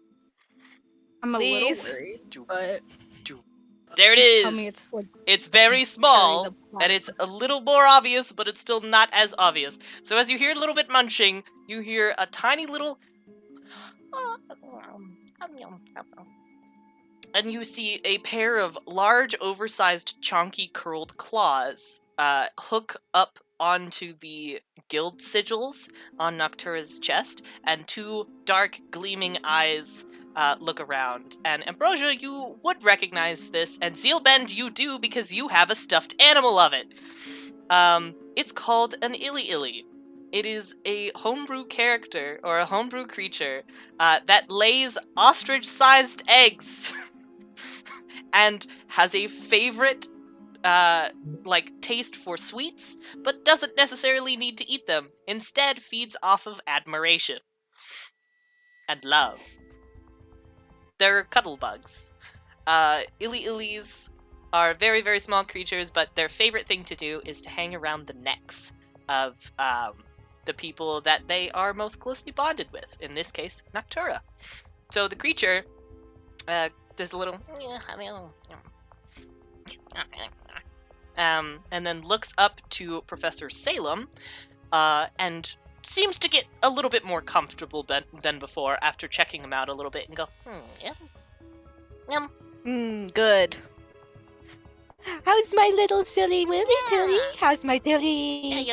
I'm a Please. little worried, but There it please tell me is. it's like It's very small, the plot. and it's a little more obvious, but it's still not as obvious. So as you hear a little bit munching, you hear a tiny little... And you see a pair of large, oversized, chonky, curled claws hook up onto the guild sigils on Noctura's chest, and 2 dark, gleaming eyes look around. And Ambrosia, you would recognize this, and Zeelbend, you do because you have a stuffed animal of it. It's called an Illy. It is a homebrew character, or a homebrew creature, that lays ostrich-sized eggs, and has a favorite, taste for sweets, but doesn't necessarily need to eat them. Instead, feeds off of admiration. And love. They're cuddle bugs. Illies are very, very small creatures, but their favorite thing to do is to hang around the necks of, the people that they are most closely bonded with. In this case, Noctura. So the creature, does a little... and then looks up to Professor Salem, and seems to get a little bit more comfortable than before after checking him out a little bit and go, Good. How's my little silly Willy Tilly? How's my Tilly?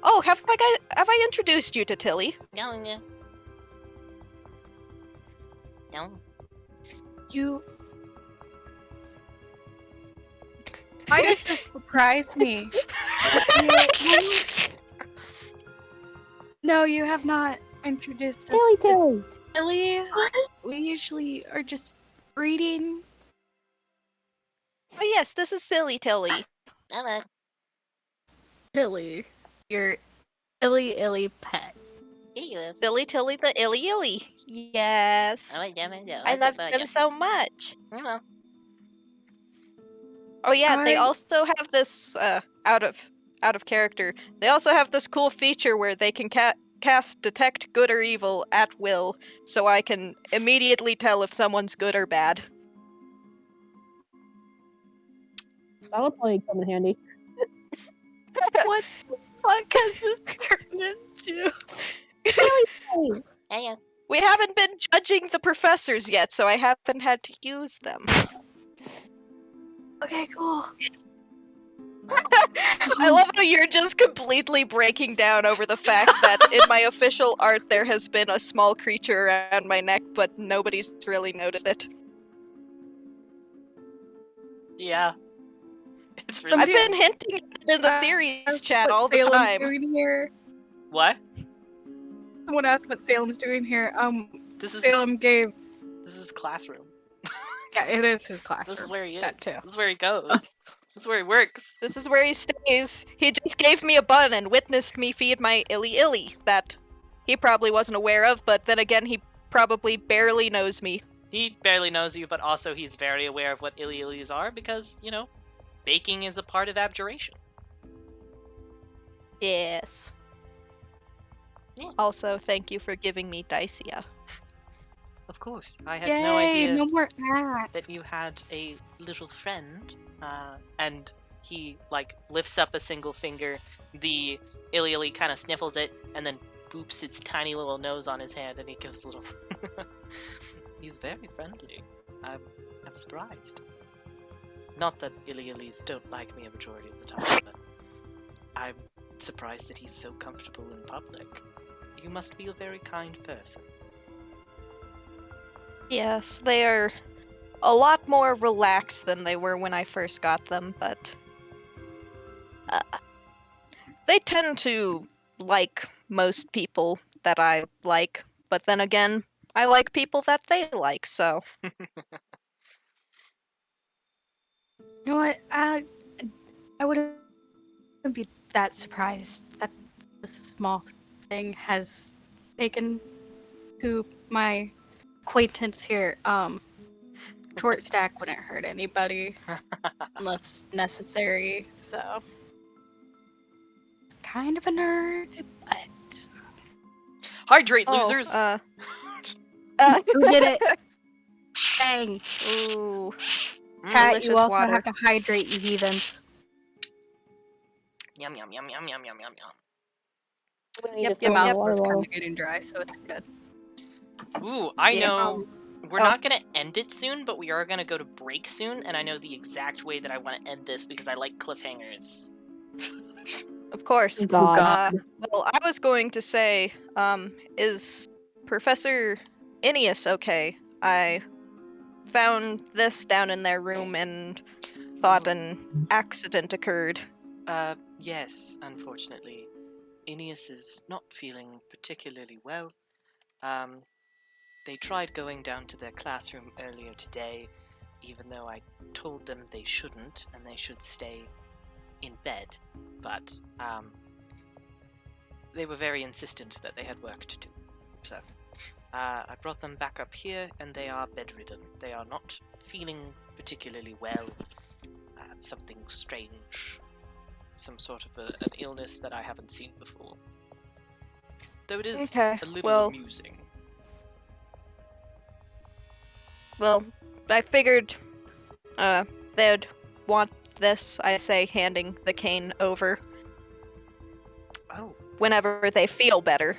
Oh, have I introduced you to Tilly? No. You. Why does this surprise me? No, you have not introduced us to Tilly. We usually are just reading. Oh yes, this is Silly Tilly. Tilly, your illy pet. Silly Tilly the Illy Illy. Yes. I love them so much. Oh yeah, they also have this out of character. They also have this cool feature where they can cast detect good or evil at will, so I can immediately tell if someone's good or bad. That'll probably come in handy. What the fuck has this turned into? We haven't been judging the professors yet, so I haven't had to use them. Okay, cool. I love how you're just completely breaking down over the fact that in my official art there has been a small creature around my neck, but nobody's really noticed it. Yeah. It's really Somebody I've been hinting in the theories asked chat what all the Salem's time. doing here. What? Someone asked what Salem's doing here. This is Salem gave. this is classroom. Yeah, it is his classroom. This is where he is. That too. This is where he goes. This is where he works. This is where he stays. He just gave me a bun and witnessed me feed my Illy Illy that he probably wasn't aware of, but then again, he probably barely knows me. He barely knows you, but also he's very aware of what illy-illies are because, you know, baking is a part of abjuration. Yes. Yeah. Also, thank you for giving me Dicia. Of course. I had Yay, no idea no more ads. that you had a little friend. And he, like, lifts up a single finger. The illy-illy kind of sniffles it and then boops its tiny little nose on his hand and he gives a little... He's very friendly. I'm surprised. Not that illy-illies don't like me a majority of the time, but I'm surprised that he's so comfortable in public. You must be a very kind person. Yes, they are a lot more relaxed than they were when I first got them, but they tend to like most people that I like, but then again, I like people that they like, so... You know what? I wouldn't be that surprised that this small thing has taken to my acquaintance here. Short stack wouldn't hurt anybody unless necessary, so it's kind of a nerd, but Hydrate, losers! who did it? Dang. Ooh. Cat, delicious you also water. have to hydrate, you heathens. Yum yum yum yum yum yum yum yum. Yep, Your yep, mouth yep. was kind of getting dry, so it's good. Ooh, I Yeah. know. We're Oh. not gonna end it soon, but we are gonna go to break soon, and I know the exact way that I want to end this because I like cliffhangers. Of course. God. Well, I was going to say, is Professor Ineus okay? I found this down in their room and thought an accident occurred. Yes, unfortunately. Ineus is not feeling particularly well. They tried going down to their classroom earlier today, even though I told them they shouldn't, and they should stay in bed. But, they were very insistent that they had work to do. So, I brought them back up here, and they are bedridden. They are not feeling particularly well. Something strange. Some sort of an illness that I haven't seen before. Though it is Okay, a little well- amusing. Well, I figured, they'd want this, I say, handing the cane over Oh, whenever they feel better.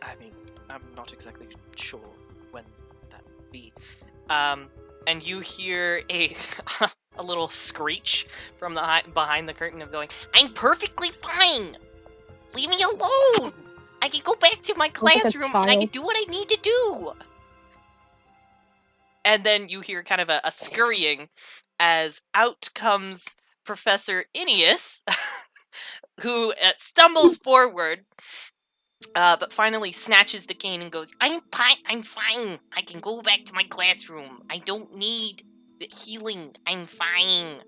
I mean, I'm not exactly sure when that would be. And you hear a a little screech from the behind the curtain of going, "I'm perfectly fine! Leave me alone! I can go back to my Sounds like a classroom and I can child. do what I need to do!" And then you hear kind of a scurrying as out comes Professor Ineus, who stumbles forward, but finally snatches the cane and goes, I'm fine. I can go back to my classroom. I don't need the healing. I'm fine.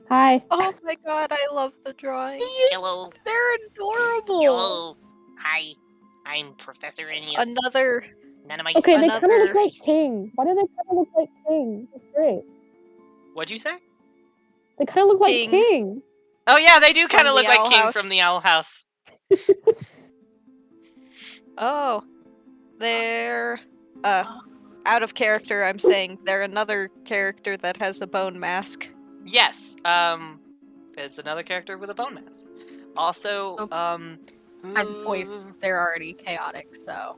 Hi. Oh my god, I love the drawing. Hello. They're adorable. Hello. Hi. I'm Professor Enius. Another. None of my Okay, they stuff kind of look Another- like King. Why do they kind of look like King? That's great. What'd you say? They kind of look like King. King. Oh yeah, they do kind From of the look like Owl King House. from the Owl House. Oh. They're. Out of character, I'm saying they're another character that has a bone mask. Yes. There's another character with a bone mask. Also, By the voice, they're already chaotic, so.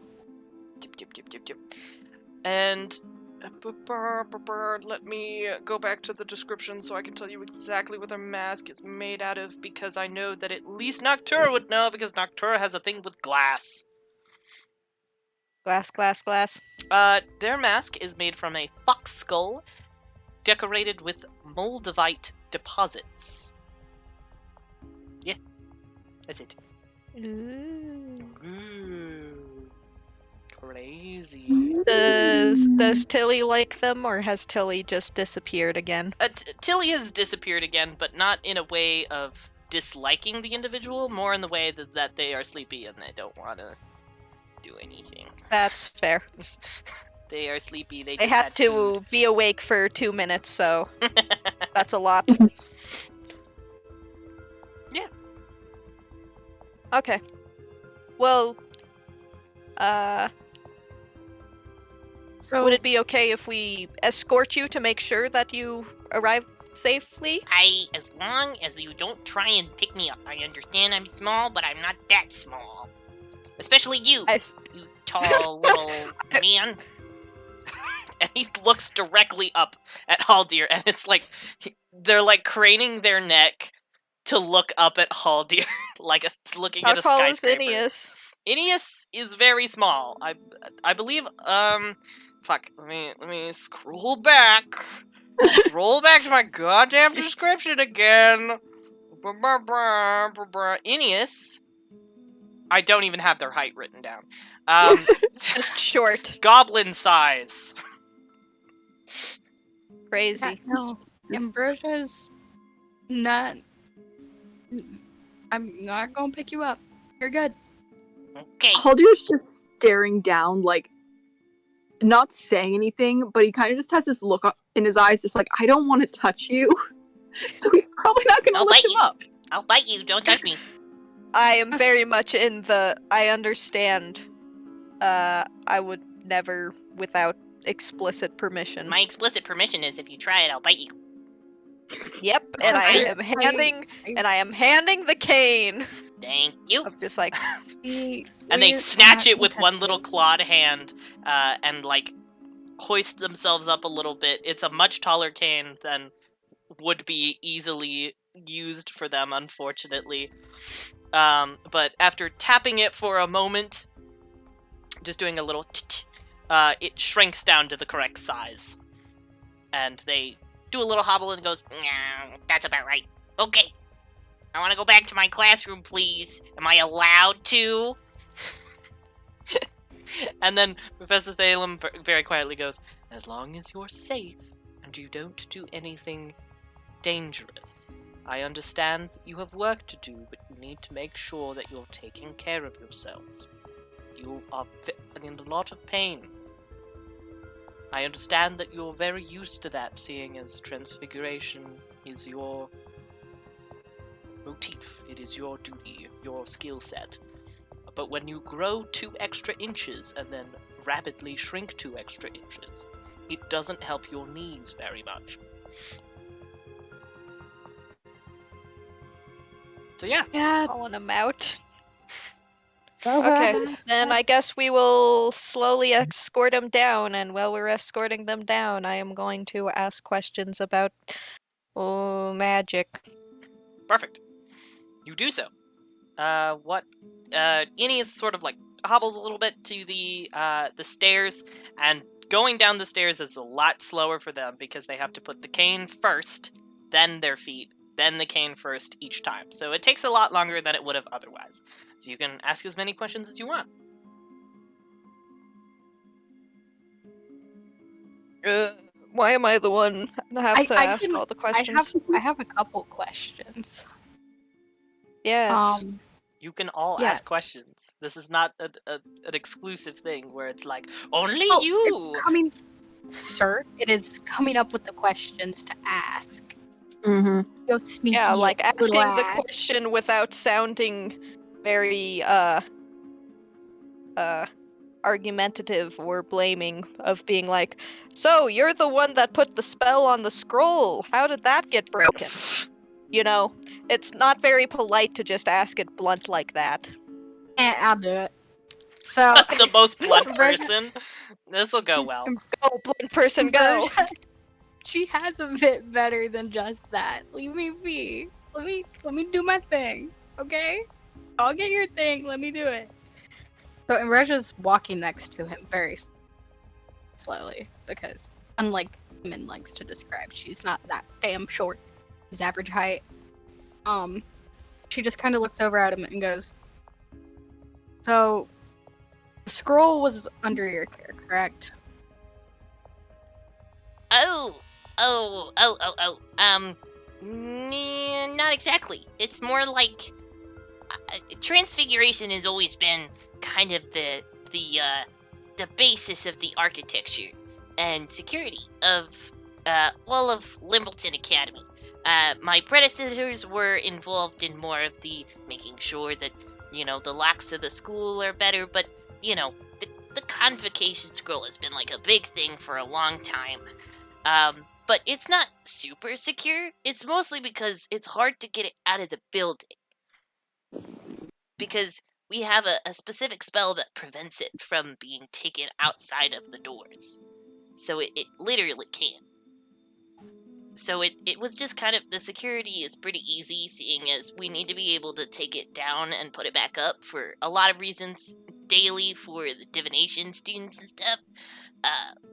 And let me go back to the description so I can tell you exactly what their mask is made out of, because I know that at least Noctura would know, because Noctura has a thing with glass. Glass, glass, glass. Their mask is made from a fox skull decorated with moldavite deposits. Yeah, that's it. Ooh, crazy. Does Tilly like them, or has Tilly just disappeared again? Tilly has disappeared again, but not in a way of disliking the individual, more in the way that they are sleepy and they don't want to do anything. That's fair. They are sleepy. They They just had to food. be awake for 2 minutes, so that's a lot. Yeah. Okay. Well, So would it be okay if we escort you to make sure that you arrive safely? As long as you don't try and pick me up. I understand I'm small, but I'm not that small. Especially you, you tall little man. And he looks directly up at Haldir, and it's like they're like craning their neck to look up at Haldir, like looking How at a tall is skyscraper. Ineus? Ineus is very small. I believe. Fuck. Let me scroll back. Scroll back to my goddamn description again. Ineus. I don't even have their height written down. Just short. Goblin size. Crazy. no, Ambrosia's not. I'm not gonna pick you up. You're good. Okay. Haldir's just staring down, like, not saying anything, but he kind of just has this look in his eyes, just like, I don't want to touch you. So he's probably not going to I'll lift bite him you. up. I'll bite you. Don't touch me. I am very much in the I understand. I would never without explicit permission. My explicit permission is if you try it, I'll bite you. Yep, and I am handing the cane. Thank you. Of just like And they snatch it with one little clawed hand, and like hoist themselves up a little bit. It's a much taller cane than would be easily used for them, unfortunately. But after tapping it for a moment, just doing a little it shrinks down to the correct size. And they do a little hobble and goes, Nah, that's about right. Okay. I want to go back to my classroom, please. Am I allowed to? and then Professor Salem very quietly goes, as long as you're safe and you don't do anything dangerous. I understand that you have work to do, but you need to make sure that you're taking care of yourselves. You are in a lot of pain. I understand that you're very used to that, seeing as transfiguration is your motif. It is your duty, your skill set. But when you grow 2 extra inches and then rapidly shrink 2 extra inches, it doesn't help your knees very much. So yeah. calling him out. Okay. Okay, then I guess we will slowly escort him down, and while we're escorting them down, I am going to ask questions about magic. Perfect. You do so. Ineus sort of like hobbles a little bit to the stairs, and going down the stairs is a lot slower for them because they have to put the cane first, then their feet, then the cane first each time. So it takes a lot longer than it would have otherwise. So you can ask as many questions as you want. Why am I the one that have to ask all the questions? I have a couple questions. Yes. You can all Yeah. ask questions. This is not an exclusive thing where it's like, only Oh, you! it's coming, sir. It is coming up with the questions to ask. Mm-hmm. Go sneaky. Yeah, like asking little the ass. question without sounding very argumentative or blaming, of being like, so you're the one that put the spell on the scroll. How did that get broken? You know, it's not very polite to just ask it blunt like that. I'll do it. So The most blunt Ambrosia- person. This'll go well. Go, blunt person, go! Ambrosia, she has a bit better than just that. Leave me be. Let me do my thing, okay? I'll get your thing. Let me do it. So Ambrosia's walking next to him very slowly because, unlike Min likes to describe, she's not that damn short. He's average height. She just kind of looks over at him and goes, "So, the scroll was under your care, correct?" Not exactly. It's more like transfiguration has always been kind of the basis of the architecture and security of all of Limbleton Academy. My predecessors were involved in more of the making sure that, the locks of the school are better, but, the convocation scroll has been like a big thing for a long time. But it's not super secure. It's mostly because it's hard to get it out of the building. Because we have a specific spell that prevents it from being taken outside of the doors. So it literally can't. So it was just kind of, the security is pretty easy, seeing as we need to be able to take it down and put it back up for a lot of reasons daily for the divination students and stuff.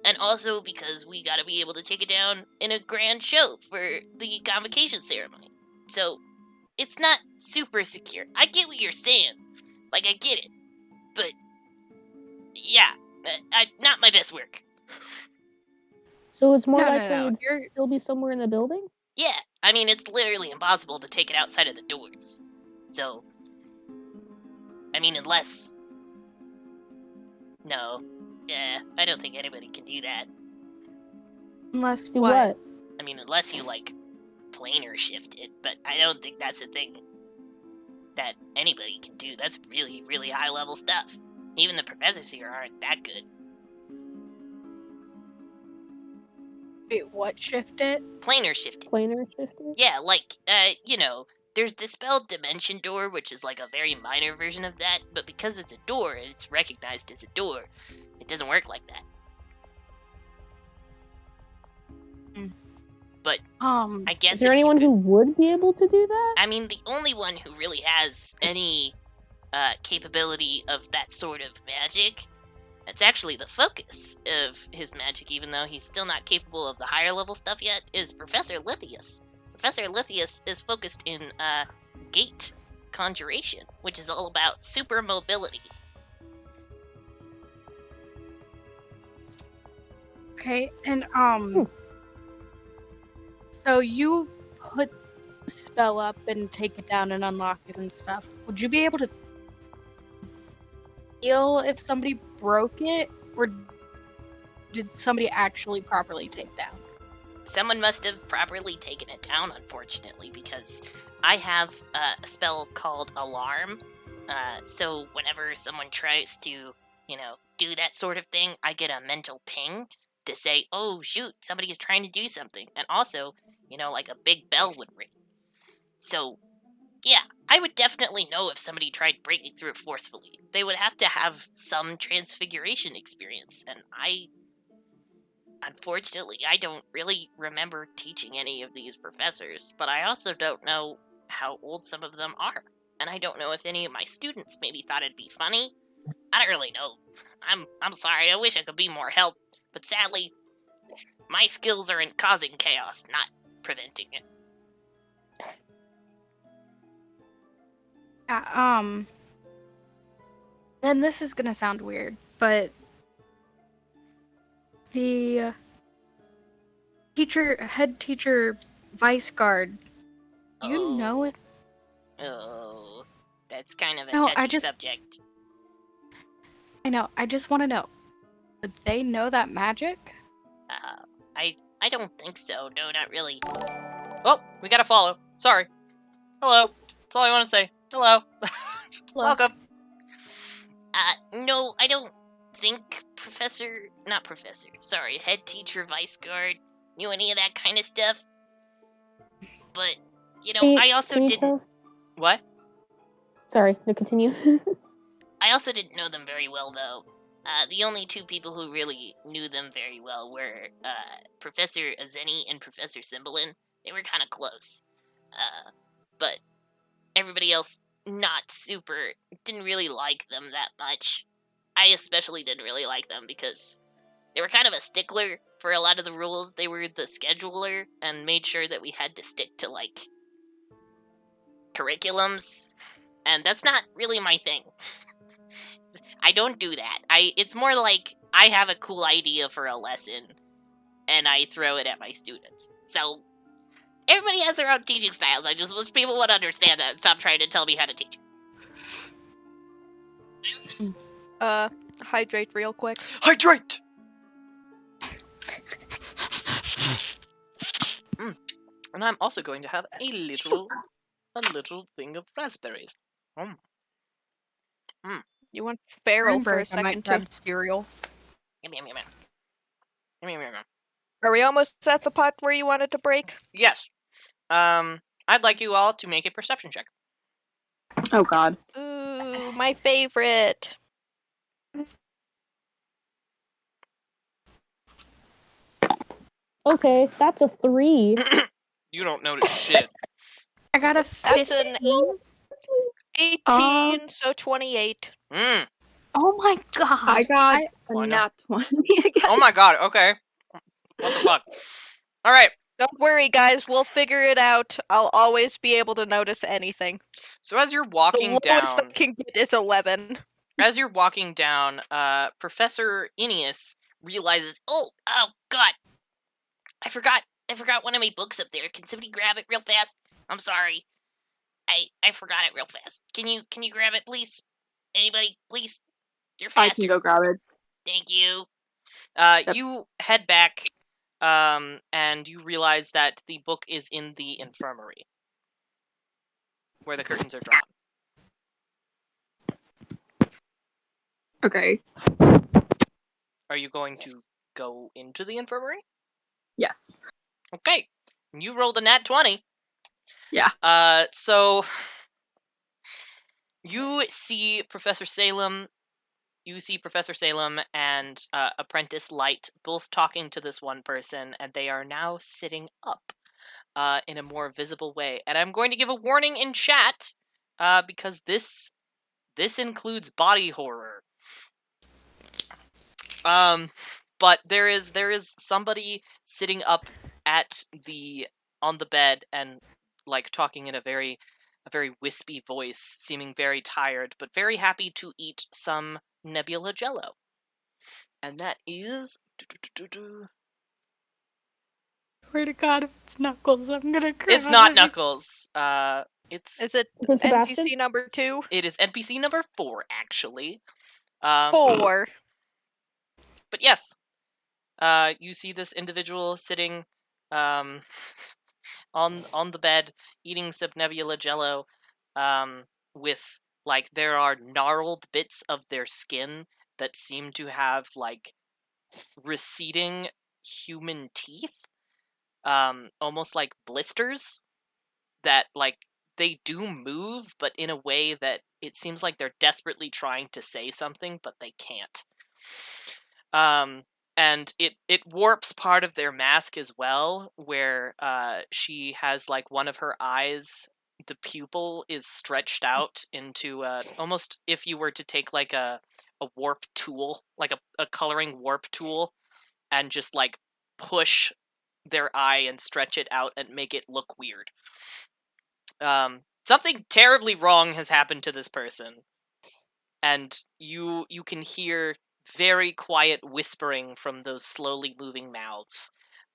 And also because we gotta be able to take it down in a grand show for the convocation ceremony. So it's not super secure. I get what you're saying. Like, I get it. But, yeah, not my best work. So it's more No, no, likely no, it'd still be somewhere in the building? Yeah, I mean, it's literally impossible to take it outside of the doors. So, I mean, unless... No. Yeah, I don't think anybody can do that. Unless Do what? what? I mean, unless you, planar shift it, but I don't think that's a thing that anybody can do. That's really, really high-level stuff. Even the professors here aren't that good. Wait, what shift it? Planar shift it. Planar shifted? Yeah, there's the spell Dimension Door, which is like a very minor version of that, but because it's a door and it's recognized as a door, it doesn't work like that. But I guess Is there anyone who would be able to do that? I mean, the only one who really has any capability of that sort of magic, it's actually the focus of his magic, even though he's still not capable of the higher level stuff yet, is Professor Lithius. Professor Lithius is focused in gate conjuration, which is all about super mobility. Okay, and so you put the spell up and take it down and unlock it and stuff. Would you be able to feel if somebody broke it, or did somebody actually properly take down? Someone must have properly taken it down, unfortunately, because I have a spell called Alarm. So whenever someone tries to, do that sort of thing, I get a mental ping to say, oh, shoot, somebody is trying to do something. And also, like a big bell would ring. So, yeah, I would definitely know if somebody tried breaking through it forcefully. They would have to have some transfiguration experience, and unfortunately, I don't really remember teaching any of these professors, but I also don't know how old some of them are. And I don't know if any of my students maybe thought it'd be funny. I don't really know. I'm sorry, I wish I could be more help, but sadly, my skills are in causing chaos, not preventing it. Then this is gonna sound weird, but the Head teacher, vice guard. You know it? Oh, that's kind of a No, touchy subject. I know. I just want to know. Would they know that magic? I don't think so. No, not really. Oh, we gotta follow. Sorry. Hello. That's all I want to say. Hello. Welcome. No, I don't think head teacher, vice guard, knew any of that kind of stuff. But, I also Can you didn't. tell? What? Sorry, to continue. I also didn't know them very well, though. The only two people who really knew them very well were Professor Azeni and Professor Zeelbend. They were kind of close. But everybody else, not super, didn't really like them that much. I especially didn't really like them because they were kind of a stickler for a lot of the rules. They were the scheduler and made sure that we had to stick to, curriculums. And that's not really my thing. I don't do that. It's more like I have a cool idea for a lesson and I throw it at my students. So everybody has their own teaching styles. I just wish people would understand that and stop trying to tell me how to teach. Hydrate real quick. Hydrate! And I'm also going to have a little thing of raspberries. You want Pharaoh for a Greenberg, I might second, too. grab cereal. Yum, yum, yum, yum. Yum, yum, yum, yum. Are we almost at the part where you wanted to break? Yes. I'd like you all to make a perception check. Oh god. Ooh, my favorite. Okay, that's a 3. You don't notice shit. I got a That's an 15. 18, so 28. Mm. Oh my god. I got Oh, I a know. nat 20 again. Oh my god, okay. What the fuck? Alright, Don't worry, guys. We'll figure it out. I'll always be able to notice anything. so as you're The walking lowest I down, can get is 11. Professor Ineus realizes, Oh God! I forgot one of my books up there. Can somebody grab it real fast? I'm sorry. I forgot it real fast. Can you grab it, please? Anybody, please? You're I faster. can go grab it. Thank you. you head back, and you realize that the book is in the infirmary, where the curtains are drawn. Okay. Are you going to go into the infirmary? Yes. Okay. You rolled a nat 20. Yeah. So you see Professor Salem. You see Professor Salem and Apprentice Light both talking to this one person, and they are now sitting up in a more visible way. And I'm going to give a warning in chat because this includes body horror. But there is somebody sitting up on the bed and talking in a very wispy voice, seeming very tired, but very happy to eat some nebula jello. And that is Swear to God, if it's Knuckles, I'm gonna cry. it's not Knuckles. Is it Is it Sebastian? NPC number 2? It is NPC number 4 actually. 4. But yes, you see this individual sitting on the bed eating some nebula jello, with there are gnarled bits of their skin that seem to have receding human teeth, almost like blisters that they do move, but in a way that it seems like they're desperately trying to say something, but they can't. And it warps part of their mask as well, where she has one of her eyes, the pupil is stretched out into almost if you were to take a warp tool, a coloring warp tool, and just push their eye and stretch it out and make it look weird. Something terribly wrong has happened to this person, and you can hear very quiet whispering from those slowly moving mouths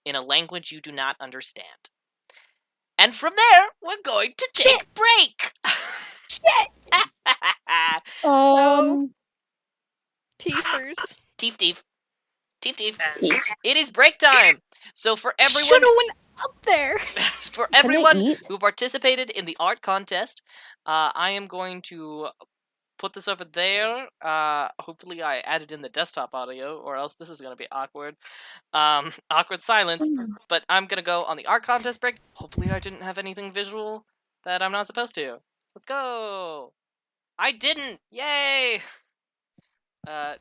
in a language you do not understand. And from there, we're going to take Shit. break. Shit! Teethers. Teef teef. Teef teef. It is break time. So for everyone Should've went up there. for Can I everyone eat? who participated in the art contest, I am going to put this over there. Hopefully I added in the desktop audio, or else this is going to be awkward. Awkward silence. But I'm going to go on the art contest break. Hopefully I didn't have anything visual that I'm not supposed to. Let's go. I didn't. Yay.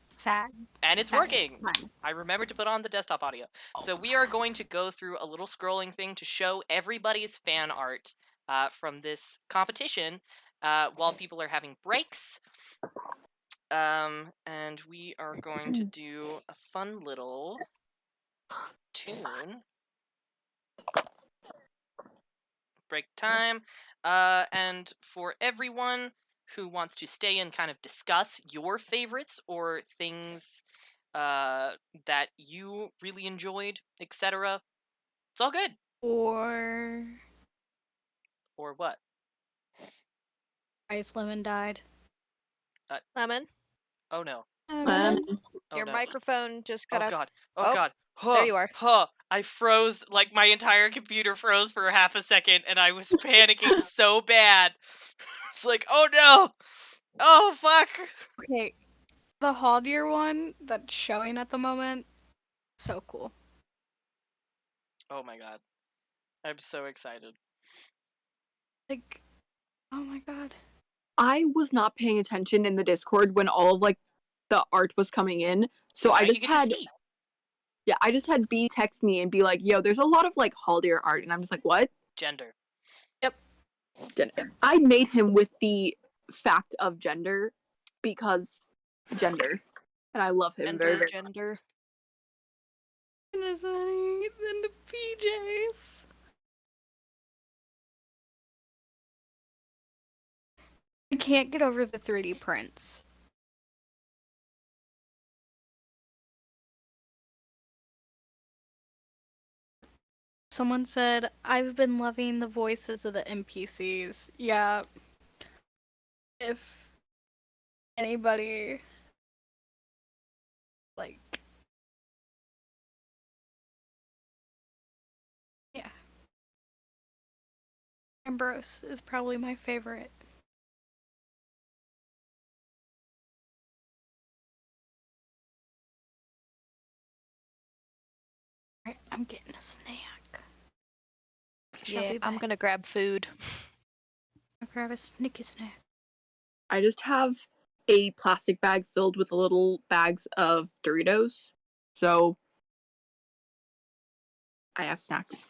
Sad. And it's Sad. working. Fun. I remembered to put on the desktop audio. So we are going to go through a little scrolling thing to show everybody's fan art from this competition while people are having breaks. And we are going to do a fun little tune. Break time. And for everyone who wants to stay and kind of discuss your favorites or things that you really enjoyed, etc., it's all good. Or Or what? Ice Lemon died. Lemon, Oh no. Lemon. Oh your no. microphone just got Oh up. god. Oh, Oh, god. Huh. there you are. Huh. I froze, like my entire computer froze for half a second and I was panicking so bad. It's like, oh no. Oh fuck. Okay, the Haldir one that's showing at the moment, so cool. Oh my god. I'm so excited. Like, oh my god. I was not paying attention in the Discord when all of like the art was coming in, so Now I you just get to had see. I just had B text me and be like, "Yo, there's a lot of like Haldir art," and I'm just like, "What?" Gender. I made him with the fact of gender because gender, and I love him very, very much. Gender. And his honey in the PJs. I can't get over the 3D prints. Someone said, I've been loving the voices of the NPCs. Yeah. If anybody, like, yeah. Ambrosia is probably my favorite. Alright, I'm getting a snack. Shall Yeah, be I'm back. gonna grab food. I'll grab a sneaky snack. I just have a plastic bag filled with little bags of Doritos, so I have snacks.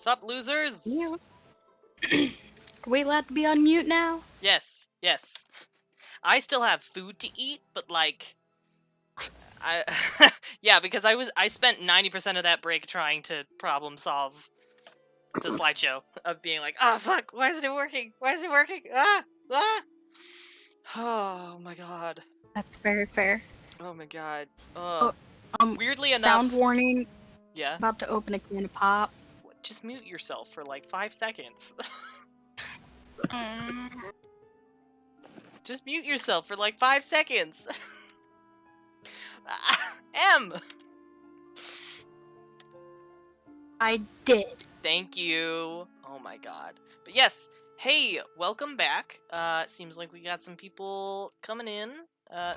Sup, losers? Yeah. Are we allowed to be on mute now? Yes, yes. I still have food to eat, but like, yeah, because I spent 90% of that break trying to problem solve the slideshow of being like, oh fuck, why isn't it working? Why isn't it working? Ah! Oh my god. That's very fair. Oh my god. Oh, Weirdly enough. Sound warning. Yeah. About to open a can of pop. Just mute yourself for like 5 seconds. Just mute yourself for like 5 seconds. M. I did. Thank you. Oh my god. But yes, hey, welcome back. Seems like we got some people coming in.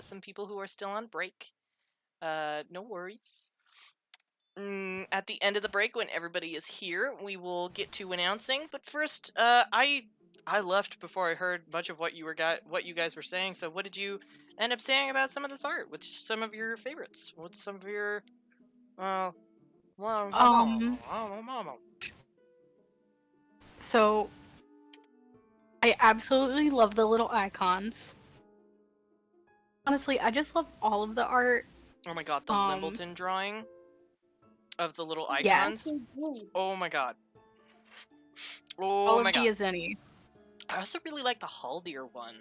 Some people who are still on break. No worries. At the end of the break, when everybody is here, we will get to announcing. But first, I left before I heard much of what you guys were saying. So, what did you end up saying about some of this art? What's some of your favorites? What's some of your So I absolutely love the little icons. Honestly, I just love all of the art. Oh my god, the Limbleton drawing of the little Yeah. icons. Oh my god. All Oh of my god. the Azenis. I also really like the Haldir one,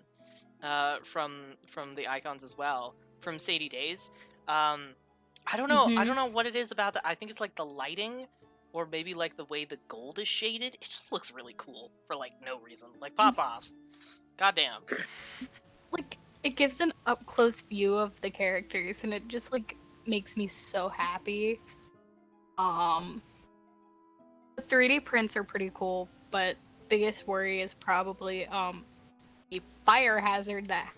from the icons as well, from Sadie Days. I don't know. I don't know what it is about that. I think it's like the lighting, or maybe like the way the gold is shaded. It just looks really cool for like no reason. Like pop off. Goddamn. Like it gives an up close view of the characters, and it just like makes me so happy. The 3D prints are pretty cool, but biggest worry is probably the fire hazard that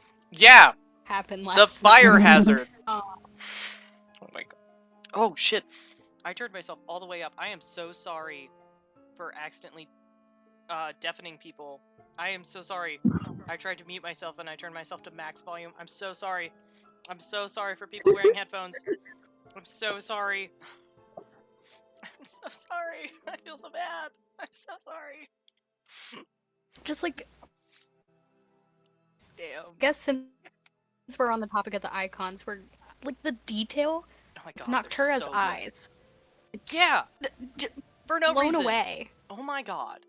happened last The fire night. hazard. Oh my god. Oh shit. I turned myself all the way up. I am so sorry for accidentally deafening people. I am so sorry. I tried to mute myself and I turned myself to max volume. I'm so sorry. I'm so sorry for people wearing headphones. I'm so sorry. I'm so sorry. I feel so bad. I'm so sorry. Just like, Damn. I guess since we're on the topic of the icons, we're like the detail. Oh my god. Noctura's so eyes. Yeah. For no blown reason. away. Oh my god.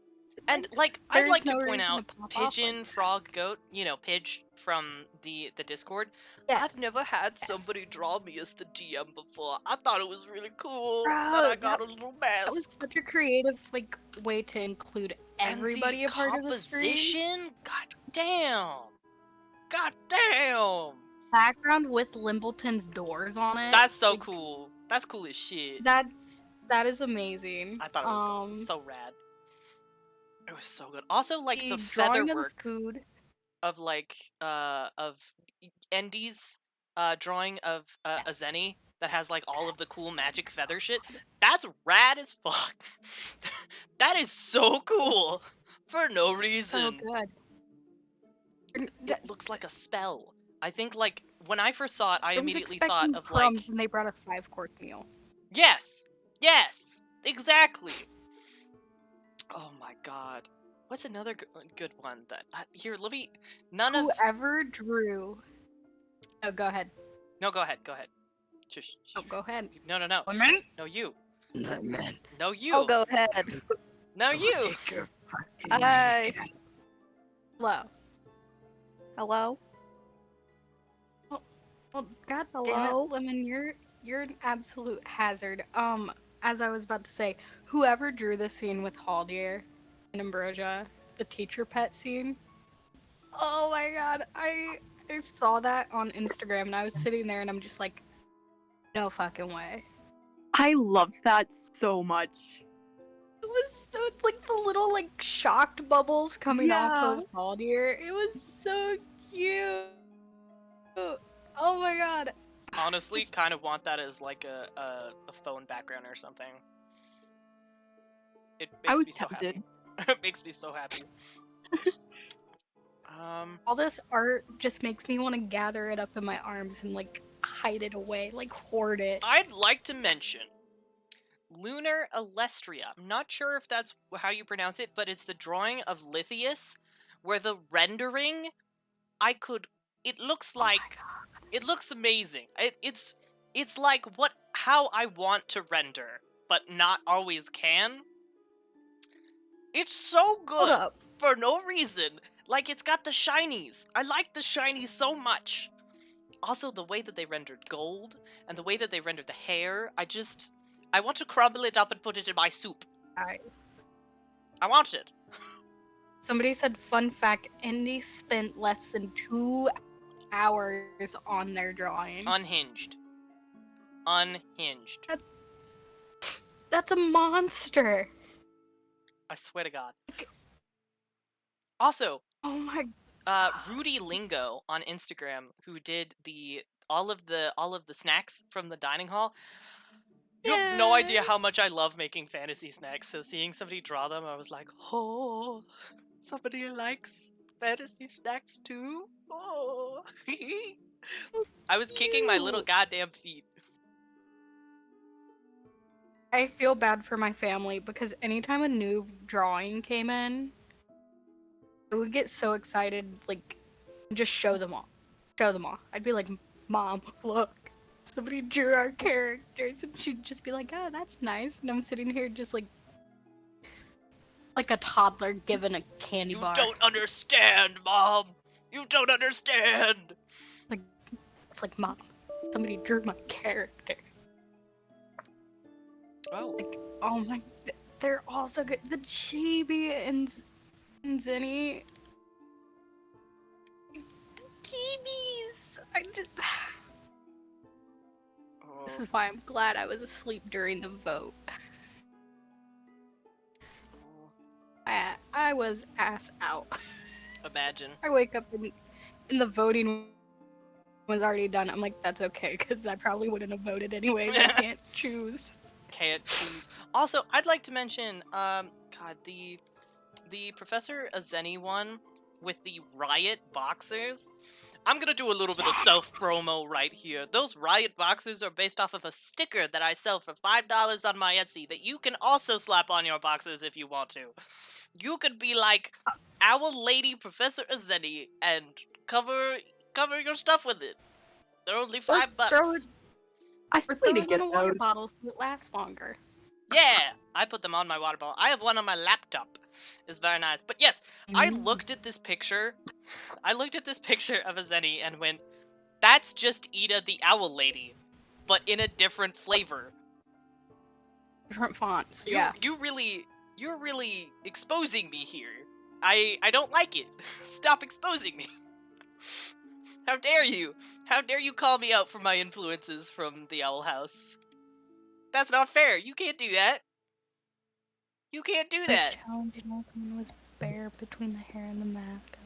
And like, I'd There's like no to point reason out, to pop off Pigeon, like Frog, Goat, you know, Pidge from the Discord. Yes. I've never had somebody draw me as the DM before. I thought it was really cool, Bro, and I got a little That was mask. such a creative like way to include everybody a And the part of the stream. composition? God damn. God damn. Background with Limbleton's doors on it. That's so like, cool. That's cool as shit. That is amazing. I thought it was so rad. It was so good. Also, like, the drawing feather of work the food. of, like, of Endy's drawing of Azeni that has, like, all of the cool magic feather shit. That's rad as fuck. That is so cool. For no reason. So good. It looks like a spell. I think, like, when I first saw it, I I was immediately expecting thought of, crumbs like... when they brought a 5-course meal. Yes! Yes! Exactly! Oh my god. What's another good one that... here, let me... Whoever drew... Oh, go ahead. No, go ahead, go ahead. Shush, Oh, go ahead. No, no, no. Lemon? No, you. Lemon. No, you. Oh, go ahead. No, you. Hi. Hello. Hello? Well, god damn Hello? it, Lemon, you're an absolute hazard. As I was about to say, whoever drew the scene with Haldir and Ambrosia, the teacher pet scene. Oh my god, I saw that on Instagram and I was sitting there and I'm just like, no fucking way. I loved that so much. It was so like the little like shocked bubbles coming off of Haldir. It was so cute. Oh my god. Honestly, kind of want that as like a phone background or something. It I makes was me so tempted. happy. It makes me so happy. All this art just makes me want to gather it up in my arms and like hide it away, like hoard it. I'd like to mention Lunar Alestria. I'm not sure if that's how you pronounce it, but it's the drawing of Lithius, where the rendering, it looks like, it looks amazing. It's like how I want to render, but not always can. It's so good Hold up. for no reason. Like, it's got the shinies. I like the shinies so much. Also, the way that they rendered gold, and the way that they rendered the hair, I want to crumble it up and put it in my soup. Guys. I want it. Somebody said, fun fact, Indy spent less than 2 hours on their drawing. Unhinged. That's a monster. I swear to God. Also, Oh my Rudy Lingo on Instagram, who did all of the snacks from the dining hall. You have no idea how Yes. much I love making fantasy snacks. So seeing somebody draw them, I was like, oh, somebody likes fantasy snacks too. Oh, I was kicking my little goddamn feet. I feel bad for my family because anytime a new drawing came in, I would get so excited, like, just show them all. I'd be like, Mom, look, somebody drew our characters, and she'd just be like, oh, that's nice, and I'm sitting here just like a toddler given a candy You bar. don't understand, Mom. You don't understand. It's like, Mom, somebody drew my character. Oh. Like, oh my, they're all so good. The Chibi and Zenny. The Chibis. This is why I'm glad I was asleep during the vote. I was ass out. Imagine. I wake up and the voting was already done. I'm like, that's okay, because I probably wouldn't have voted anyways. I can't choose. Can't choose. Also, I'd like to mention, the Professor Azeni one with the Riot boxers. I'm gonna do a little bit of self-promo right here. Those Riot boxers are based off of a sticker that I sell for $5 on my Etsy that you can also slap on your boxers if you want to. You could be like Owl Lady Professor Azeni and cover your stuff with it. They're only $5. I Or still throw need it to in get a water those. bottle so it lasts longer. Yeah, I put them on my water bottle. I have one on my laptop. It's very nice. But yes, I looked at this picture. I looked at this picture of Azeni and went, that's just Ida the Owl Lady, but in a different flavor. Different fonts, yeah. You're really exposing me here. I don't like it. Stop exposing me. How dare you? How dare you call me out for my influences from the Owl House? That's not fair. You can't do that. You can't do that. Challenge in Ultimate was bare between the hair and the mask.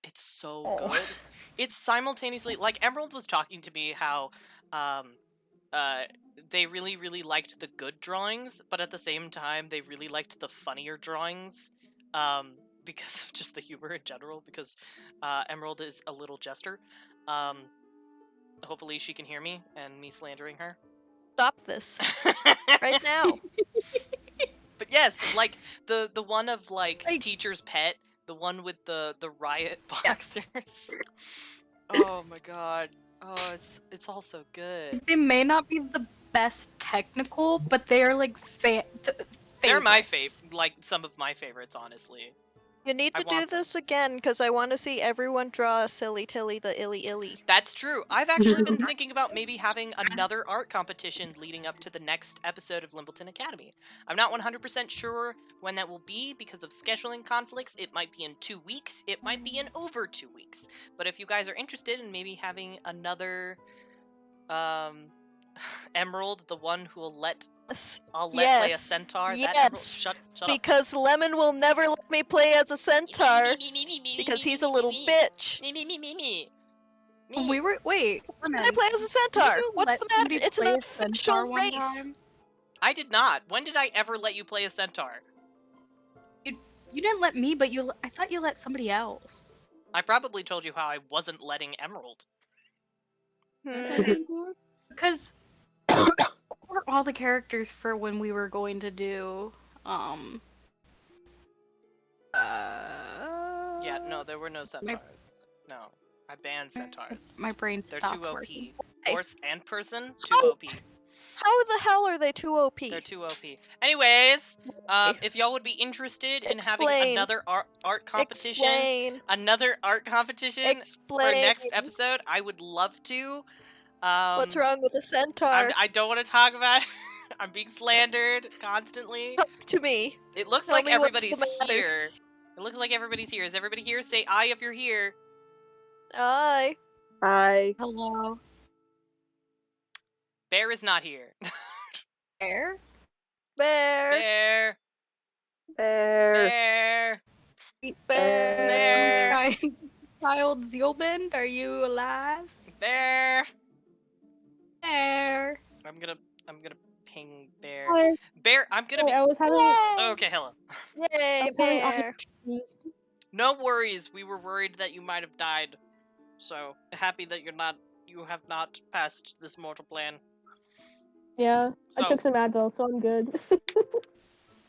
It's so good. It's simultaneously, like, Emerald was talking to me how they really, really liked the good drawings, but at the same time, they really liked the funnier drawings, because of just the humor in general, because Emerald is a little jester. Hopefully she can hear me and me slandering her. Stop this right now. But yes, like, the one of, like, Teacher's Pet, the one with the Riot boxers. Oh my god. Oh, it's all so good. They may not be the best technical, but they are like They're my favorites. like some of my favorites, honestly. You need I to do want them. this again, because I want to see everyone draw a Silly Tilly the Illy Illy. That's true. I've actually been thinking about maybe having another art competition leading up to the next episode of Limbleton Academy. I'm not 100% sure when that will be because of scheduling conflicts. It might be in 2 weeks. It might be in over 2 weeks. But if you guys are interested in maybe having another Emerald, the one who will I'll let play a centaur. That Emerald, Yes, shut up. because Lemon will never let me play as a centaur because he's a little bitch. Me. We were wait. Can I play as a centaur? Did you What's let the matter? somebody It's an play a centaur official one race. time? I did not. When did I ever let you play a centaur? You didn't let me, but I thought you let somebody else. I probably told you how I wasn't letting Emerald. Because What were all the characters for when we were going to do, Yeah, no, there were no centaurs. No, I banned centaurs. My brain They're stopped too OP. working. Horse and person, too How- OP. How the hell are they too OP? They're too OP. Anyways, if y'all would be interested in having Explain. another art competition, Explain. another art competition Explain. for next episode, I would love to. What's wrong with a centaur? I don't want to talk about it. I'm being slandered constantly. Talk to me. It looks Tell like me what's the everybody's matter. here. It looks like everybody's here. Is everybody here? Say aye if you're here. Aye. I Hello. Bear is not here. Bear? Bear. Bear. bear. Bear. Bear. Child Zeelbend, are you alive? Bear. Bear. I'm gonna ping Bear. Hi. Bear, I'm gonna be. I was having. Okay, hello. Yay, bear. No worries. We were worried that you might have died. So happy that you have not passed this mortal plane. Yeah, So, I took some Advil, so I'm good.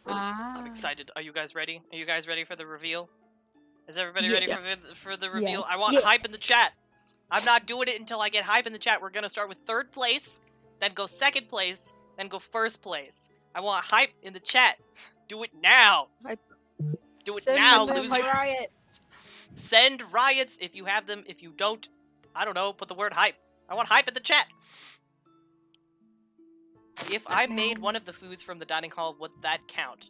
I'm excited. Are you guys ready? Are you guys ready for the reveal? Is everybody ready for the reveal? Yes. I want hype in the chat. I'm not doing it until I get hype in the chat. We're gonna start with 3rd place, then go 2nd place, then go 1st place. I want hype in the chat. Do it now. Do it now, loser. Riots. Send riots if you have them. If you don't, I don't know, put the word hype. I want hype in the chat. If I made one of the foods from the dining hall, would that count?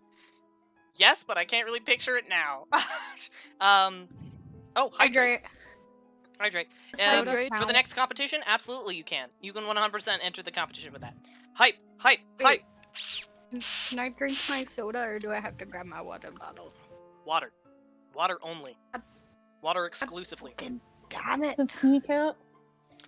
Yes, but I can't really picture it now. Oh, hydrate. Hydrate. Soda For the count. next competition, absolutely you can. You can 100% enter the competition with that. Hype, hype, hype. Can I drink my soda or do I have to grab my water bottle? Water. Water only. Water exclusively. Damn it. Does tea count?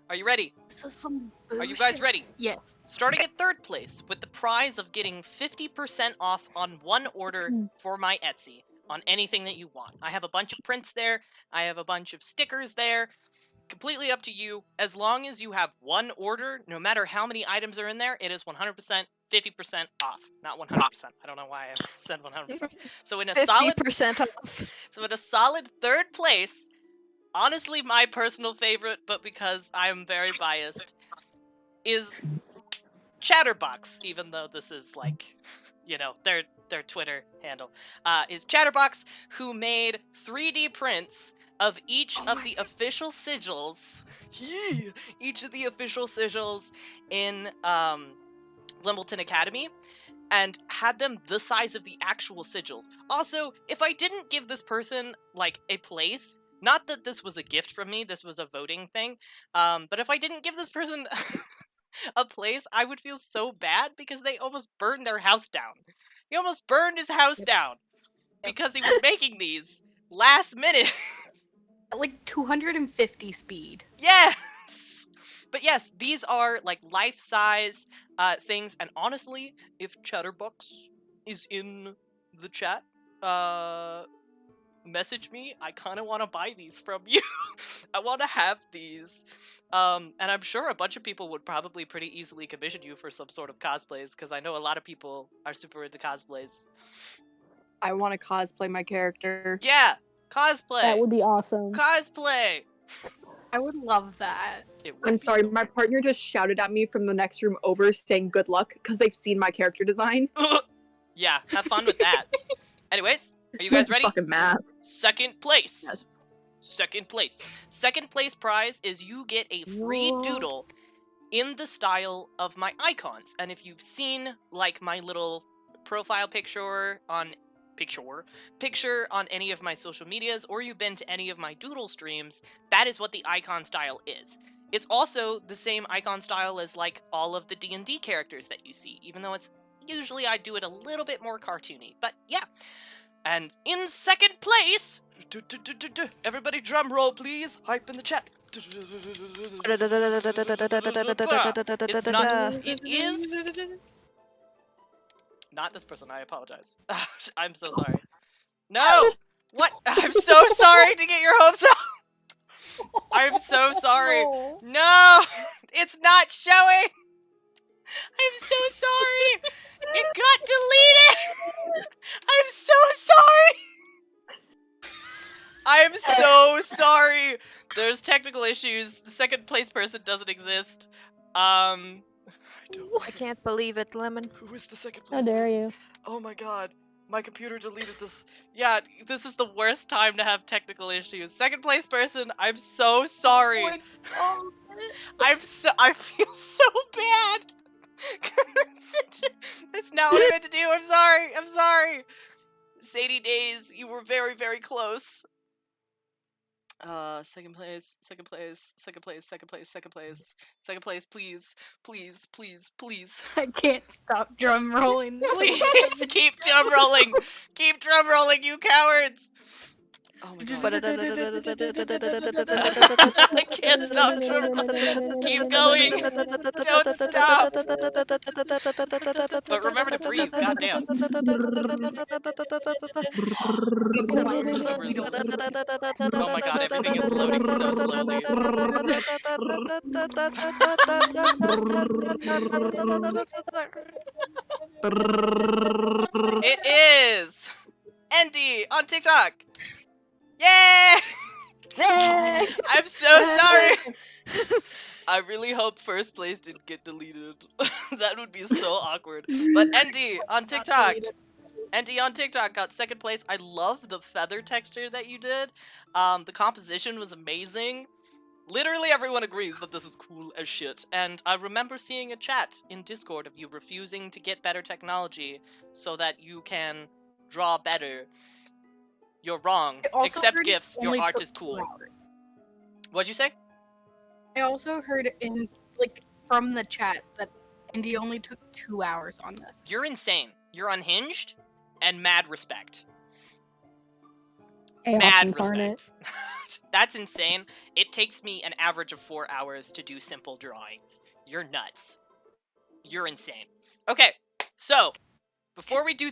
Are you ready? This is some Are you guys bullshit. ready? Yes. Starting at 3rd place with the prize of getting 50% off on one order for my Etsy on anything that you want. I have a bunch of prints there. I have a bunch of stickers there. Completely up to you. As long as you have one order, no matter how many items are in there, it is 100%, 50% off. Not 100%. I don't know why I said 100%. So in a solid 50% off. So in a solid 3rd place, honestly my personal favorite, but because I'm very biased, is Chatterbox, even though this is like, you know, their Twitter handle, is Chatterbox, who made 3D prints of each of the official sigils, each of the official sigils in Limbleton Academy, and had them the size of the actual sigils. Also, if I didn't give this person, like, a place, not that this was a gift from me, this was a voting thing, but if I didn't give this person a place, I would feel so bad because they almost burned their house down. He almost burned his house down because he was making these last minute. At like 250 speed. Yes! But yes, these are like life-size things, and honestly, if Chatterbox is in the chat, message me. I kind of want to buy these from you. I want to have these. And I'm sure a bunch of people would probably pretty easily commission you for some sort of cosplays, because I know a lot of people are super into cosplays. I want to cosplay my character. Yeah! Cosplay! That would be awesome. Cosplay! I would love that. It would I'm be sorry, so my partner just shouted at me from the next room over saying good luck because they've seen my character design. Yeah, have fun with that. Anyways, are you guys ready? Fucking math. 2nd place. Yes. 2nd place. 2nd place prize is you get a free What? doodle in the style of my icons. And if you've seen, like, my little profile picture on any of my social medias, or you've been to any of my doodle streams, that is what the icon style is. It's also the same icon style as, like, all of the D&D characters that you see, even though it's usually I do it a little bit more cartoony. But yeah. And in 2nd place, everybody drum roll please, hype in the chat. It's not, it is not this person, I apologize. I'm so sorry. No! What? I'm so sorry to get your hopes up! I'm so sorry. No! It's not showing! I'm so sorry. It got deleted. I'm so sorry. I'm so sorry. There's technical issues. The second place person doesn't exist. I can't believe it, Lemon. Who is the second How place dare person? you? Oh my god. My computer deleted this. Yeah, this is the worst time to have technical issues. Second place person, I'm so sorry. I feel so bad. That's not what I meant to do. I'm sorry. Sadie Days, you were very, very close. Second place, please. I can't stop drum rolling. Please, keep drum rolling, you cowards. Oh my god. I can't stop drum rolling. Keep going. Don't stop. But remember to breathe, goddamn. Oh my god, everything is loading so slowly. It is Andy on TikTok. Yay! I'm so sorry. I really hope first place didn't get deleted. That would be so awkward. But Andy on TikTok. Andy on TikTok got second place. I love the feather texture that you did. The composition was amazing. Literally everyone agrees that this is cool as shit. And I remember seeing a chat in Discord of you refusing to get better technology so that you can draw better. You're wrong. Accept gifts. Your art is cool. What'd you say? I also heard from the chat that Indy only took 2 hours on this. You're insane. You're unhinged and mad respect. Mad respect. That's insane. It takes me an average of 4 hours to do simple drawings. You're nuts. You're insane. Okay, so before we do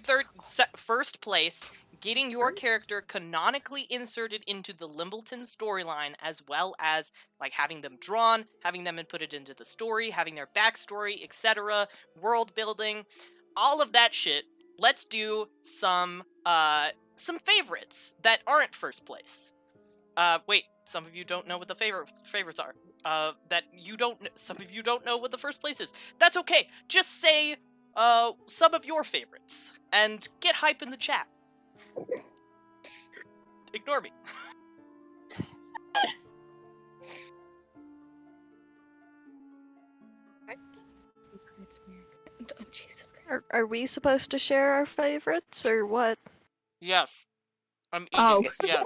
first place, getting your character canonically inserted into the Limbleton storyline, as well as like having them drawn, having them inputted into the story, having their backstory, etc., world building, all of that shit. Let's do some favorites that aren't first place. Wait, some of you don't know what the favorites are. Some of you don't know what the first place is. That's okay. Just say some of your favorites and get hype in the chat. Ignore me. Jesus Christ. Are we supposed to share our favorites or what? Yes. I'm eating it, yes.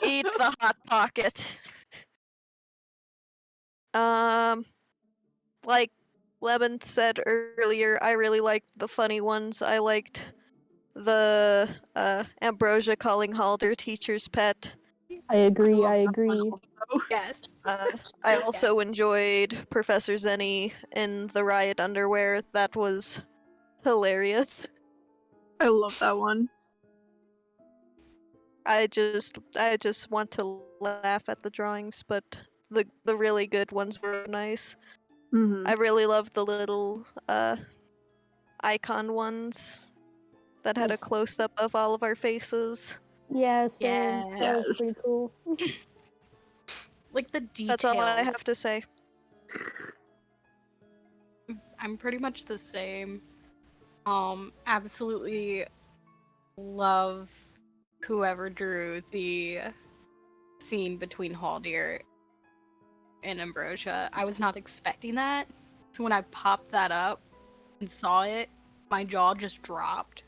Eat the hot pocket. Like Lemon said earlier, I really liked the funny ones. I liked the Ambrosia calling Haldir teacher's pet. I agree. Yes. I also enjoyed Professor Zenny in the riot underwear. That was hilarious. I love that one. I just want to laugh at the drawings, but the really good ones were nice. Mm-hmm. I really love the little icon ones that had a close up of all of our faces. Yes. That was pretty cool. Like the details. That's all I have to say. I'm pretty much the same. Absolutely love whoever drew the scene between Haldir and Ambrosia. I was not expecting that. So when I popped that up and saw it, my jaw just dropped.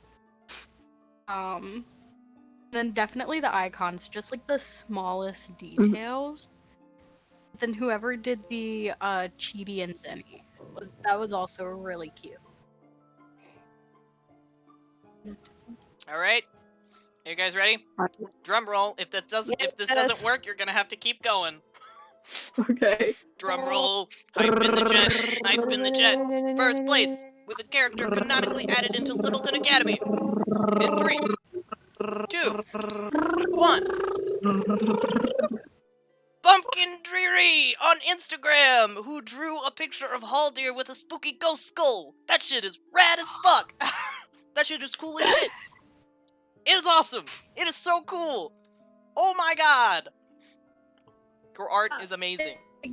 Then definitely the icons, just like the smallest details. Then whoever did the Chibi and Zenny, that was also really cute. All right. Are you guys ready? Drum roll. If this doesn't work, you're gonna have to keep going. Okay. Drum roll. Hype in the chat. Hype in the chat. First place with a character canonically added into Limbleton Academy. In 3, 2, 1. Pumpkin Tree Pumpkin3 on Instagram who drew a picture of Haldir with a spooky ghost skull. That shit is rad as fuck. That shit is cool as shit. It is awesome. It is so cool. Oh my god. Your art is amazing. Oh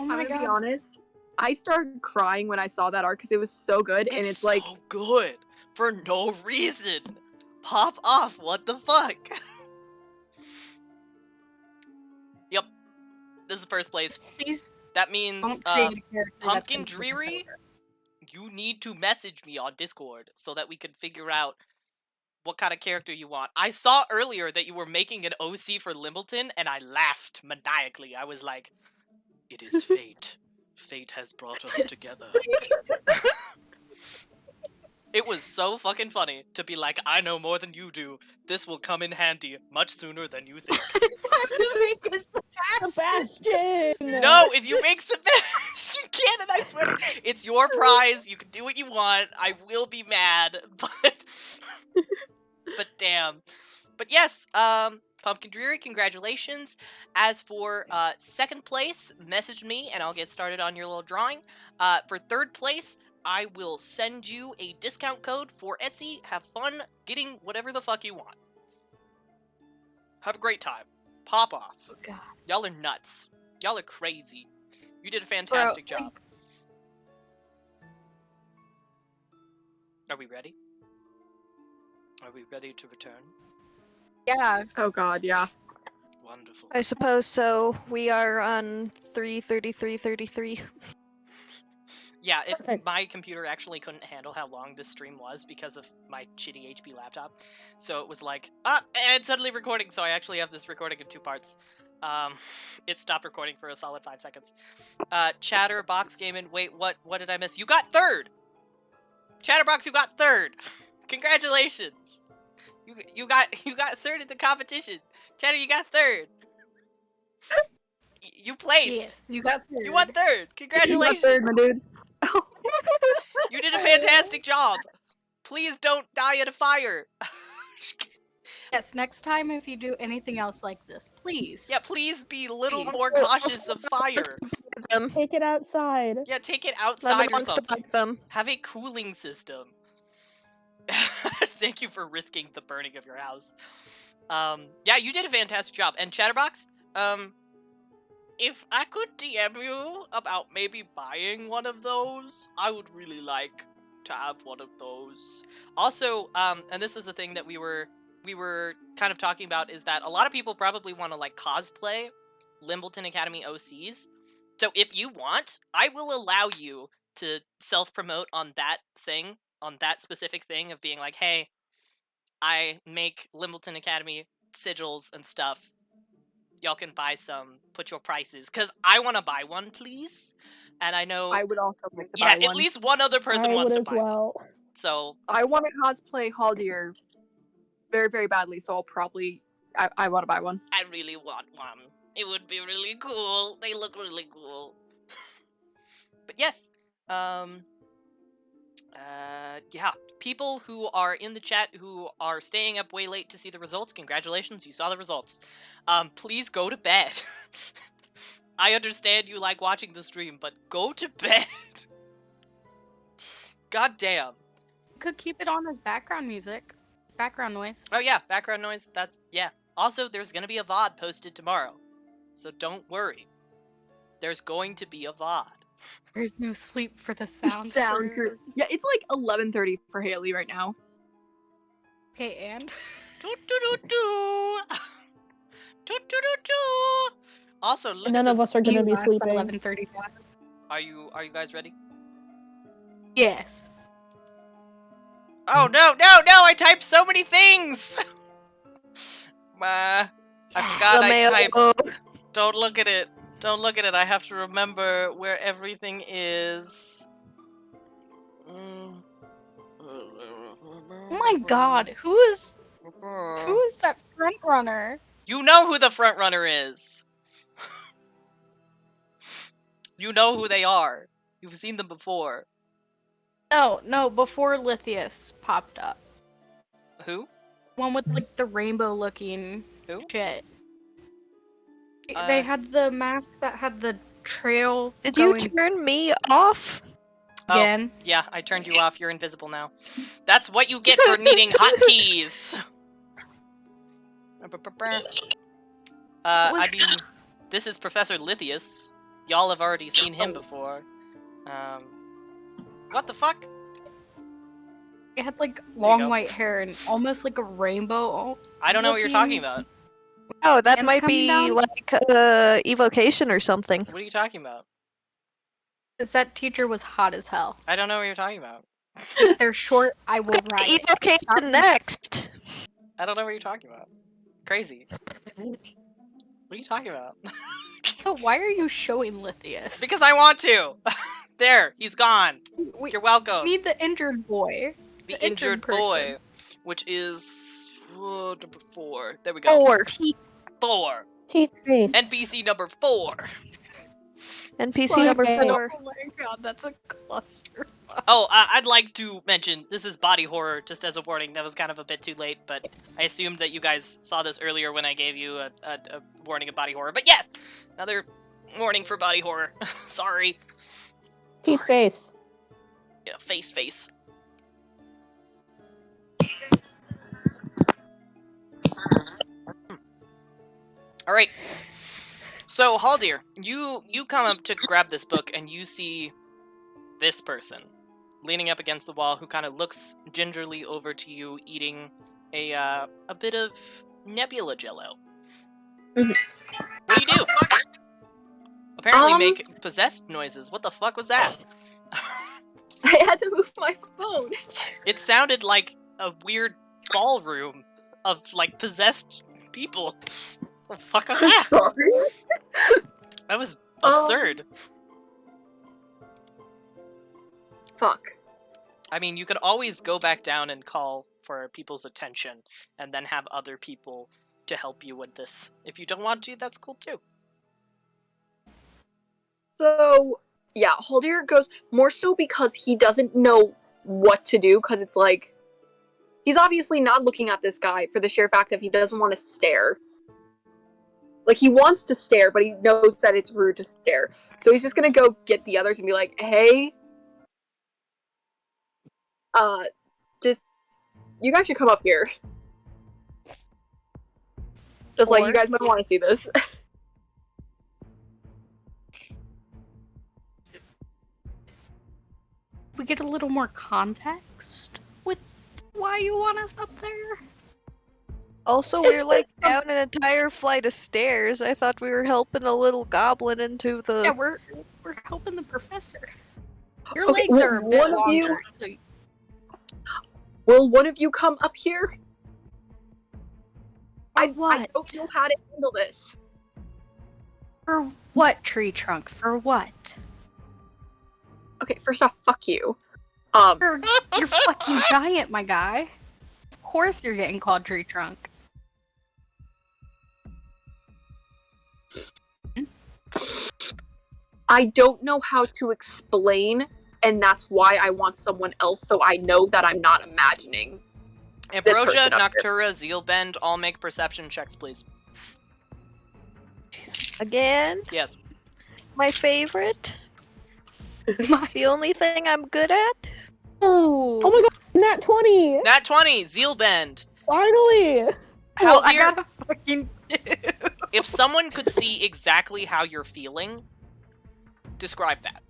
I'm my gonna be god. honest. I started crying when I saw that art because it was so good, and it's like, so good for no reason. Pop off. What the fuck? Yep. This is first place. Please That means don't create a character that's Pumpkin gonna take us Dreary, over. you need to message me on Discord so that we can figure out what kind of character you want. I saw earlier that you were making an OC for Limbleton, and I laughed maniacally. I was like, it is fate. Fate has brought us together. It was so fucking funny to be like, I know more than you do. This will come in handy much sooner than you think. Sebastian! No, if you make Sebastian canon, I swear, it's your prize. You can do what you want. I will be mad, but damn. But yes, Pumpkin Dreary, congratulations. As for second place, message me and I'll get started on your little drawing. For third place, I will send you a discount code for Etsy. Have fun getting whatever the fuck you want. Have a great time. Pop off. Oh god. Y'all are nuts. Y'all are crazy. You did a fantastic job. Are we ready? Are we ready to return? Yeah. oh god, yeah. Wonderful. I suppose so. We are on 3:33:33. Yeah, Perfect. my computer actually couldn't handle how long this stream was because of my shitty HP laptop. So it was like, and it's suddenly recording, so I actually have this recording in 2 parts. It stopped recording for a solid 5 seconds. Chatterbox Gaming, wait, what did I miss? You got third! Chatterbox, you got third! Congratulations! You got third in the competition. Chatter, you got third. You placed. Yes, you got third. You won third. You got Congratulations. third, my dude. You did a fantastic job. Please don't die in a fire. Yes, next time if you do anything else like this, please. Yeah, please be a little Please. more cautious of fire. Them. Take it outside. Yeah, take it Lemon outside or wants to something. bug them. Have a cooling system. Thank you for risking the burning of your house. Yeah, you did a fantastic job. And Chatterbox, if I could DM you about maybe buying one of those, I would really like to have one of those. Also, and this is the thing that we were kind of talking about, is that a lot of people probably want to like cosplay Limbleton Academy OCs. So if you want, I will allow you to self-promote on that thing, on that specific thing of being like, hey, I make Limbleton Academy sigils and stuff. Y'all can buy some, put your prices, because I want to buy one, please. And I know, I would also like to yeah, buy one. at least one other person I wants would to as buy one. well. So, I want to cosplay Haldir very, very badly, so I'll probably... I want to buy one. I really want one. It would be really cool. They look really cool. But yes, yeah, people who are in the chat who are staying up way late to see the results, congratulations, you saw the results. Please go to bed. I understand you like watching the stream, but go to bed. God damn. Could keep it on as background music. Background noise. Oh yeah, background noise, that's, yeah. Also, there's gonna be a VOD posted tomorrow, so don't worry. There's going to be a VOD. There's no sleep for the sound. Sound crew. crew. Yeah, it's like 11:30 for Haley right now. Okay, and Do-do-do-do. Do-do-do-do. Also, look None at of this. us are gonna be sleeping. 11:35. Are you guys ready? Yes. Oh no, no, no! I typed so many things. I forgot I typed. Don't look at it. Don't look at it. I have to remember where everything is. Oh my god, who is that front runner? You know who the front runner is. You know who they are. You've seen them before. No, before Lithius popped up. Who? One with like the rainbow looking Who? shit. They had the mask that had the trail. Did you going turn me off? again? Yeah, I turned you off. You're invisible now. That's what you get for needing hotkeys. I mean, this is Professor Lithius. Y'all have already seen him before. What the fuck? It had like you long go. white hair and almost like a rainbow. I don't know what you're talking about. Oh, that Hands might coming be down? like evocation or something. What are you talking about? Because that teacher was hot as hell. I don't know what you're talking about. If they're short, I will riot. Stop. Evocation next. I don't know what you're talking about. Crazy. What are you talking about? So why are you showing Lithius? Because I want to! There, he's gone. we You're welcome. need the injured boy. The the injured injured person. boy, which is number 4. There we go. 4. 4. Teeth face. NPC number 4. NPC Sorry, number okay. 4. Oh my god, that's a cluster. Oh, I'd like to mention, this is body horror, just as a warning. That was kind of a bit too late, but I assumed that you guys saw this earlier when I gave you a warning of body horror. But yes, another warning for body horror. Sorry. Teeth face. Yeah, face. Alright. So, Haldir, you come up to grab this book, and you see this person leaning up against the wall who kind of looks gingerly over to you, eating a bit of nebula jello. Mhm. What do you do? Apparently Um, make possessed noises. What the fuck was that? I had to move my phone. It sounded like a weird ballroom of, like, possessed people. What the fuck was I'm that? sorry. That was absurd. Fuck. I mean, you could always go back down and call for people's attention, and then have other people to help you with this. If you don't want to, that's cool too. So, yeah, Haldir goes more so because he doesn't know what to do, because it's like, he's obviously not looking at this guy for the sheer fact that he doesn't want to stare. Like, he wants to stare, but he knows that it's rude to stare. So he's just gonna go get the others and be like, hey, just, you guys should come up here. Just like, you guys might want to see this. We get a little more context with why you want us up there? Also, we're like down an entire flight of stairs. I thought we were helping a little goblin into the. Yeah, we're helping the professor. Your Okay, legs are a bit one of you- longer. So Will one of you come up here? I what? don't know how to handle this. For what, tree trunk? For what? Okay, first off, fuck you. You're fucking giant, my guy. Of course you're getting called tree trunk. I don't know how to explain, and that's why I want someone else, so I know that I'm not imagining. Ambrosia, person up here. Noctura, Zeelbend, all make perception checks, please. Again, Yes. my favorite. The only thing I'm good at. Ooh. Oh my god, nat 20! Nat 20, Zeelbend. Finally! Well, I Haldir, got a fucking if someone could see exactly how you're feeling, describe that.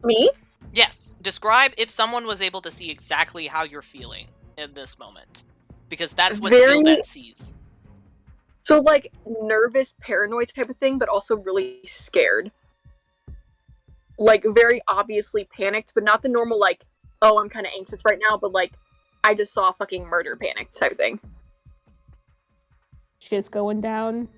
Me? Yes, describe if someone was able to see exactly how you're feeling in this moment. Because that's what Very- Zeelbend sees. So, like, nervous, paranoid type of thing, but also really scared. Like, very obviously panicked, but not the normal, like, oh, I'm kind of anxious right now, but, like, I just saw fucking murder panic type of thing. Shit's going down.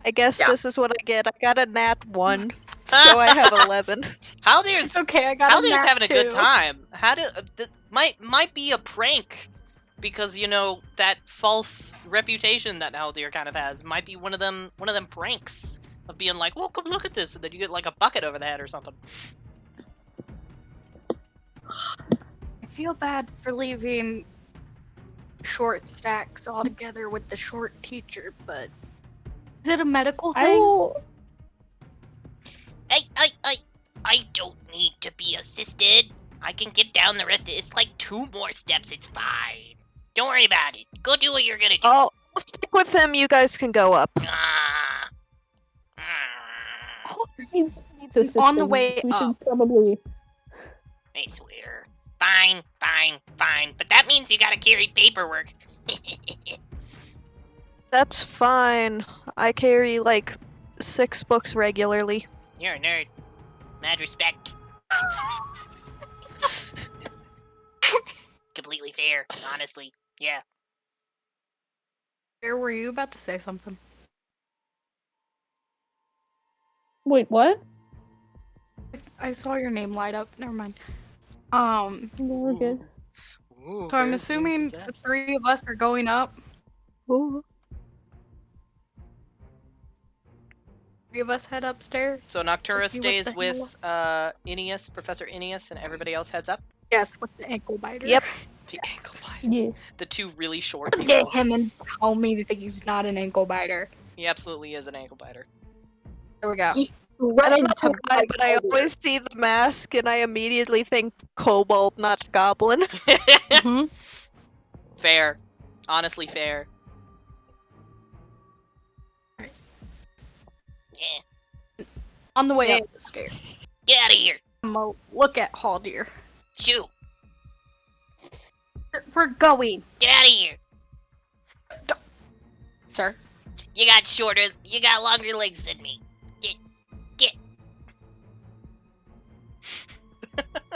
I guess Yeah. this is what I get. I got a nat 1, so I have 11. Haldir's It's okay, I got a Haldir's nat having a good 2. time. Might be a prank, because you know that false reputation that Haldir kind of has might be one of them pranks of being like, "Well, come look at this," and then you get like a bucket over the head or something. I feel bad for leaving short stacks all together with the short teacher, but Is it a medical I thing? will. I don't need to be assisted. I can get down the rest of it. It's like 2 more steps. It's fine. Don't worry about it. Go do what you're gonna do. I'll stick with him. You guys can go up. Ah. Needs assistance. On the way We should up. probably. I swear. Fine. But that means you gotta carry paperwork. That's fine. I carry like 6 books regularly. You're a nerd. Mad respect. Completely fair, honestly. Yeah. Where were you about to say something? Wait, what? I saw your name light up. Never mind. No, we're good. Ooh, So I'm very assuming the possessed. 3 of us are going up. Ooh. 3 of us head upstairs. So Noctura to see what stays the with hell- Aeneas, Professor Aeneas, and everybody else heads up. Yes, with the ankle biter. Yep. The ankle biter. Yeah. The 2 really short people. Get him and tell me that he's not an ankle biter. He absolutely is an ankle biter. There we go. I Run don't into know why, my but I Haldir. always see the mask and I immediately think kobold, not goblin. Mhm. Fair. Honestly fair. Yeah. On the way Yeah. up the stairs. Get out of here. I'm gonna look at Haldir. Shoot. We're going, Get out of here. sir. You got longer legs than me. Get.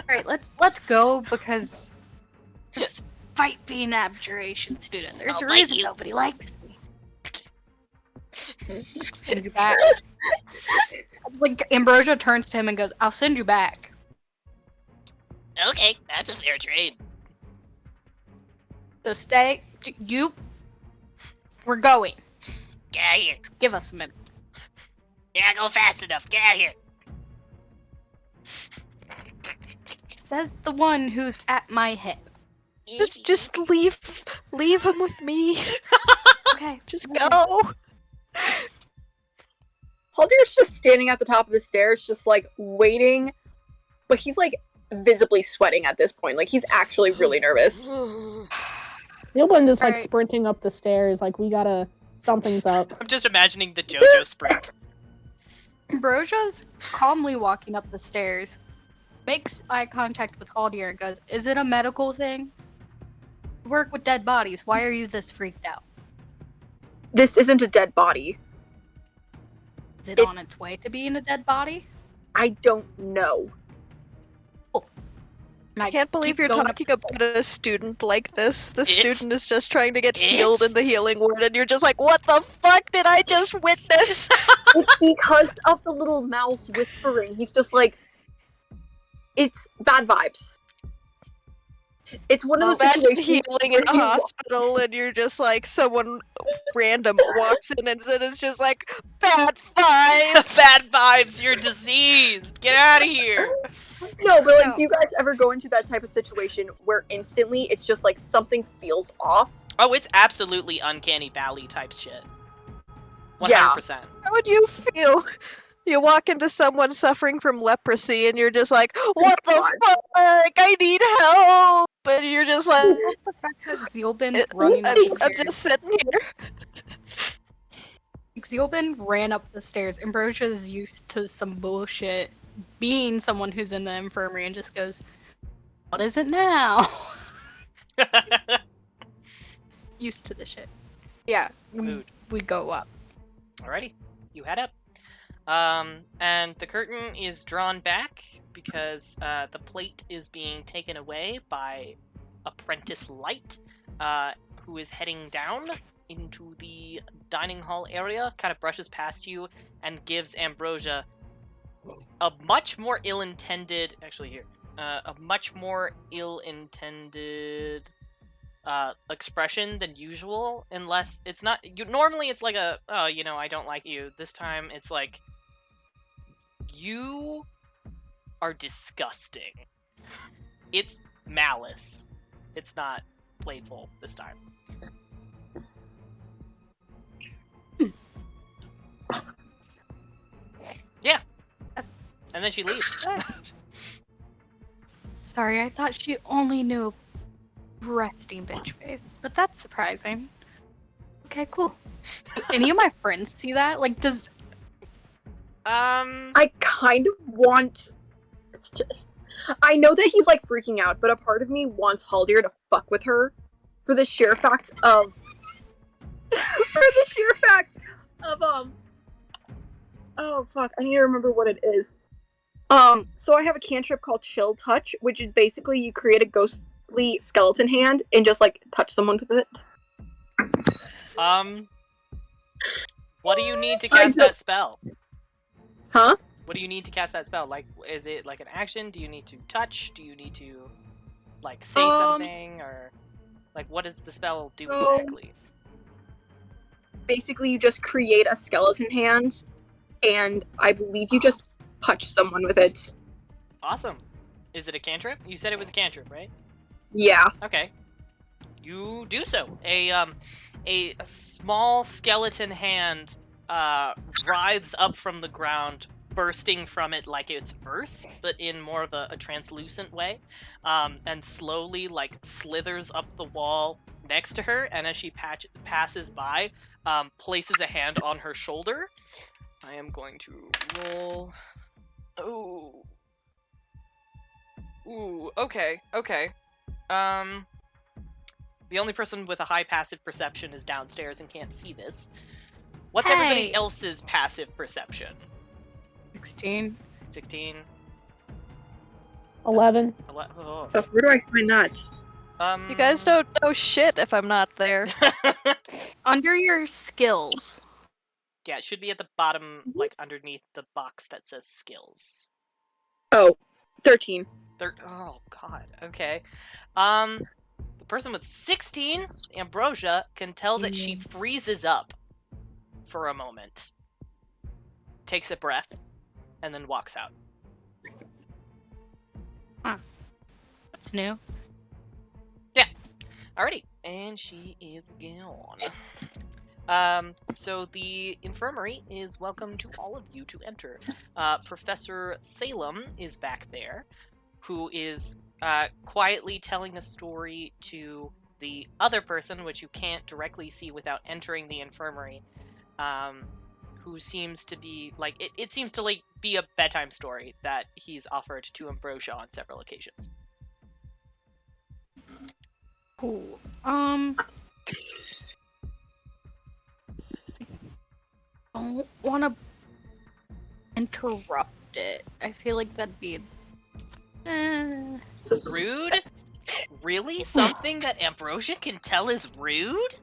Alright, let's go because despite being an abjuration student, there's I'll a bite reason you. nobody likes me. Send you back. Like Ambrosia turns to him and goes, "I'll send you back." Okay, that's a fair trade. So stay. You. We're going. Get out of here. Give us a minute. You're not going fast enough. Get out of here. Says the one who's at my hip. Let's just leave him with me. Okay. Just okay. go. Haldir's just standing at the top of the stairs, just like waiting, but he's like visibly sweating at this point. Like he's actually really nervous. Zeelbend is like Alright. sprinting up the stairs. Like we gotta. Something's up. I'm just imagining the JoJo sprint. Ambrosia's calmly walking up the stairs, makes eye contact with Haldir and goes, "Is it a medical thing? You work with dead bodies. Why are you this freaked out? This isn't a dead body. Is it on its way to being a dead body?" I don't know. And I can't believe keep you're going up talking the about a student like this. The It's- student is just trying to get healed it's- in the healing ward, and you're just like, what the fuck did I just witness? It's because of the little mouse whispering. He's just like, it's bad vibes. It's one of those Imagine situations healing where in a you- hospital, and you're just like, someone random walks in, and then it's just like, bad vibes. Bad vibes, you're diseased. Get out of here. No, but like, No. do you guys ever go into that type of situation where instantly it's just like something feels off? Oh, it's absolutely uncanny valley type shit. 100%. Yeah. How would you feel? You walk into someone suffering from leprosy, and you're just like, what the fuck? I need help. And you're just like, What the fact that Zeelbend running up the I'm stairs. just sitting here. Zeelbend ran up the stairs. Ambrosia is used to some bullshit, being someone who's in the infirmary, and just goes, "What is it now?" Used to the shit. Yeah, Mood. we go up. Alrighty, you head up. And the curtain is drawn back because the plate is being taken away by Apprentice Light, who is heading down into the dining hall area, kind of brushes past you, and gives Ambrosia a much more ill-intended, expression than usual, unless it's not, normally it's like a, oh, I don't like you. This time it's like, you are disgusting. It's malice. It's not playful this time. And then she leaves. Sorry, I thought she only knew resting bitch face, but that's surprising. Okay, cool. Do any of my friends see that? Like, does... I kind of want... It's just... I know that he's, like, freaking out, but a part of me wants Haldir to fuck with her for the sheer fact of... Oh, fuck, I need to remember what it is. So I have a cantrip called Chill Touch, which is basically you create a ghostly skeleton hand and just, like, touch someone with it. What do you need to cast that spell? Huh? What do you need to cast that spell? Like, is it like an action? Do you need to touch? Do you need to, like, say something? Or, like, what does the spell do exactly? Basically, you just create a skeleton hand, and I believe you just touch someone with it. Awesome. Is it a cantrip? You said it was a cantrip, right? Yeah. Okay. You do so. A small skeleton hand writhes up from the ground, bursting from it like it's earth, but in more of a translucent way, and slowly, like, slithers up the wall next to her, and as she passes by, places a hand on her shoulder. I am going to roll... Oh. Ooh, okay. The only person with a high passive perception is downstairs and can't see this. What's everybody else's passive perception? 16. 16. 11. Oh. Where do I find that? You guys don't know shit if I'm not there. Under your skills. Yeah, it should be at the bottom, like, underneath the box that says skills. Oh, 13. Oh, God. Okay. The person with 16, Ambrosia, can tell that she freezes up for a moment, takes a breath, and then walks out. Huh. That's new. Yeah. Alrighty. And she is gone. So the infirmary is welcome to all of you to enter. Professor Salem is back there, who is quietly telling a story to the other person, which you can't directly see without entering the infirmary, who seems to be, like, it seems to, like, be a bedtime story that he's offered to Ambrosia on several occasions. Cool. Don't want to interrupt it. I feel like that'd be... Rude? Really? Something that Ambrosia can tell is rude?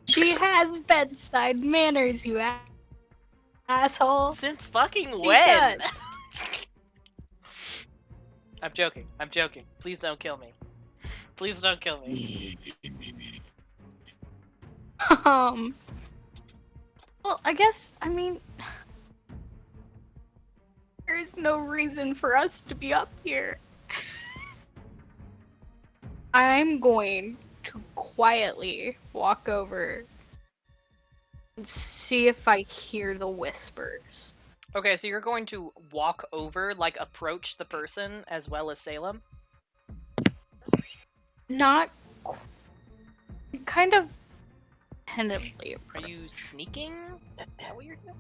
She has bedside manners, you asshole. Since fucking She when? does. I'm joking. Please don't kill me. Please don't kill me. Well, I guess, I mean... There is no reason for us to be up here. I'm going to quietly walk over and see if I hear the whispers. Okay, so you're going to walk over, like, approach the person as well as Salem? Not... kind of... tentatively approach. Are you sneaking? Is that what you're doing?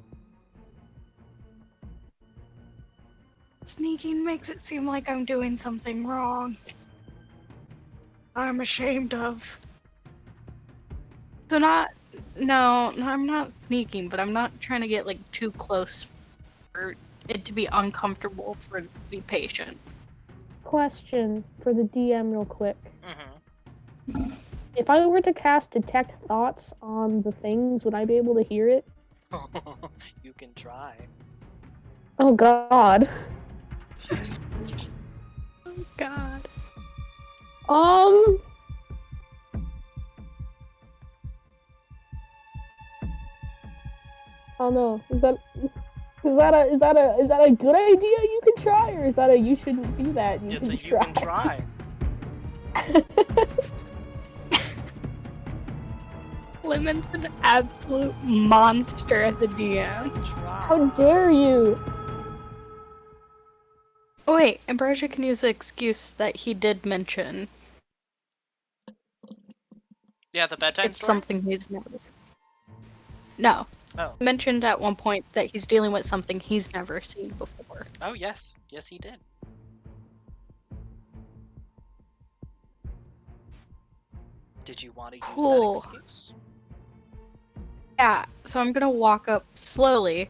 Sneaking makes it seem like I'm doing something wrong. I'm ashamed of. So no, I'm not sneaking, but I'm not trying to get, like, too close for it to be uncomfortable for the patient. Question for the DM real quick. Mm-hmm. If I were to cast Detect Thoughts on the things, would I be able to hear it? You can try. Oh god. Oh god. Oh no. Is that a good idea you can try, or is that a you shouldn't do that? You It's can a you can try. Lemon's an absolute monster as a DM. Try. How dare you? Oh wait, Ambrosia can use the excuse that he did mention. Yeah, the bedtime It's story? something he's never. No. Oh. Mentioned at one point that he's dealing with something he's never seen before. Oh, yes. Yes, he did. Did you want to use Cool. that excuse? Yeah, so I'm gonna walk up slowly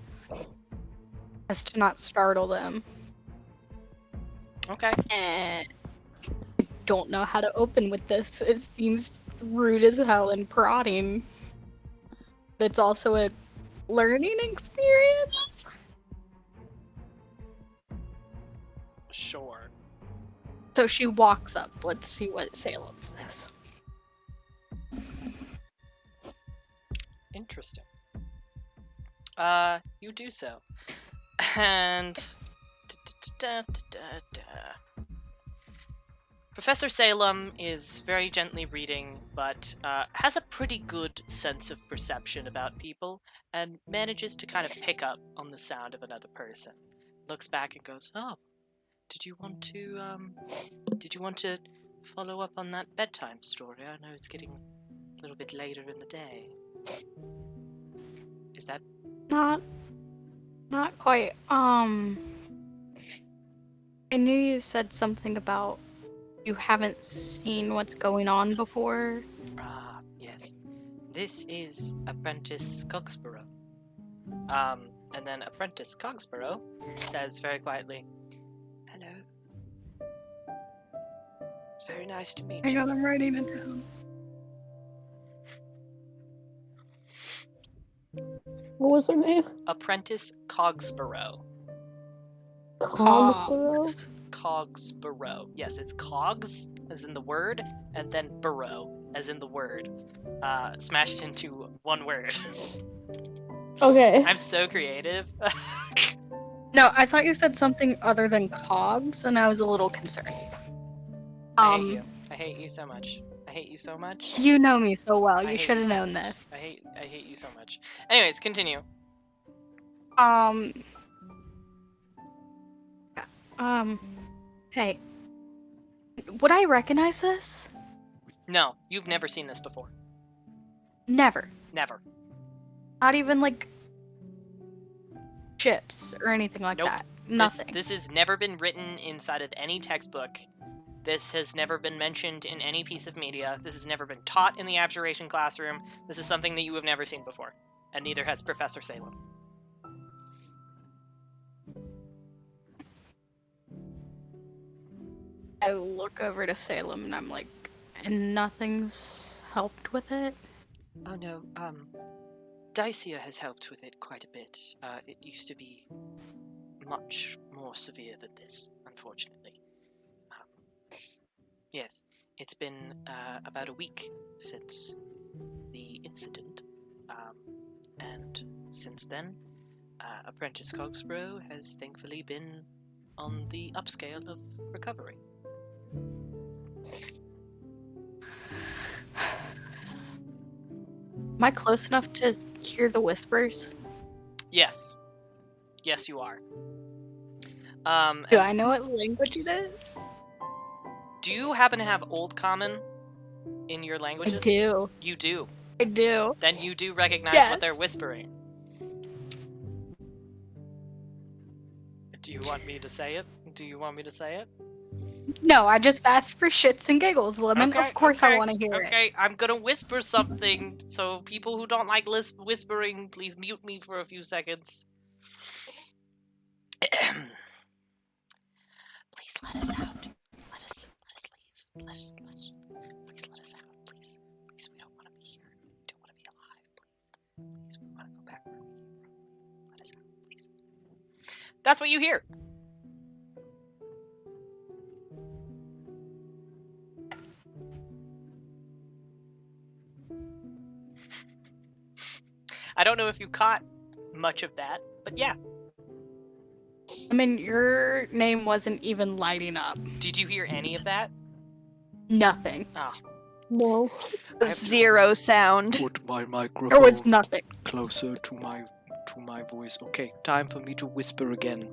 as to not startle them. Okay. And I don't know how to open with this. It seems rude as hell and prodding. It's also a learning experience. Sure. So she walks up. Let's see what Salem says. Interesting. You do so. And... Professor Salem is very gently reading, but has a pretty good sense of perception about people, and manages to kind of pick up on the sound of another person. Looks back and goes, "Oh, did you want to follow up on that bedtime story? I know it's getting a little bit later in the day." Is that... Not quite. I knew you said something about you haven't seen what's going on before. Ah, yes. This is Apprentice Cogsborough. And then Apprentice Cogsborough says very quietly, "Hello. It's very nice to meet you." Hang on, I'm writing it down. What was her name? Apprentice Cogsborough. Cogsborough? Cogsborough. Yes, it's cogs, as in the word, and then burrow, as in the word. Smashed into one word. Okay. I'm so creative. No, I thought you said something other than cogs, and I was a little concerned. I hate you. I hate you so much. I hate you so much. You know me so well. I You hate should have so known much. this. I hate you so much. Anyways, continue. Hey. Would I recognize this? No, you've never seen this before. Never. Never. Not even, like, ships or anything like Nope. that. Nothing. This has never been written inside of any textbook. This has never been mentioned in any piece of media. This has never been taught in the abjuration classroom. This is something that you have never seen before. And neither has Professor Salem. I look over to Salem and I'm like, and nothing's helped with it? Oh no, Dacia has helped with it quite a bit. It used to be much more severe than this, unfortunately. Yes, it's been about a week since the incident, and since then, Apprentice Cogsborough has thankfully been on the upscale of recovery. Am I close enough to hear the whispers? Yes. Yes, you are. Do I know what language it is? Do you happen to have Old Common in your languages? I do. You do. I do. Then you do recognize what they're Yes. whispering. Do you want me to say it? Do you want me to say it? No, I just asked for shits and giggles, Lemon. Okay, Of course I okay, want to hear it. Okay, I'm gonna whisper something, so people who don't like whispering, please mute me for a few seconds. Please let us out. Let us leave. Please let us out. Please, we don't want to be here. We don't want to be alive. Please, we want to go back where we came from. Please, let us out. Please. That's what you hear. I don't know if you caught much of that, but yeah. I mean, your name wasn't even lighting up. Did you hear any of that? Nothing. Ah, No. Zero sound. Put my There microphone was nothing. closer to my voice. Okay, time for me to whisper again.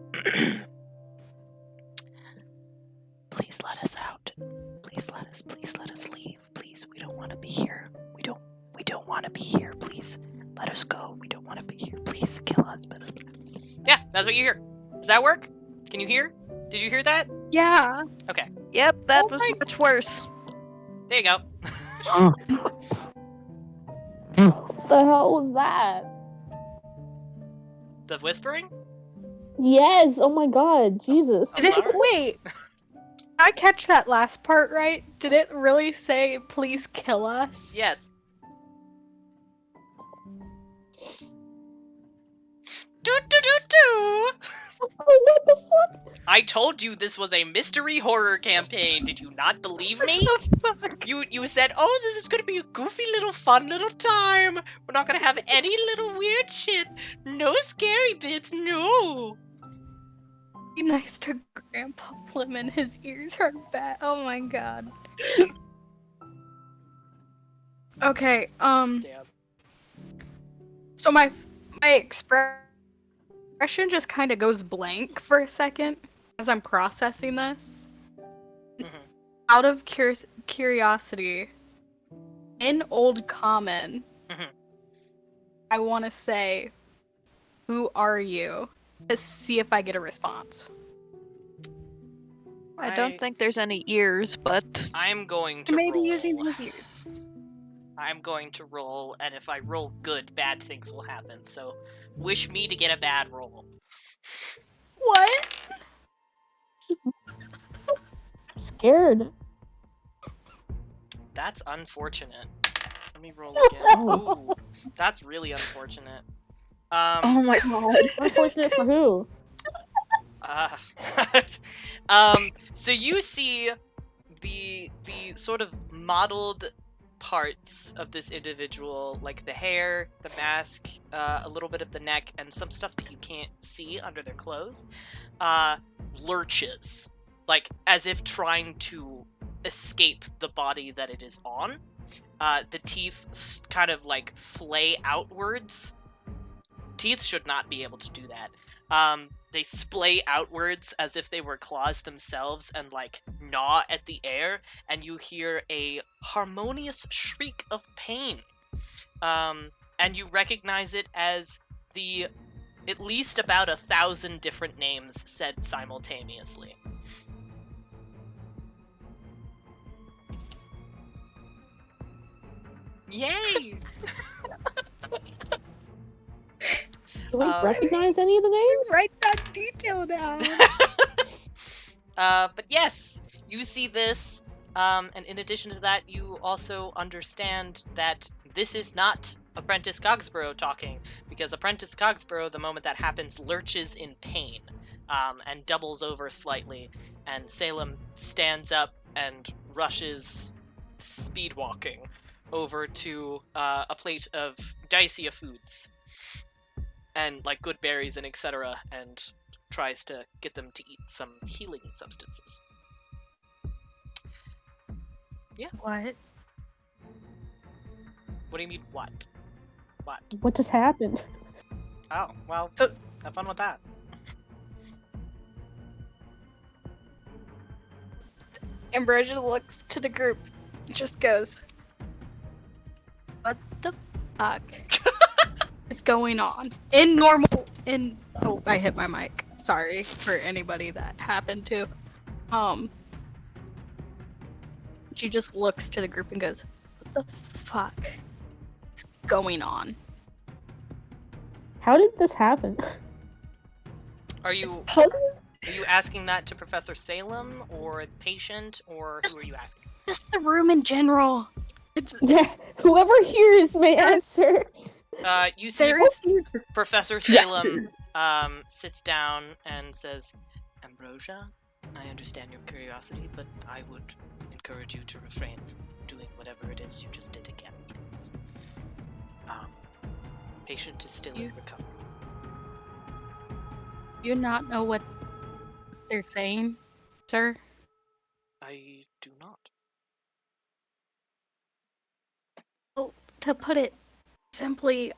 Please let us out. Please let us leave. Please, we don't want to be here. We don't want to be here. Please, let us go. We don't want to be here. Please, kill us. Yeah, that's what you hear. Does that work? Can you hear? Did you hear that? Yeah. Okay, Yep, that Oh was my- much worse. there you go. What the hell was that? The whispering? Yes. Oh my God. Jesus. I'm Did it, sorry. wait. Did I catch that last part right? Did it really say, please kill us? Yes. Do do do do. Oh, what the fuck? I told you this was a mystery horror campaign. Did you not believe me? You said, "Oh, this is gonna be a goofy little fun little time. We're not gonna have any little weird shit. No scary bits. No." Be nice to Grandpa Lemon. His ears are bad. Oh my god. Okay, Damn. so my expression just kind of goes blank for a second as I'm processing this. Mhm. Out of curiosity, in Old Common, Mhm. I want to say, "Who are you?" to see if I get a response. I don't think there's any ears, but I'm going to Maybe roll. using his ears. I'm going to roll, and if I roll good, bad things will happen. So, wish me to get a bad roll. What? I'm scared. That's unfortunate. Let me roll again. Oh. Ooh, that's really unfortunate. Oh my god. Unfortunate for who? So you see the sort of modeled parts of this individual, like the hair, the mask, a little bit of the neck, and some stuff that you can't see under their clothes, lurches, like as if trying to escape the body that it is on. The teeth kind of like flay outwards. Teeth should not be able to do that. They splay outwards as if they were claws themselves and like gnaw at the air, and you hear a harmonious shriek of pain. And you recognize it as the at least about 1,000 different names said simultaneously. Yay! Do we Um, recognize any of the names? Write that detail down. But yes, you see this, and in addition to that, you also understand that this is not Apprentice Cogsborough talking, because Apprentice Cogsborough, the moment that happens, lurches in pain, and doubles over slightly, and Salem stands up and rushes, speed walking, over to a plate of Dacia foods, and like good berries and etc., and tries to get them to eat some healing substances. What? What do you mean, what? What? What just happened? Oh, well, So- have fun with that. Ambrosia looks to the group, just goes, "What the fuck is going on?" Oh, I hit my mic. Sorry for anybody that happened to. She just looks to the group and goes, "What the fuck is going on?" How did this happen? Are you asking that to Professor Salem, or the patient, or who are you asking? Just the room in general. Yes, whoever hears may answer. You see There is Professor Salem sits down and says, "Ambrosia, I understand your curiosity, but I would encourage you to refrain from doing whatever it is you just did again, please. Patient is still in recovery." Do you not know what they're saying, sir? I do not. To put it simply,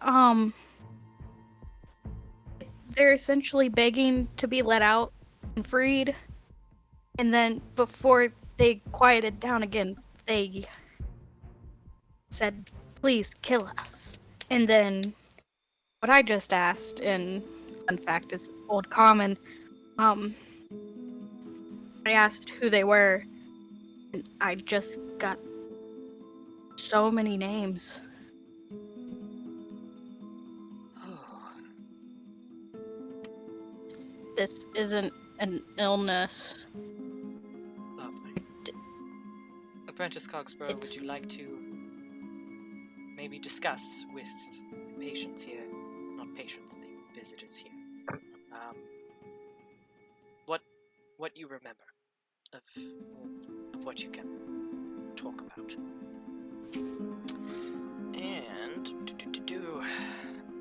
they're essentially begging to be let out and freed. And then before they quieted down again, they said, "Please kill us." And then what I just asked, and fun fact is old common, I asked who they were, and I just got so many names. This isn't an illness. Lovely. Apprentice Cogsborough, would you like to maybe discuss with the patients here, not patients, the visitors here, what you remember of what you can talk about? And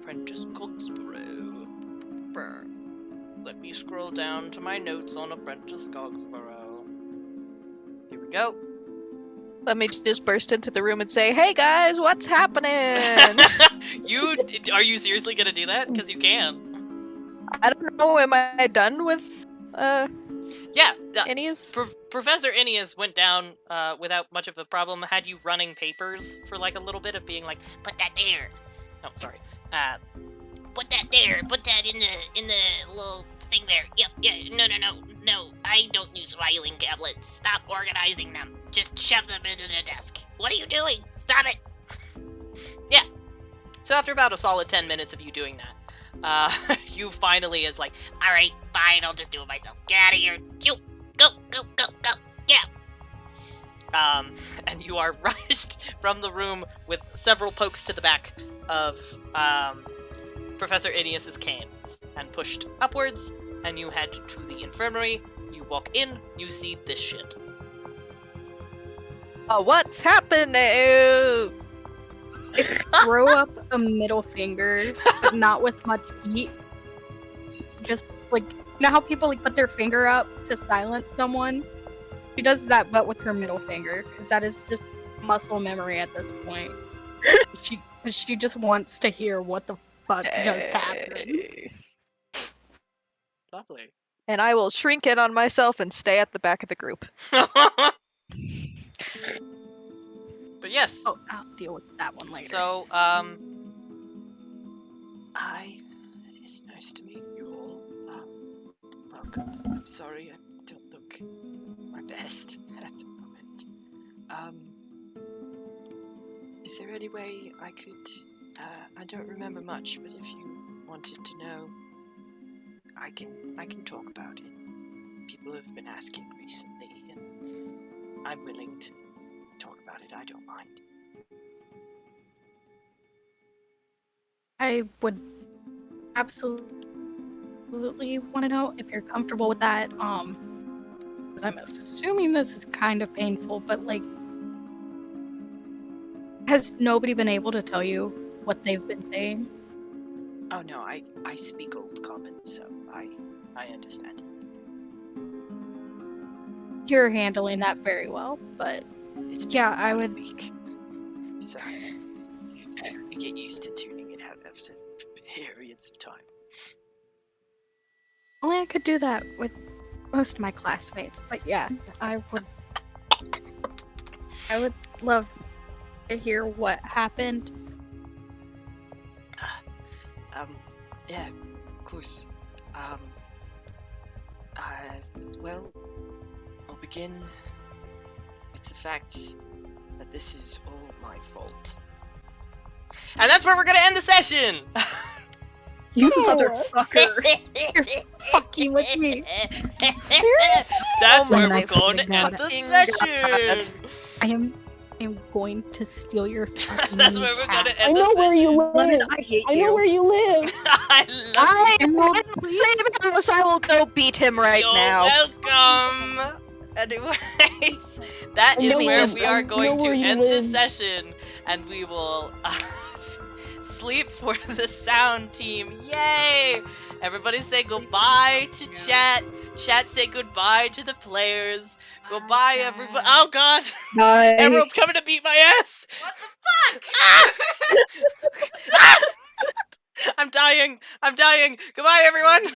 Apprentice Cogsborough. Let me scroll down to my notes on Apprentice Cogsborough. Here we go. Let me just burst into the room and say, "Hey guys, what's happening?" Are you seriously gonna do that? Because you can. I don't know. Am I done with Yeah. Ennius? Professor Ennius went down without much of a problem. Had you running papers for like a little bit of being like, Put that there. oh, sorry. Put that there. Put that in the little thing there. Yep. Yeah. No. I don't use filing tablets. Stop organizing them. Just shove them into the desk. What are you doing? Stop it. Yeah. So after about a solid 10 minutes of you doing that, you finally is like, All right, fine. I'll just do it myself. Get out of here. You go. Yeah. and you are rushed from the room with several pokes to the back of Professor Ennius's cane and pushed upwards, and you head to the infirmary. You walk in, you see this shit. What's happening? Throw up a middle finger, but not with much heat. Just like, you know how people like put their finger up to silence someone? She does that, but with her middle finger, because that is just muscle memory at this point. She just wants to hear what the fuck just happened. Lovely. And I will shrink in on myself and stay at the back of the group. But yes. Oh, I'll deal with that one later. So, It's nice to meet you all. Welcome. I'm sorry I don't look my best at the moment. Is there any way I could, I don't remember much, but if you wanted to know, I can talk about it. People have been asking recently, and I'm willing to talk about it. I don't mind. I would absolutely want to know if you're comfortable with that. Because I'm assuming this is kind of painful, but like, has nobody been able to tell you what they've been saying? Oh no, I speak Old Common, so I understand. You're handling that very well, but It's yeah, been I a would. week, so you get used to tuning it out after periods of time. Only I could do that with most of my classmates, but yeah, I would love to hear what happened. Yeah, of course. Well, I'll begin with the fact that this is all my fault. and that's where we're gonna end the session. You motherfucker. You're fucking with me. That's Oh my where we're nice going to fucking end God. the session. I am going to steal your fucking That's where we're gonna cat. end I know the where you session. live. Lemon, I hate I know you. where you live. I love I Emerald, Save I will go beat him right You're now. welcome. Anyways, that I is know where where- we are I going know to where you end this live. session, and we will sleep for the sound team. Yay! Everybody say goodbye to chat. Chat, say goodbye to the players. Goodbye, everybody. Oh god! Bye. Emerald's coming to beat my ass! What the fuck? I'm dying! Goodbye, everyone!